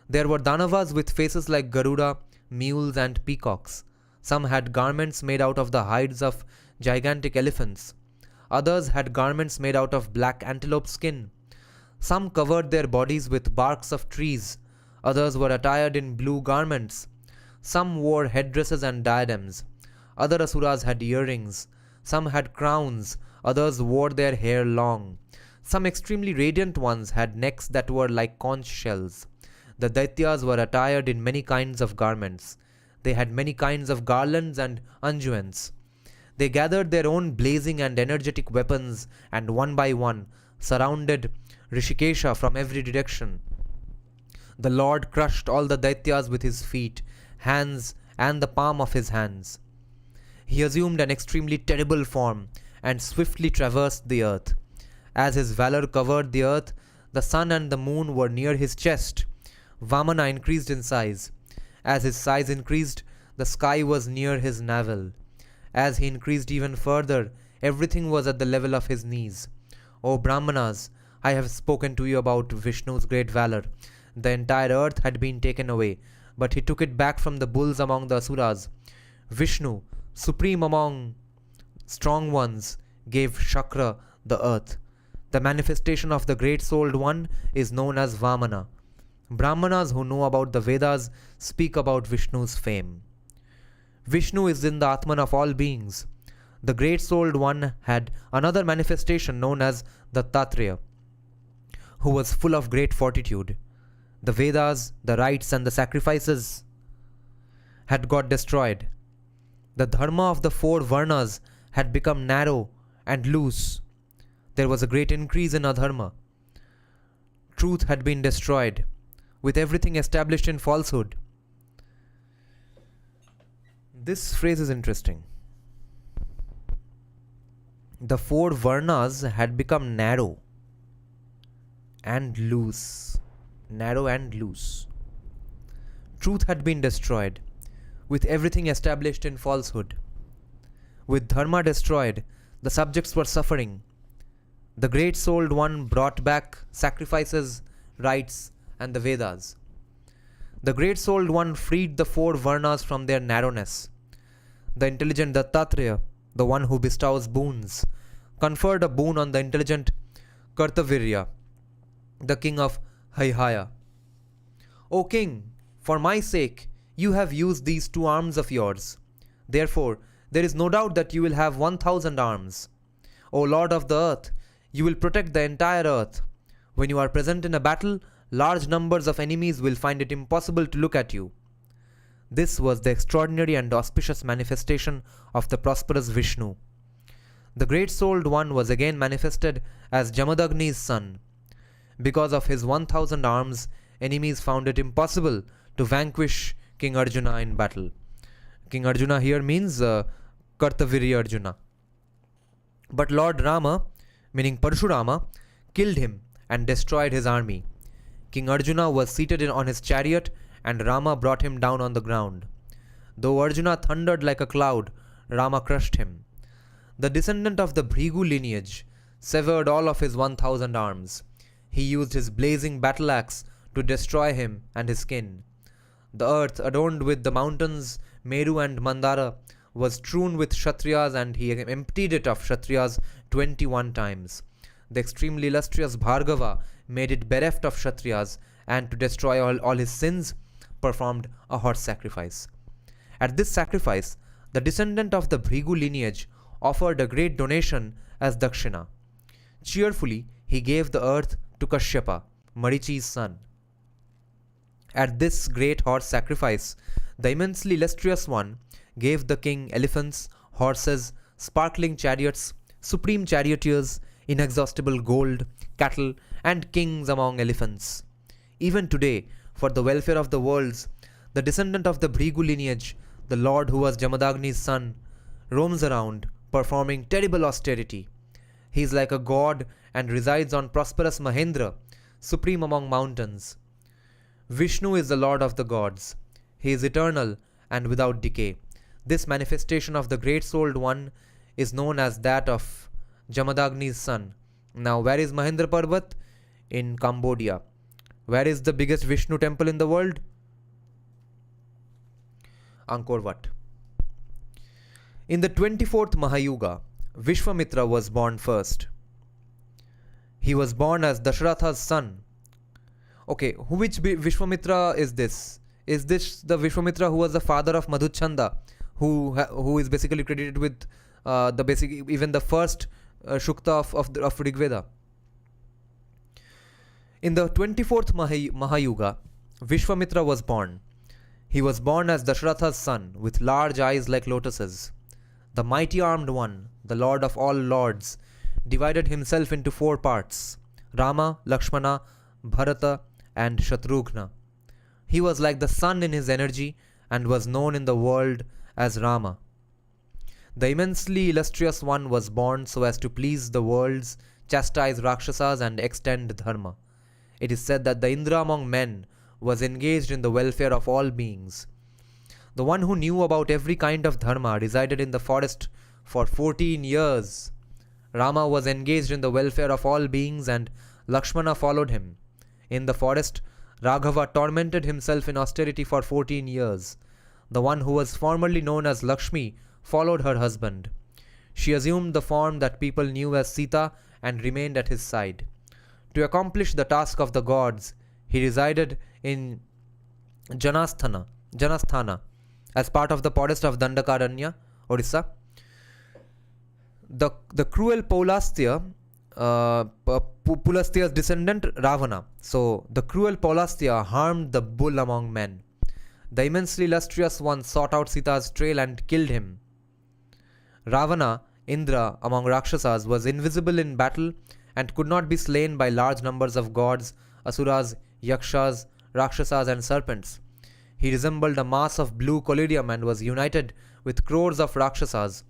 There were Danavas with faces like Garuda, mules and peacocks. Some had garments made out of the hides of gigantic elephants. Others had garments made out of black antelope skin. Some covered their bodies with barks of trees. Others were attired in blue garments. Some wore headdresses and diadems. Other asuras had earrings. Some had crowns. Others wore their hair long. Some extremely radiant ones had necks that were like conch shells. The Daityas were attired in many kinds of garments. They had many kinds of garlands and unguents. They gathered their own blazing and energetic weapons and one by one surrounded Rishikesha from every direction. The Lord crushed all the Daityas with his feet, hands and the palm of his hands. He assumed an extremely terrible form and swiftly traversed the earth. As his valor covered the earth, the sun and the moon were near his chest. Vamana increased in size. As his size increased, the sky was near his navel. As he increased even further, everything was at the level of his knees. O Brahmanas, I have spoken to you about Vishnu's great valor. The entire earth had been taken away, but he took it back from the bulls among the asuras. Vishnu, supreme among strong ones, gave Shakra the earth. The manifestation of the great souled one is known as Vamana. Brahmanas who know about the Vedas speak about Vishnu's fame. Vishnu is in the Atman of all beings. The great souled one had another manifestation known as Dattatreya, who was full of great fortitude. The Vedas, the rites, and the sacrifices had got destroyed. The Dharma of the four Varnas had become narrow and loose. There was a great increase in adharma. Truth had been destroyed, with everything established in falsehood. This phrase is interesting. The four Varnas had become narrow and loose. Narrow and loose. Truth had been destroyed, with everything established in falsehood. With Dharma destroyed, the subjects were suffering. The great souled one brought back sacrifices, rites, and the Vedas. The great souled one freed the four Varnas from their narrowness. The intelligent Dattatreya, the one who bestows boons, conferred a boon on the intelligent Kartavirya, the king of Haihaya. O king, for my sake, you have used these two arms of yours. Therefore, there is no doubt that you will have 1,000 arms. O Lord of the earth, you will protect the entire earth. When you are present in a battle, large numbers of enemies will find it impossible to look at you. This was the extraordinary and auspicious manifestation of the prosperous Vishnu. The great souled one was again manifested as Jamadagni's son. Because of his 1,000 arms, enemies found it impossible to vanquish King Arjuna in battle. King Arjuna here means Kartavirya Arjuna. But Lord Rama, meaning Parshurama, killed him and destroyed his army. King Arjuna was seated on his chariot and Rama brought him down on the ground. Though Arjuna thundered like a cloud, Rama crushed him. The descendant of the Bhrigu lineage severed all of his 1,000 arms. He used his blazing battle axe to destroy him and his kin. The earth, adorned with the mountains Meru and Mandara, was strewn with Kshatriyas, and he emptied it of Kshatriyas 21 times. The extremely illustrious Bhargava made it bereft of Kshatriyas, and to destroy all his sins, performed a horse sacrifice. At this sacrifice, the descendant of the Bhrigu lineage offered a great donation as Dakshina. Cheerfully, he gave the earth to Kashyapa, Marichi's son. At this great horse sacrifice, the immensely illustrious one gave the king elephants, horses, sparkling chariots, supreme charioteers, inexhaustible gold, cattle, and kings among elephants. Even today, for the welfare of the worlds, the descendant of the Bhrigu lineage, the lord who was Jamadagni's son, roams around, performing terrible austerity. He is like a god and resides on prosperous Mahendra, supreme among mountains. Vishnu is the lord of the gods. He is eternal and without decay. This manifestation of the great souled one is known as that of Jamadagni's son. Now, where is Mahendra Parvat? In Cambodia. Where is the biggest Vishnu temple in the world? Angkor Wat. In the 24th Mahayuga, Vishwamitra was born first. He was born as Dasharatha's son. Okay, which Vishwamitra is this? Is this the Vishwamitra who was the father of Madhuchanda, who is basically credited with even the first Shukta of Rigveda? In the 24th Mahayuga, Vishwamitra was born. He was born as Dasharatha's son, with large eyes like lotuses. The mighty armed one, the lord of all lords, divided himself into 4 parts: Rama, Lakshmana, Bharata, and Shatrughna. He was like the sun in his energy and was known in the world as Rama. The immensely illustrious one was born so as to please the worlds, chastise Rakshasas, and extend Dharma. It is said that the Indra among men was engaged in the welfare of all beings. The one who knew about every kind of Dharma resided in the forest for 14 years. Rama was engaged in the welfare of all beings, and Lakshmana followed him. In the forest, Raghava tormented himself in austerity for 14 years. The one who was formerly known as Lakshmi followed her husband. She assumed the form that people knew as Sita and remained at his side. To accomplish the task of the gods, he resided in Janasthana, as part of the forest of Dandakaranya, Orissa. The cruel Pulastya's descendant Ravana. So the cruel Pulastya harmed the bull among men. The immensely illustrious one sought out Sita's trail and killed him. Ravana, Indra among Rakshasas, was invisible in battle and could not be slain by large numbers of gods, asuras, yakshas, rakshasas and serpents. He resembled a mass of blue collyrium and was united with crores of rakshasas.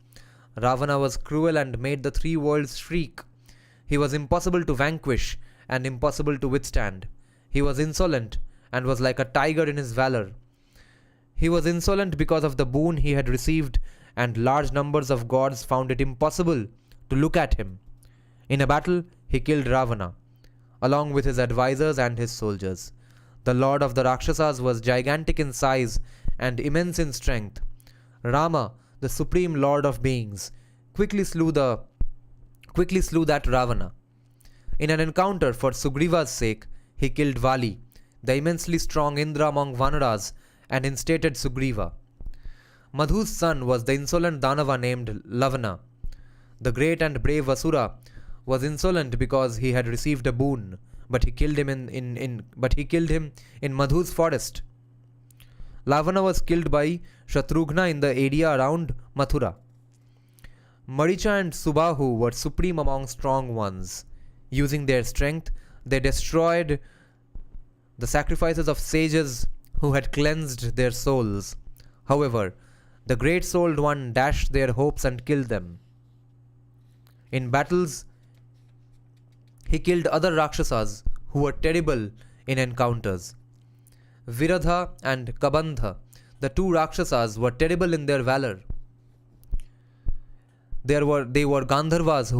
Ravana was cruel and made the three worlds shriek. He was impossible to vanquish and impossible to withstand. He was insolent and was like a tiger in his valor. He was insolent because of the boon he had received, and large numbers of gods found it impossible to look at him. In a battle, he killed Ravana, along with his advisors and his soldiers. The lord of the Rakshasas was gigantic in size and immense in strength. Rama, the supreme lord of beings, quickly slew that Ravana. In an encounter for Sugriva's sake, he killed Vali, the immensely strong Indra among Vanaras, and instated Sugriva. Madhu's son was the insolent Danava named Lavana. The great and brave Asura was insolent because he had received a boon, but he killed him in Madhu's forest. Lavana was killed by Shatrughna in the area around Mathura. Maricha and Subahu were supreme among strong ones. Using their strength, they destroyed the sacrifices of sages who had cleansed their souls. However, the great-souled one dashed their hopes and killed them. In battles, he killed other Rakshasas who were terrible in encounters. Viradha and Kabandha, the two Rakshasas, were terrible in their valor. They were Gandharvas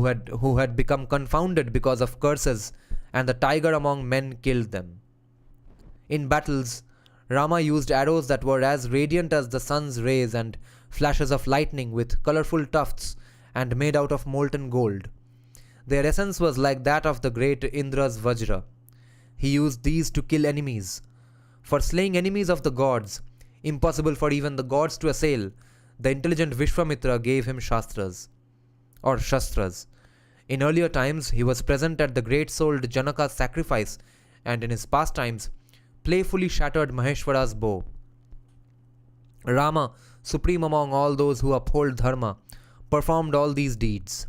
who had become confounded because of curses, and the tiger among men killed them. In battles, Rama used arrows that were as radiant as the sun's rays and flashes of lightning with colorful tufts and made out of molten gold. Their essence was like that of the great Indra's Vajra. He used these to kill enemies. For slaying enemies of the gods, impossible for even the gods to assail, the intelligent Vishwamitra gave him Shastras. In earlier times, he was present at the great-souled Janaka's sacrifice, and in his pastimes, playfully shattered Maheshwara's bow. Rama, supreme among all those who uphold Dharma, performed all these deeds.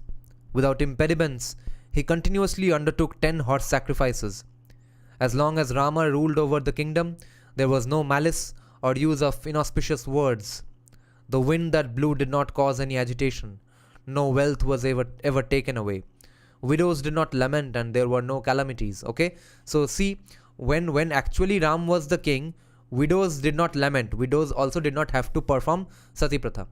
Without impediments, he continuously undertook 10 horse sacrifices. As long as Rama ruled over the kingdom, there was no malice or use of inauspicious words. The wind that blew did not cause any agitation. No wealth was ever taken away. Widows did not lament, and there were no calamities. Okay? So see, when actually Ram was the king, widows did not lament. Widows also did not have to perform sati pratha.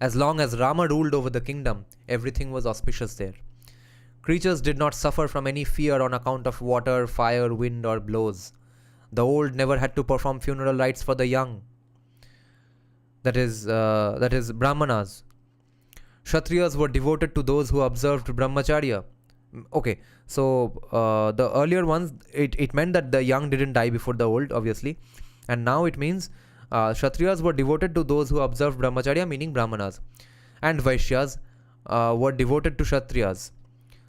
As long as Rama ruled over the kingdom, everything was auspicious there. Creatures did not suffer from any fear on account of water, fire, wind or blows. The old never had to perform funeral rites for the young. That is Brahmanas. Kshatriyas were devoted to those who observed Brahmacharya. Okay, so the earlier ones, it meant that the young didn't die before the old, obviously. And now it means Kshatriyas were devoted to those who observed Brahmacharya, meaning Brahmanas. And Vaishyas were devoted to Kshatriyas.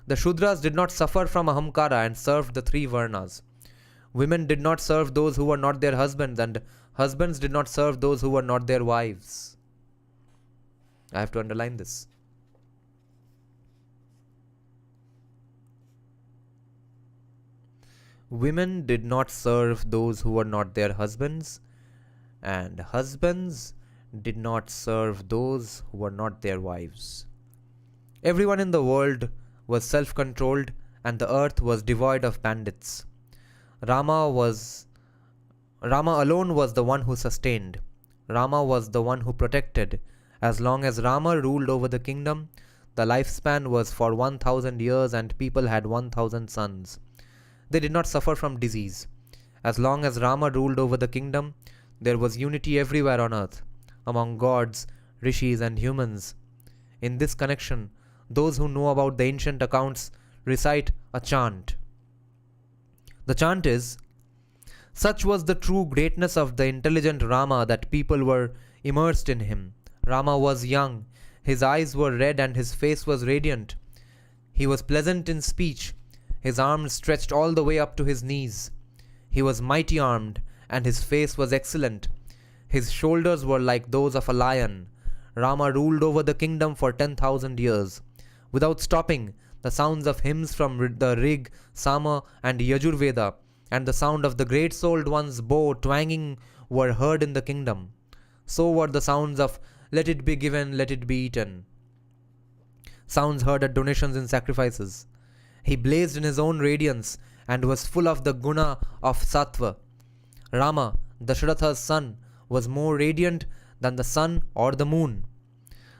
The Shudras did not suffer from Ahamkara and served the 3 Varnas. Women did not serve those who were not their husbands, and husbands did not serve those who were not their wives. I have to underline this. Women did not serve those who were not their husbands, and husbands did not serve those who were not their wives. Everyone in the world was self-controlled, and the earth was devoid of bandits. Rama alone was the one who sustained. Rama was the one who protected. As long as Rama ruled over the kingdom, the lifespan was for 1,000 years and people had 1,000 sons. They did not suffer from disease. As long as Rama ruled over the kingdom, there was unity everywhere on earth, among gods, rishis and humans. In this connection, those who know about the ancient accounts recite a chant. The chant is, "Such was the true greatness of the intelligent Rama that people were immersed in him. Rama was young, his eyes were red and his face was radiant. He was pleasant in speech, his arms stretched all the way up to his knees. He was mighty armed, and his face was excellent. His shoulders were like those of a lion. Rama ruled over the kingdom for 10,000 years. Without stopping, the sounds of hymns from the Rig, Sama, and Yajurveda, and the sound of the great-souled one's bow twanging were heard in the kingdom. So were the sounds of 'let it be given, let it be eaten', sounds heard at donations and sacrifices. He blazed in his own radiance and was full of the guna of sattva. Rama, Dasharatha's son, was more radiant than the sun or the moon."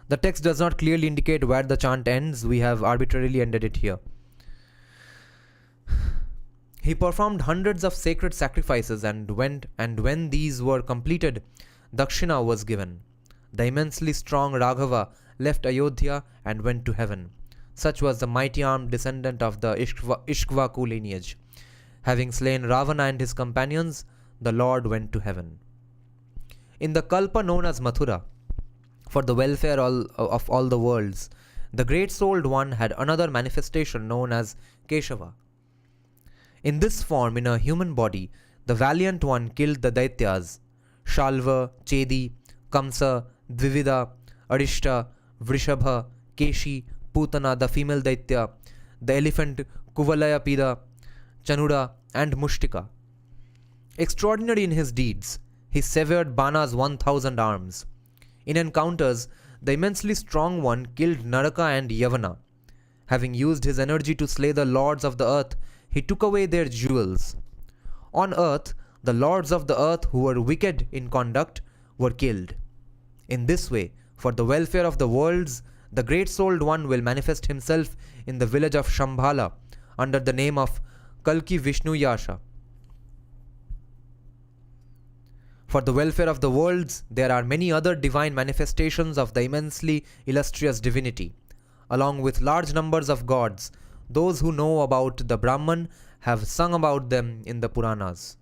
The text does not clearly indicate where the chant ends. We have arbitrarily ended it here. He performed hundreds of sacred sacrifices, and when these were completed, Dakshina was given. The immensely strong Raghava left Ayodhya and went to heaven. Such was the mighty armed descendant of the Ishkvaku lineage. Having slain Ravana and his companions, the Lord went to heaven. In the Kalpa known as Mathura, for the welfare of all the worlds, the great-souled one had another manifestation known as Keshava. In this form, in a human body, the valiant one killed the Daityas, Shalva, Chedi, Kamsa, Dvivida, Arishta, Vrishabha, Keshi, Putana, the female Daitya, the elephant Kuvalayapida, Chanuda, and Mushtika. Extraordinary in his deeds, he severed Bana's 1,000 arms. In encounters, the immensely strong one killed Naraka and Yavana. Having used his energy to slay the lords of the earth, he took away their jewels. On earth, the lords of the earth who were wicked in conduct were killed. In this way, for the welfare of the worlds, the great-souled one will manifest himself in the village of Shambhala under the name of Kalki Vishnu Yasha. For the welfare of the worlds, there are many other divine manifestations of the immensely illustrious divinity. Along with large numbers of gods, those who know about the Brahman have sung about them in the Puranas.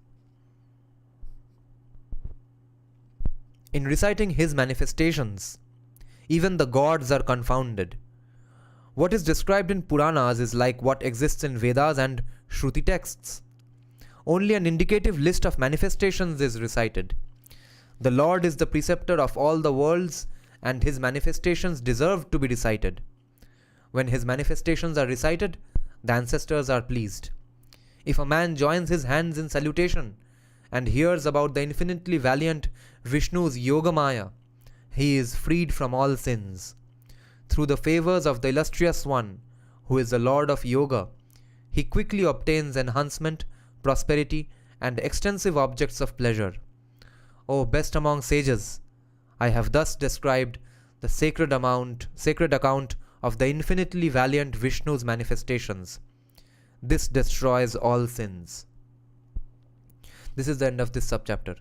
In reciting his manifestations, even the gods are confounded. What is described in Puranas is like what exists in Vedas and Shruti texts. Only an indicative list of manifestations is recited. The Lord is the preceptor of all the worlds, and his manifestations deserve to be recited. When his manifestations are recited, the ancestors are pleased. If a man joins his hands in salutation and hears about the infinitely valiant Vishnu's Yogamaya, he is freed from all sins. Through the favors of the illustrious one, who is the Lord of Yoga, he quickly obtains enhancement, prosperity, and extensive objects of pleasure. O best among sages, I have thus described the sacred account of the infinitely valiant Vishnu's manifestations. This destroys all sins. This is the end of this subchapter.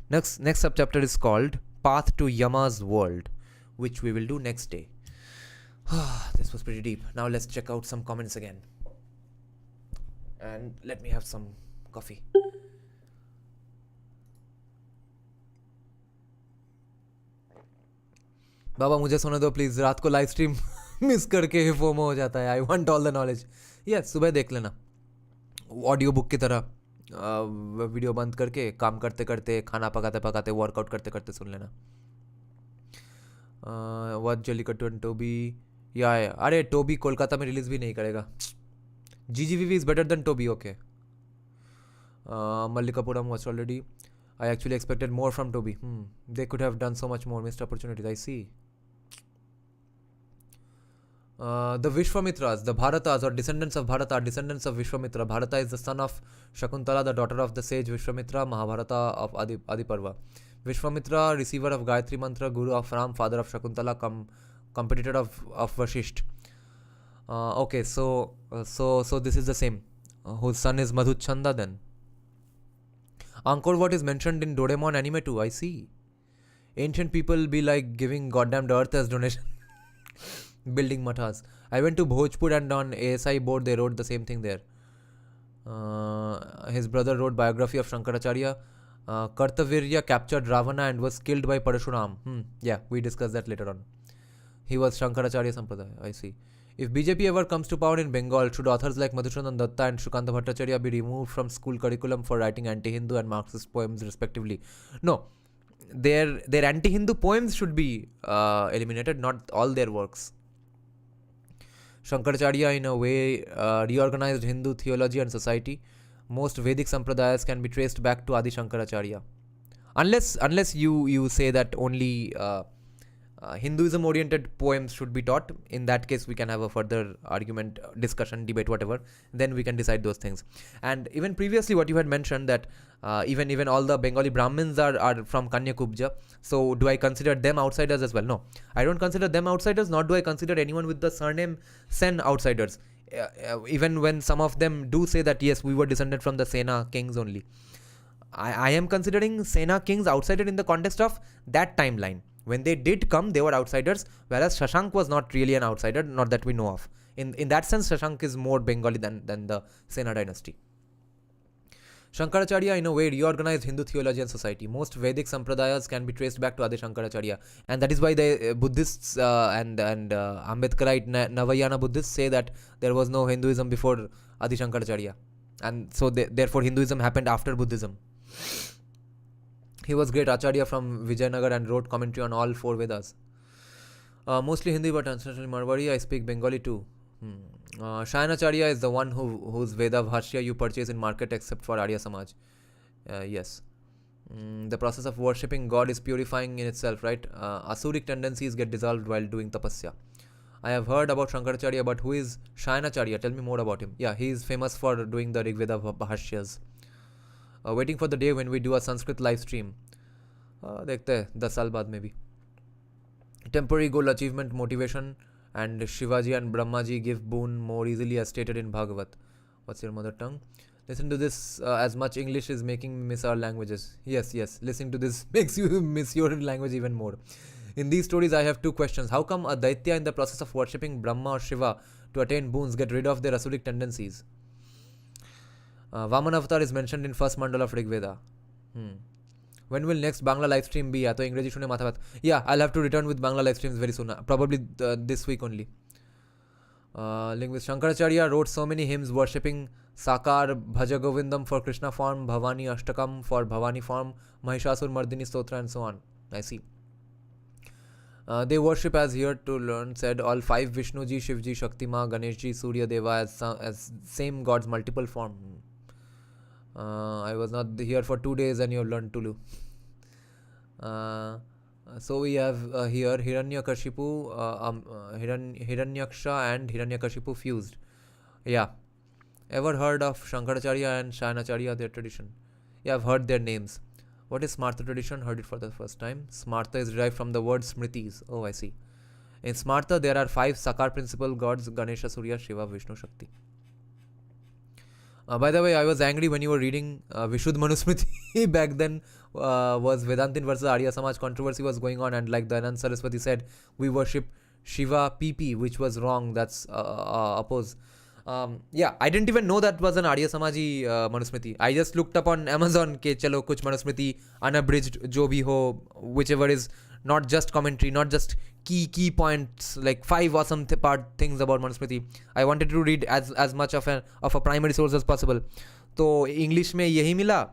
Next subchapter is called Path to Yama's World, which we will do next day. This was pretty deep. Now let's check out some comments again. And let me have some coffee. बाबा मुझे सोने दो please, रात को live stream miss करके FOMO हो जाता है. I want all the knowledge. Yes, सुबह देख लेना ऑडियो बुक की तरह, वीडियो बंद करके काम करते करते, खाना पकाते पकाते, वर्कआउट करते करते सुन लेना. What Jallikattu and Toby. या अरे टोबी कोलकाता में रिलीज़ भी नहीं करेगा. GGVV is better than Toby. Okay. Mallikapuram watched already. I actually expected more from Toby. They could have done so much more. Missed opportunities. I see. The Vishwamitras, the Bharatas or descendants of Bharata are descendants of Vishwamitra. Bharata is the son of Shakuntala, the daughter of the sage Vishwamitra, Mahabharata of Adiparva. Vishwamitra, receiver of Gayatri Mantra, guru of Ram, father of Shakuntala, competitor of Vashisht. Okay, so this is the same. Whose son is Madhuchanda then. Angkor Wat is mentioned in Doraemon anime too. I see. Ancient people be like giving goddamn earth as donation. building mathas. I went to Bhojpur and on ASI board they wrote the same thing there. His brother wrote biography of Shankaracharya. Kartavirya captured Ravana and was killed by Parashuram. Yeah, we discussed that later on. He was Shankaracharya Sampradaya. I see. If BJP ever comes to power in Bengal, should authors like Madhusudan Datta and Shukanta Bhattacharya be removed from school curriculum for writing anti-Hindu and Marxist poems respectively? No. Their anti-Hindu poems should be eliminated, not all their works. Shankaracharya in a way reorganized Hindu theology and society. Most Vedic sampradayas can be traced back to Adi Shankaracharya. Unless you say that only Hinduism oriented poems should be taught, in that case we can have a further argument, discussion, debate, whatever, then we can decide those things. And even previously what you had mentioned that even all the Bengali Brahmins are from Kanyakubja, so do I consider them outsiders as well? No, I don't consider them outsiders, nor do I consider anyone with the surname Sen outsiders. Even when some of them do say that yes, we were descended from the Sena kings only, I am considering Sena kings outsiders in the context of that timeline. When they did come, they were outsiders, whereas Shashank was not really an outsider, not that we know of. In that sense, Shashank is more Bengali than the Sena dynasty. Shankaracharya in a way reorganized Hindu theology and society. Most Vedic sampradayas can be traced back to Adi Shankaracharya, and that is why the Buddhists and Ambedkarite Navayana Buddhists say that there was no Hinduism before Adi Shankaracharya, and so therefore Hinduism happened after Buddhism. He was great Acharya from Vijayanagar and wrote commentary on all 4 Vedas. Mostly Hindi but ancestral Marwari. I speak Bengali too. Shayanacharya is the one whose Veda Bhashya you purchase in market except for Arya Samaj. Yes. The process of worshipping God is purifying in itself, right? Asuric tendencies get dissolved while doing tapasya. I have heard about Shankaracharya, but who is Shayanacharya? Tell me more about him. Yeah, he is famous for doing the Rig Veda Bhashyas. Waiting for the day when we do a Sanskrit live stream. Dekhte hai, 10 saal baad maybe. Temporary goal achievement, motivation, and Shivaji and Brahmaji give boon more easily as stated in Bhagavat. What's your mother tongue? Listen to this, as much English is making me miss our languages. Yes, listening to this makes you miss your language even more. In these stories, I have 2 questions. How come a Daitya in the process of worshipping Brahma or Shiva to attain boons get rid of their asuric tendencies? Vaman Avatar is mentioned in first mandala of Rig Veda. When will next Bangla live stream be? तो इंग्रेजी सुने माथा बात. Yeah, I'll have to return with Bangla live streams very soon. Probably this week only. Linguist Shankaracharya wrote so many hymns worshipping Sakar, Bhaja Govindam for Krishna form, Bhavani Ashtakam for Bhavani form, Mahishasur Mardini Stotra and so on. I see. They worship as here to learn said all 5 Vishnuji, Shivji, Shaktima, Ganeshji, Surya Deva as same gods multiple form. I was not here for 2 days and you have learned Tulu. So we have here Hiranyakashipu, Hiranyaksha and Hiranyakashipu fused. Yeah. Ever heard of Shankaracharya and Shayanacharya, their tradition? Yeah, I've heard their names. What is Smartha tradition? Heard it for the first time. Smartha is derived from the word Smritis. Oh, I see. In Smartha, there are 5 Sakar principal gods: Ganesha, Surya, Shiva, Vishnu, Shakti. By the way, I was angry when you were reading Vishuddha Manusmriti back then. Was Vedantin versus Arya Samaj controversy was going on, and like the Anand Saraswati said, we worship Shiva PP, which was wrong. That's opposed. Yeah, I didn't even know that was an Arya Samaji Manusmriti. I just looked up on Amazon ke chalo kuch Manusmriti unabridged jo bhi ho, whichever is not just commentary, not just key points, like 5 awesome things about Manusmriti. I wanted to read as much of a primary source as possible. तो English में यही मिला,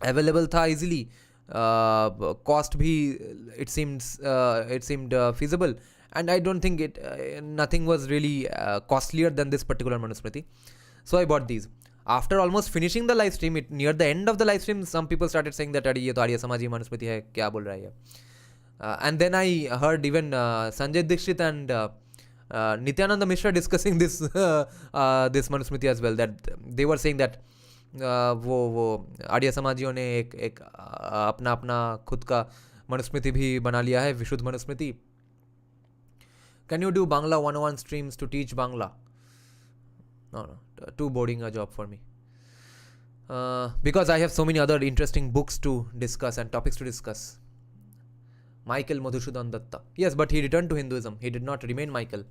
available था easily, cost भी it seemed feasible, and I don't think nothing was really costlier than this particular Manusmriti. So I bought these. After almost finishing the live stream, near the end of the live stream, some people started saying that ये तो Arya Samaji Manusmriti है, क्या बोल रहा है ये? And then I heard even Sanjay Dikshit and Nityananda Mishra discussing this Manusmriti as well, that they were saying that वो आर्य समाजियों ने एक अपना खुद का मनुस्मृति भी बना लिया है, विशुद्ध Manusmriti. Can you do Bangla 101 streams to teach Bangla? No, too boring a job for me. Because I have so many other interesting books to discuss and topics to discuss. Michael Madhusudan Datta. Yes, but he returned to Hinduism. He did not remain Michael.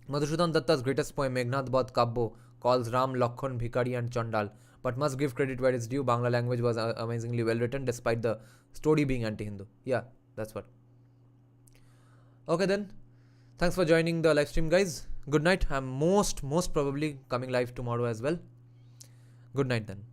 Madhusudan Datta's greatest poem, Meghnad Badh Kabbo, calls Ram, Lakhon, Bhikari and Chandal, but must give credit where it's due. Bangla language was amazingly well written despite the story being anti-Hindu. Yeah, that's what. Okay then. Thanks for joining the live stream, guys. Good night. I'm most probably coming live tomorrow as well. Good night then.